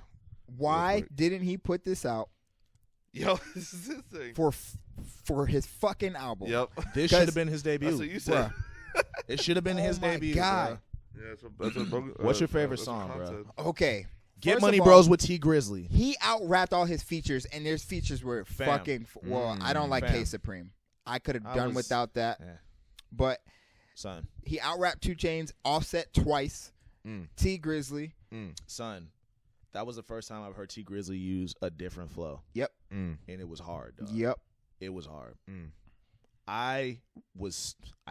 Why quick. didn't he put this out Yo, this is his thing. for his fucking album? Yep. This should have been his debut. That's what you said. It should have been his debut. God. Yeah, that's what Bogan, What's your favorite that's what song, Khan bro? said. Okay. Get First Money of all, Bros with T Grizzly. He out-rapped all his features, and his features were fucking. Well, I don't like Fam. K Supreme. I could have I done was- without that. Yeah. But Son. he out-rapped 2 Chainz, Offset twice, T Grizzly. Son. That was the first time I've heard T Grizzly use a different flow. Yep. And it was hard, dog. Yep. It was hard. I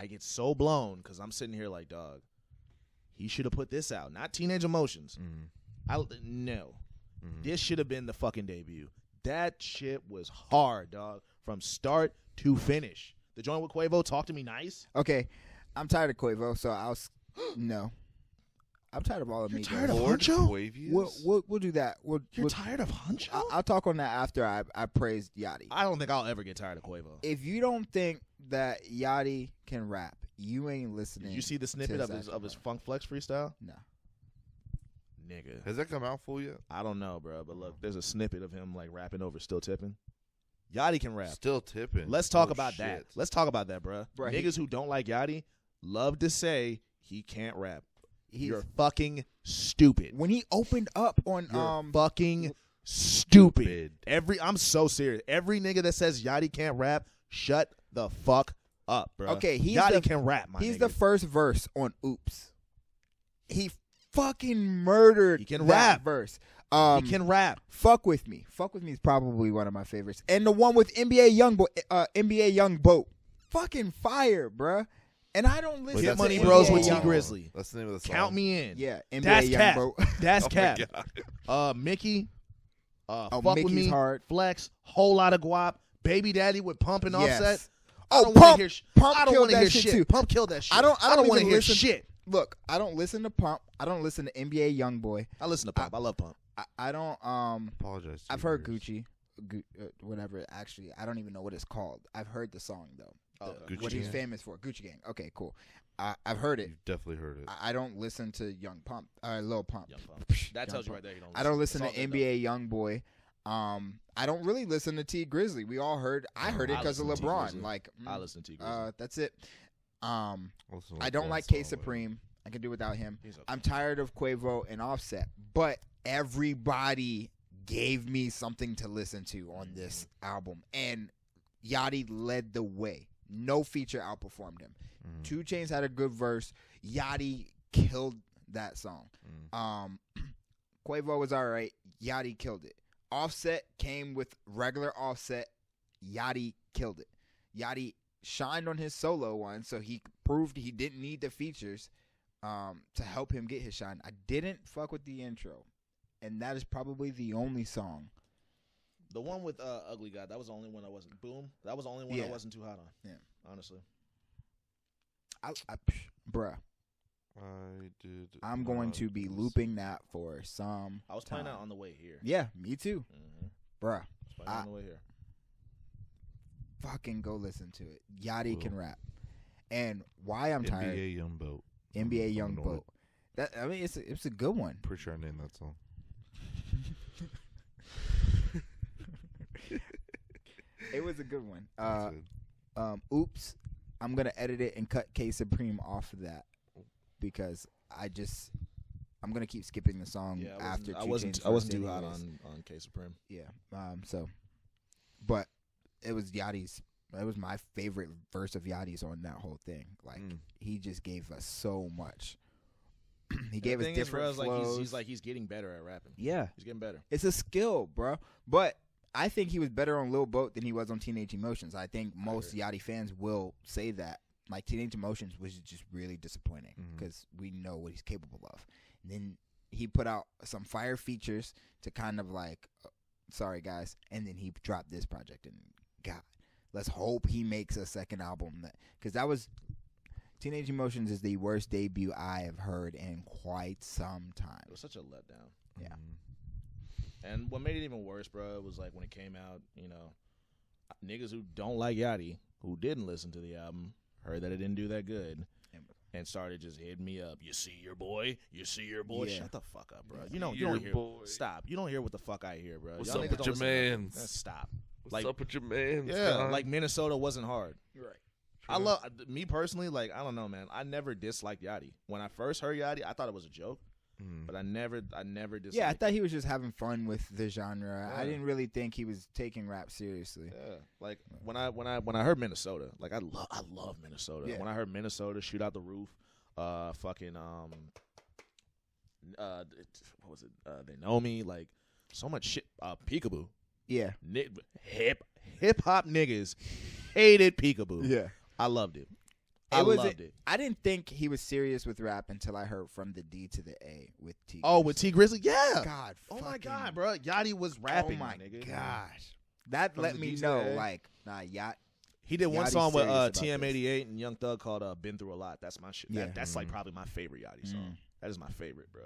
get so blown because I'm sitting here like, dog, he should have put this out. Not Teenage Emotions. No. This should have been the fucking debut. That shit was hard, dog. From start to finish. The joint with Quavo, Talk to Me Nice. Okay. I'm tired of Quavo, so no. I'm tired of all of me. tired of Lord Huncho? Quavius? We'll do that. You're tired of Huncho? I'll talk on that after I praised Yachty. I don't think I'll ever get tired of Quavo. If you don't think that Yachty can rap, you ain't listening. Did you see the snippet of his Funk Flex freestyle? No. Nigga. Has that come out full yet? I don't know, bro. But look, there's a snippet of him like rapping over Still Tipping. Yachty can rap. Still tipping. Let's talk Oh, about shit. that. Let's talk about that, bro. Niggas who don't like Yachty love to say he can't rap. You're fucking stupid. When he opened up on fucking stupid. I'm so serious. Every nigga that says Yachty can't rap, shut the fuck up, bro. Okay, Yachty can rap, my He's nigga. the first verse on Oops. He fucking murdered He can that rap. verse. He can rap. Fuck With Me. Fuck With Me is probably one of my favorites. And the one with NBA Young Boat. Fucking fire, bruh. And I don't listen Hit to Money NBA Bros with T Young- Grizzly. That's the name of the song. Count me in. Yeah, NBA That's Young cap. Boat. That's Oh my cap. God. Mickey. Fuck Mickey's With Me. hard. Flex. Whole lot of guap. Baby Daddy with Pump and Yes. Offset. Oh, I don't wanna Pump. hear Pump I don't killed want to that hear shit shit. too. Pump killed that shit. I don't want to even hear listen- shit. Look, I don't listen to Pump. I don't listen to NBA Young Boy. I listen to Pump. I love Pump. I don't Apologize. to I've your heard ears. Gucci, whatever. Actually, I don't even know what it's called. I've heard the song though. Okay. Gucci What he's Gang. famous for, Gucci Gang. Okay, cool. I've heard it. You've definitely heard it. I don't listen to Young Pump, Lil Pump. Young Pump. That Young tells you Pump. right there. You don't. I don't listen to It's all good, NBA Young Boy. I don't really listen to T Grizzly. We all heard. I heard it I because of listen to T LeBron. Grizzly. Like, I listen to T Grizzly. that's it. Listen to I don't one like song K with it. Supreme. I can do without him. He's okay. I'm tired of Quavo and Offset, but everybody gave me something to listen to on this album, and Yachty led the way. No feature outperformed him. 2 Chainz had a good verse. Yachty killed that song. Quavo was all right. Yachty killed it. Offset came with regular Offset. Yachty killed it. Yachty shined on his solo one, so he proved he didn't need the features to help him get his shine. I didn't fuck with the intro, and that is probably the only song. The one with Ugly God, that was the only one I wasn't. Boom. That was the only one I wasn't too hot on. Yeah. Honestly. Bruh, I did. I'm going not to be listen. looping that for some I was playing time. that on the way here. Yeah, me too. Mm-hmm. Bruh, Playing that on the way here. fucking go listen to it. Yachty Will. can rap. And why I'm tired, NBA Young Boat. NBA Young I know Boat. That, I mean, it's a good one. Pretty sure I named that song. It was a good one. That's it. Oops. I'm gonna edit it and cut K Supreme off of that because I'm gonna keep skipping the song Yeah, after. I wasn't too hot on K Supreme. Yeah. But it was Yachty's. It was my favorite verse of Yachty's on that whole thing. Like he just gave us so much. He gave us different flows. He's getting better at rapping. Yeah, He's getting better. it's a skill, bro. But I think he was better on Lil Boat than he was on Teenage Emotions. I think most Yachty fans will say that. Like, Teenage Emotions was just really disappointing because we know what he's capable of. And then he put out some fire features to kind of like, sorry guys, and then he dropped this project. And God, let's hope he makes a second album. Because that was Teenage Emotions is the worst debut I have heard in quite some time. It was such a letdown. Yeah. And what made it even worse, bro, was like when it came out, you know, niggas who don't like Yachty, who didn't listen to the album, heard that it didn't do that good, and started just hitting me up. You see your boy? You see your boy? Yeah. Shut the fuck up, bro. Yeah. You don't Your hear. boy. Stop. You don't hear what the fuck I hear, bro. What's Y'all up niggas with don't your listen to that. mans? Stop. What's up with your man? Yeah, like Minnesota wasn't hard. Right. I love me personally. Like, I don't know, man. I never disliked Yachty. When I first heard Yachty, I thought it was a joke, but I never disliked. Yeah, I thought he was just having fun with the genre. I Yeah. didn't really think he was taking rap seriously. Yeah, like when I heard Minnesota, like I love Minnesota. Yeah. When I heard Minnesota, Shoot Out the Roof, what was it? They Know Me, like so much shit. Peekaboo, Yeah. hip hop niggas hated Peekaboo. Yeah. I loved it. I loved it. I didn't think he was serious with rap until I heard From the D to the A with T. Oh, with T Grizzly, yeah. God. Oh my fucking- god, bro, Yachty was rapping. Oh my nigga. gosh. That From let the me D to the know, A. like, nah, Yacht. He did one Yachty's song with serious about TM88 and Young Thug called "Been Through a Lot." That's my shit. Yeah. That's like probably my favorite Yachty song. That is my favorite, bro.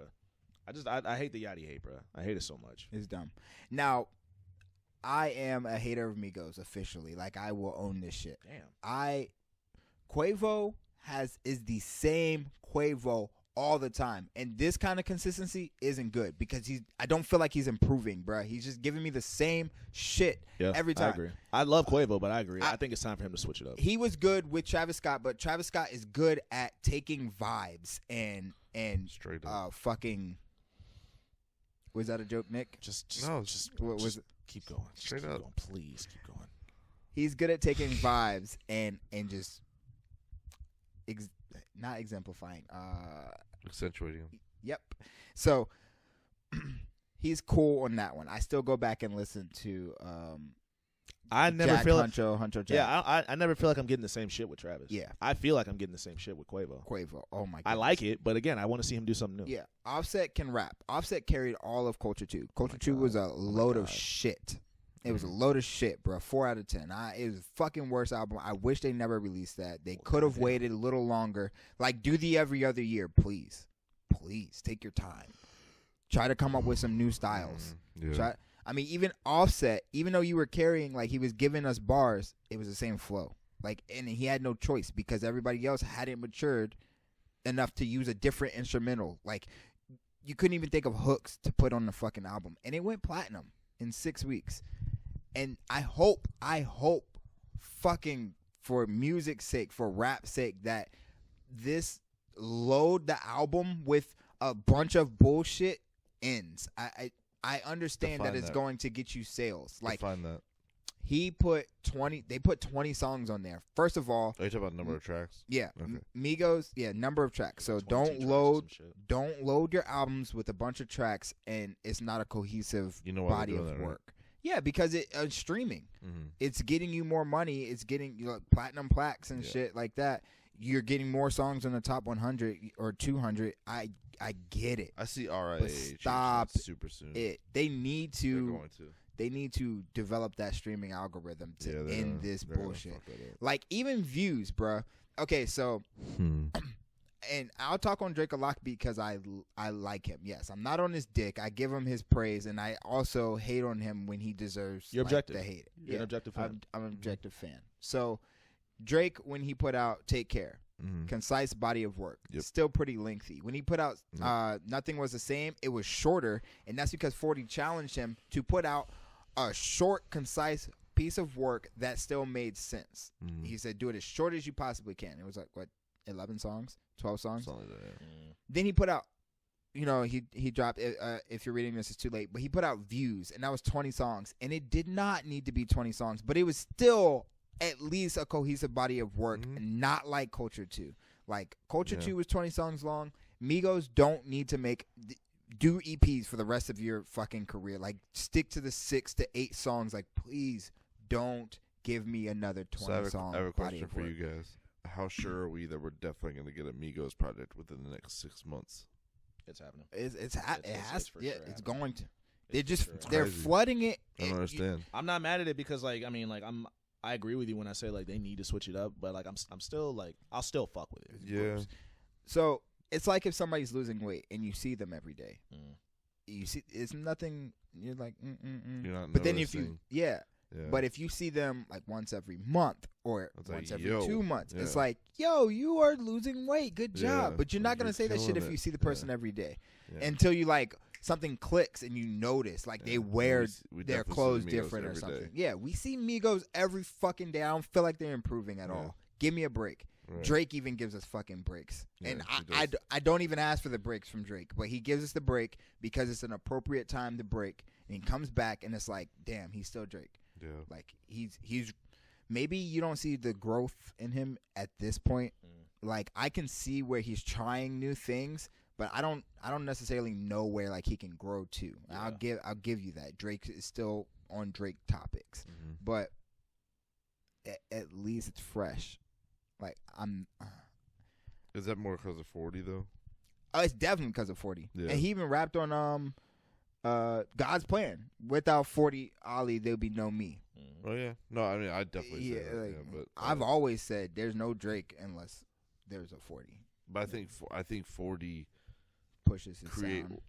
I hate the Yachty hate, bro. I hate it so much. It's dumb. Now, I am a hater of Migos officially. Like, I will own this shit. Damn. Quavo is the same Quavo all the time. And this kind of consistency isn't good because I don't feel like he's improving, bro. He's just giving me the same shit every time. I agree. I love Quavo, but I agree. I think it's time for him to switch it up. He was good with Travis Scott, but Travis Scott is good at taking vibes and straight up fucking. Was that a joke, Nick? What was it? Keep going. Straight keep up. going. Please keep going. He's good at taking vibes and just not exemplifying. Accentuating him. Yep. So he's cool on that one. I still go back and listen to I never Jack, feel Huncho Jack. Yeah, I never feel like I'm getting the same shit with Travis. Yeah. I feel like I'm getting the same shit with Quavo. Oh my god. I like it, but again, I want to see him do something new. Yeah. Offset can rap. Offset carried all of Culture 2. Culture 2 was a load of shit. It was a load of shit, bro. 4 out of 10. It was a fucking worst album. I wish they never released that. They could have waited a little longer. Like, do the every other year, please. Please, take your time. Try to come up with some new styles. Yeah. Even Offset, even though you were carrying, like, he was giving us bars, it was the same flow. Like, and he had no choice because everybody else hadn't matured enough to use a different instrumental. Like, you couldn't even think of hooks to put on the fucking album. And it went platinum in 6 weeks. And I hope, fucking for music's sake, for rap's sake, that this load the album with a bunch of bullshit ends. I understand that it's going to get you sales. Like, Define that. They put 20 songs on there. First of all, Are you talking about number of tracks? yeah, Okay. Migos, yeah, number of tracks. So 22 don't tracks or load some shit. don't load your albums with a bunch of tracks and it's not a cohesive You know why body they're of doing that, right? work. Yeah, because it's streaming. Mm-hmm. It's getting you more money. It's getting platinum plaques and shit like that. You're getting more songs on the top 100 or 200. I get it. I see RIA. But stop super soon. They need They're to. going to. They need to develop that streaming algorithm to they're end gonna- this they're gonna bullshit. fuck that up. Like, even views, bruh. Okay, so and I'll talk on Drake a lot because I like him. Yes, I'm not on his dick. I give him his praise, and I also hate on him when he deserves You're objective. the hate. You're an objective fan. I'm an objective fan. So Drake, when he put out Take Care, concise body of work, still pretty lengthy. When he put out Nothing Was the Same, it was shorter, and that's because 40 challenged him to put out a short, concise piece of work that still made sense. He said, do it as short as you possibly can. It was like, what, 11 songs? 12 songs? Something like that. Then he put out, he dropped, if you're reading this, it's too late, but he put out Views, and that was 20 songs. And it did not need to be 20 songs, but it was still at least a cohesive body of work, not like Culture 2. Like, Culture 2 was 20 songs long. Migos don't need to do EPs for the rest of your fucking career. Like, stick to the 6 to 8 songs. Like, please don't give me another 20 song I have a body question of for work. you guys. How sure are we that we're definitely going to get a Migos project within the next 6 months? It's happening. It has for yeah, sure it's happening. going to. It's They're crazy. flooding it. I don't understand. I'm not mad at it because I agree with you when I say like they need to switch it up, but like I'm still like I'll still fuck with it. Yeah. So it's like if somebody's losing weight and you see them every day. You see, it's nothing. You're like, You're not but then if you, noticing. yeah. Yeah. But if you see them like once every month or It's once like, every yo, 2 months, yeah. it's like, yo, you are losing weight. Good job. Yeah, But you're not gonna you're say that shit killing if it. you see the person every day Yeah. until you like something clicks and you notice like they Yeah. wear We their definitely see clothes Migos different or every something. day. Yeah, we see Migos every fucking day. I don't feel like they're improving at Yeah. all. Give me a break. Right. Drake even gives us fucking breaks. Yeah, And he I does. don't even ask for the breaks from Drake, but he gives us the break because it's an appropriate time to break. And he comes back and it's like, damn, he's still Drake. Yeah. Like he's maybe you don't see the growth in him at this point. Like I can see where he's trying new things, but I don't necessarily know where like he can grow to. Yeah. I'll give you that. Drake is still on Drake topics, but at least it's fresh. Like Is that more because of 40 though? Oh, it's definitely because of 40. Yeah. And he even rapped on God's Plan. Without 40 Ollie, there'll be no me. Oh yeah. No, I mean I definitely say that. like, Yeah, but I've always said there's no Drake unless there's a 40. But I think 40 Pushes his create. sound.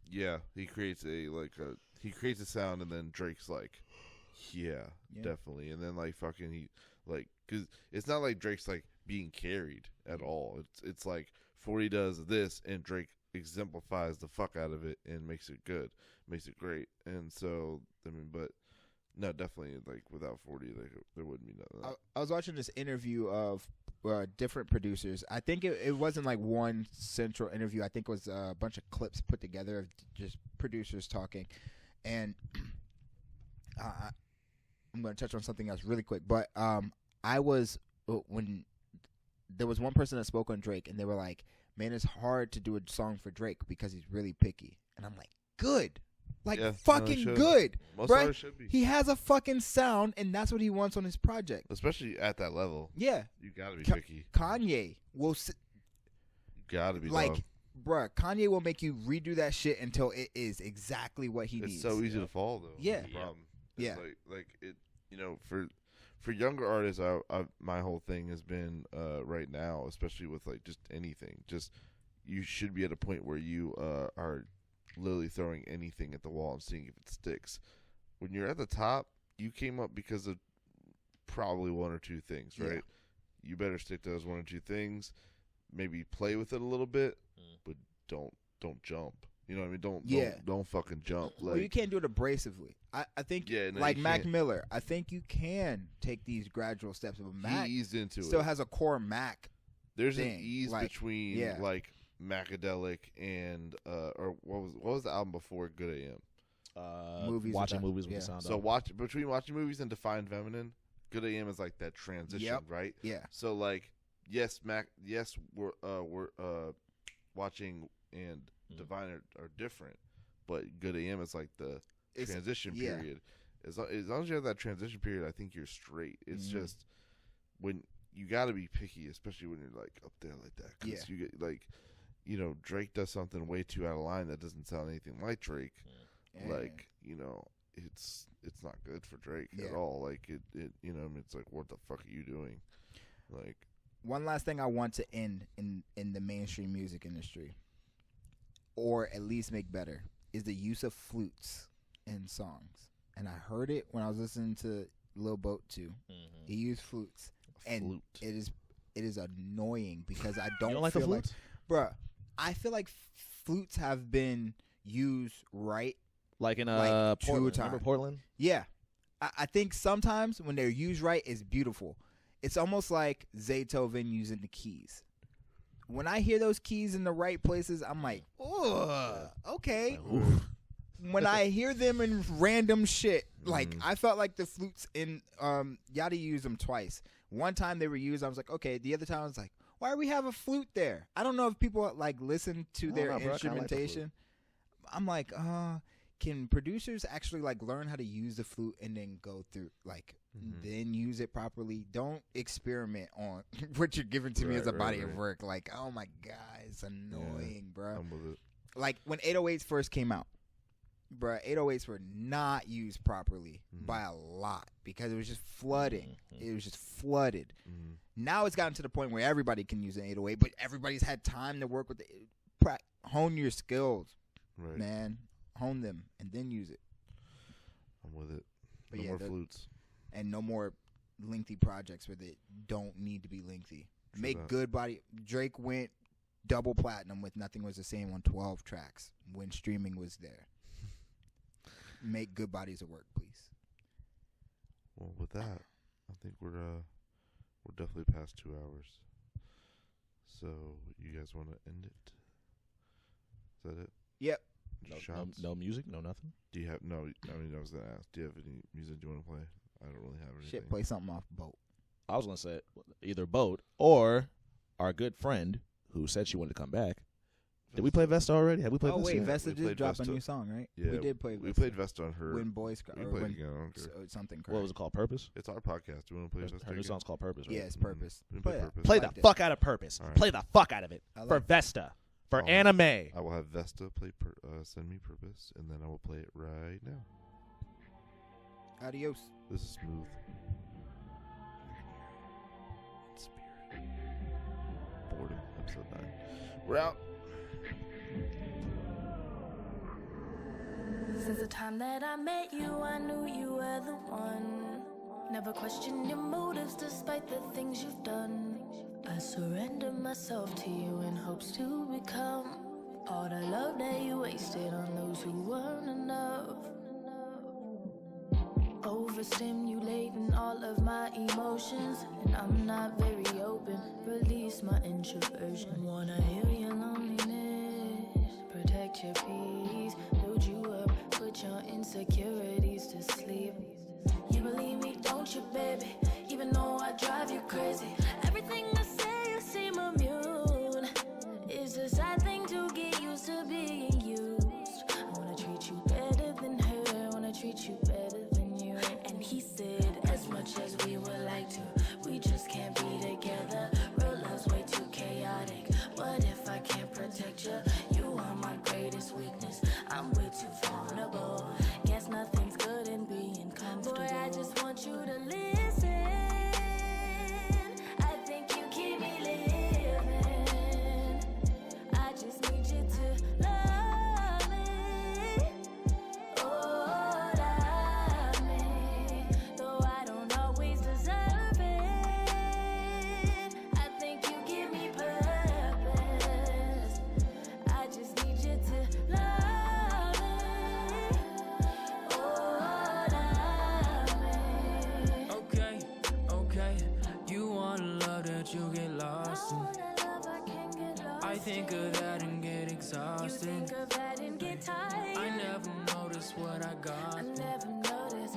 Yeah, he creates a sound, and then Drake's like, yeah, definitely, and then like fucking he like because it's not like Drake's like being carried at all. It's like 40 does this, and Drake exemplifies the fuck out of it and makes it good, makes it great. And so, I mean, but no, definitely, like, without 40, like, there wouldn't be nothing. I was watching this interview of different producers. I think it wasn't like one central interview. I think it was a bunch of clips put together of just producers talking. And I'm going to touch on something else really quick. But when there was one person that spoke on Drake, and they were like, man, it's hard to do a song for Drake because he's really picky. And I'm like, good. Like, fucking good. Most artists should be. He has a fucking sound, and that's what he wants on his project. Especially at that level. Yeah. You gotta be picky. Kanye will You gotta be like, dog. bruh, Kanye will make you redo that shit until it is exactly what he needs. It's so easy to fall, though. Yeah. That's the problem. Yeah. Like it, you know, for younger artists, my whole thing has been right now, especially with like just anything, just you should be at a point where you are literally throwing anything at the wall and seeing if it sticks. When you're at the top, you came up because of probably one or two things, right? Yeah. You better stick to those one or two things. Maybe play with it a little bit, but don't jump. You know what I mean? Don't fucking jump. Like, well, you can't do it abrasively. I think, like Mac Miller, I think you can take these gradual steps. But Mac he eased into still it. has a core Mac. There's thing. an ease like, between like Macadelic and or what was the album before Good AM? Watching movies with the sound. So between watching movies and Defined Feminine, Good AM is like that transition, right? Yeah. So like, we're watching and Divine are different, but Good AM is like the transition period. As long as you have that transition period, I think you're straight. It's just when you got to be picky, especially when you're like up there like that. 'Cause you get like, you know, Drake does something way too out of line that doesn't sound anything like Drake. Like, you know, it's not good for Drake at all. Like it you know, it's like, what the fuck are you doing? Like, one last thing I want to end in the mainstream music industry, or at least make better, is the use of flutes in songs. And I heard it when I was listening to Lil Boat too. He used flutes, and it is annoying because I don't, you don't like feel the flutes? Bruh, I feel like flutes have been used right. Like in like Portland. Remember Portland? Yeah. I think sometimes when they're used right, it's beautiful. It's almost like Zaytoven using the keys. When I hear those keys in the right places, I'm like, oh, okay. When I hear them in random shit, like I felt like the flutes in Yachty used them twice. One time they were used, I was like, okay. The other time I was like, why do we have a flute there? I don't know if people like listen to their instrumentation. I'm like, can producers actually like learn how to use the flute and then go through like then use it properly? Don't experiment on what you're giving to me as a body of work. Like, oh my god, it's annoying, bro. I'm with it. Like when 808s first came out, bro, 808s were not used properly by a lot because it was just flooding. It was just flooded. Now it's gotten to the point where everybody can use an 808, but everybody's had time to work with it. Hone your skills, man. Hone them and then use it. I'm with it. But No more flutes. And no more lengthy projects where they don't need to be lengthy. Make good body. Drake went double platinum with Nothing Was the Same on 12 tracks when streaming was there. Make good bodies of work, please. Well, with that, I think we're definitely past 2 hours. So you guys want to end it? Is that it? Yep. No music, no nothing. Do you have no? I mean, I was gonna ask. Do you have any music you want to play? I don't really have anything. Shit, play something off Boat. I was gonna say either Boat or our good friend who said she wanted to come back. Did we play Vesta already? Have we played Vesta? Oh wait, yet? Vesta did drop a new song, right? Yeah, we did play. We Vesta. played Vesta on her. When Boys Cry. We played again. I don't care. Something. What was it called? Purpose. It's our podcast. Do you want to play Vesta? Her new song's called Purpose. Right? Yeah, it's Purpose. Play Purpose. Play the fuck out of Purpose. Right. Play the fuck out of it for Vesta. For anime. I will have Vesta play Send Me Purpose, and then I will play it right now. Adios. This is smooth. Spirit. Boredom, episode 9. We're out. Since the time that I met you, I knew you were the one. Never questioned your motives despite the things you've done. I surrender my myself to you in hopes to become all the love that you wasted on those who weren't enough. Overstimulating all of my emotions, and I'm not very open. Release my introversion. Wanna heal your loneliness, protect your peace, build you up, put your insecurities to sleep. You believe me, don't you, baby? Even though I drive you crazy, everything I say you seem immune. It's a sad thing to get used to being used. I wanna treat you better than her, wanna treat you better than you. And he said, as much as we would like to, we just can't be together. Real love's way too chaotic. What if I can't protect you? You are my greatest weakness. I'm way too vulnerable. Guess nothing's good in being comfortable. Boy, I just want you to listen. I think you keep me living. I just need you to love me. Oh, love me. Though I don't always deserve it. I think you give me purpose. I just need you to love me. Oh, love me. Okay, okay. You want love that you get lost in. All that love I can't get lost I think in. of that and get You exhausted. think of that and get tired. I never noticed what I I got. never noticed.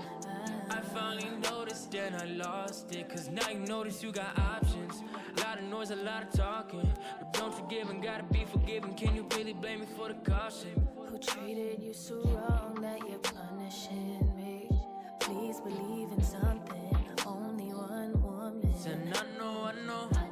I finally noticed then I lost it. Cause now you notice you got options. A lot of noise, a lot of talking. But don't forgive and gotta be forgiven. Can you really blame me for the caution? Who treated you so wrong that you're punishing me? Please believe in something. Only one woman. And I know I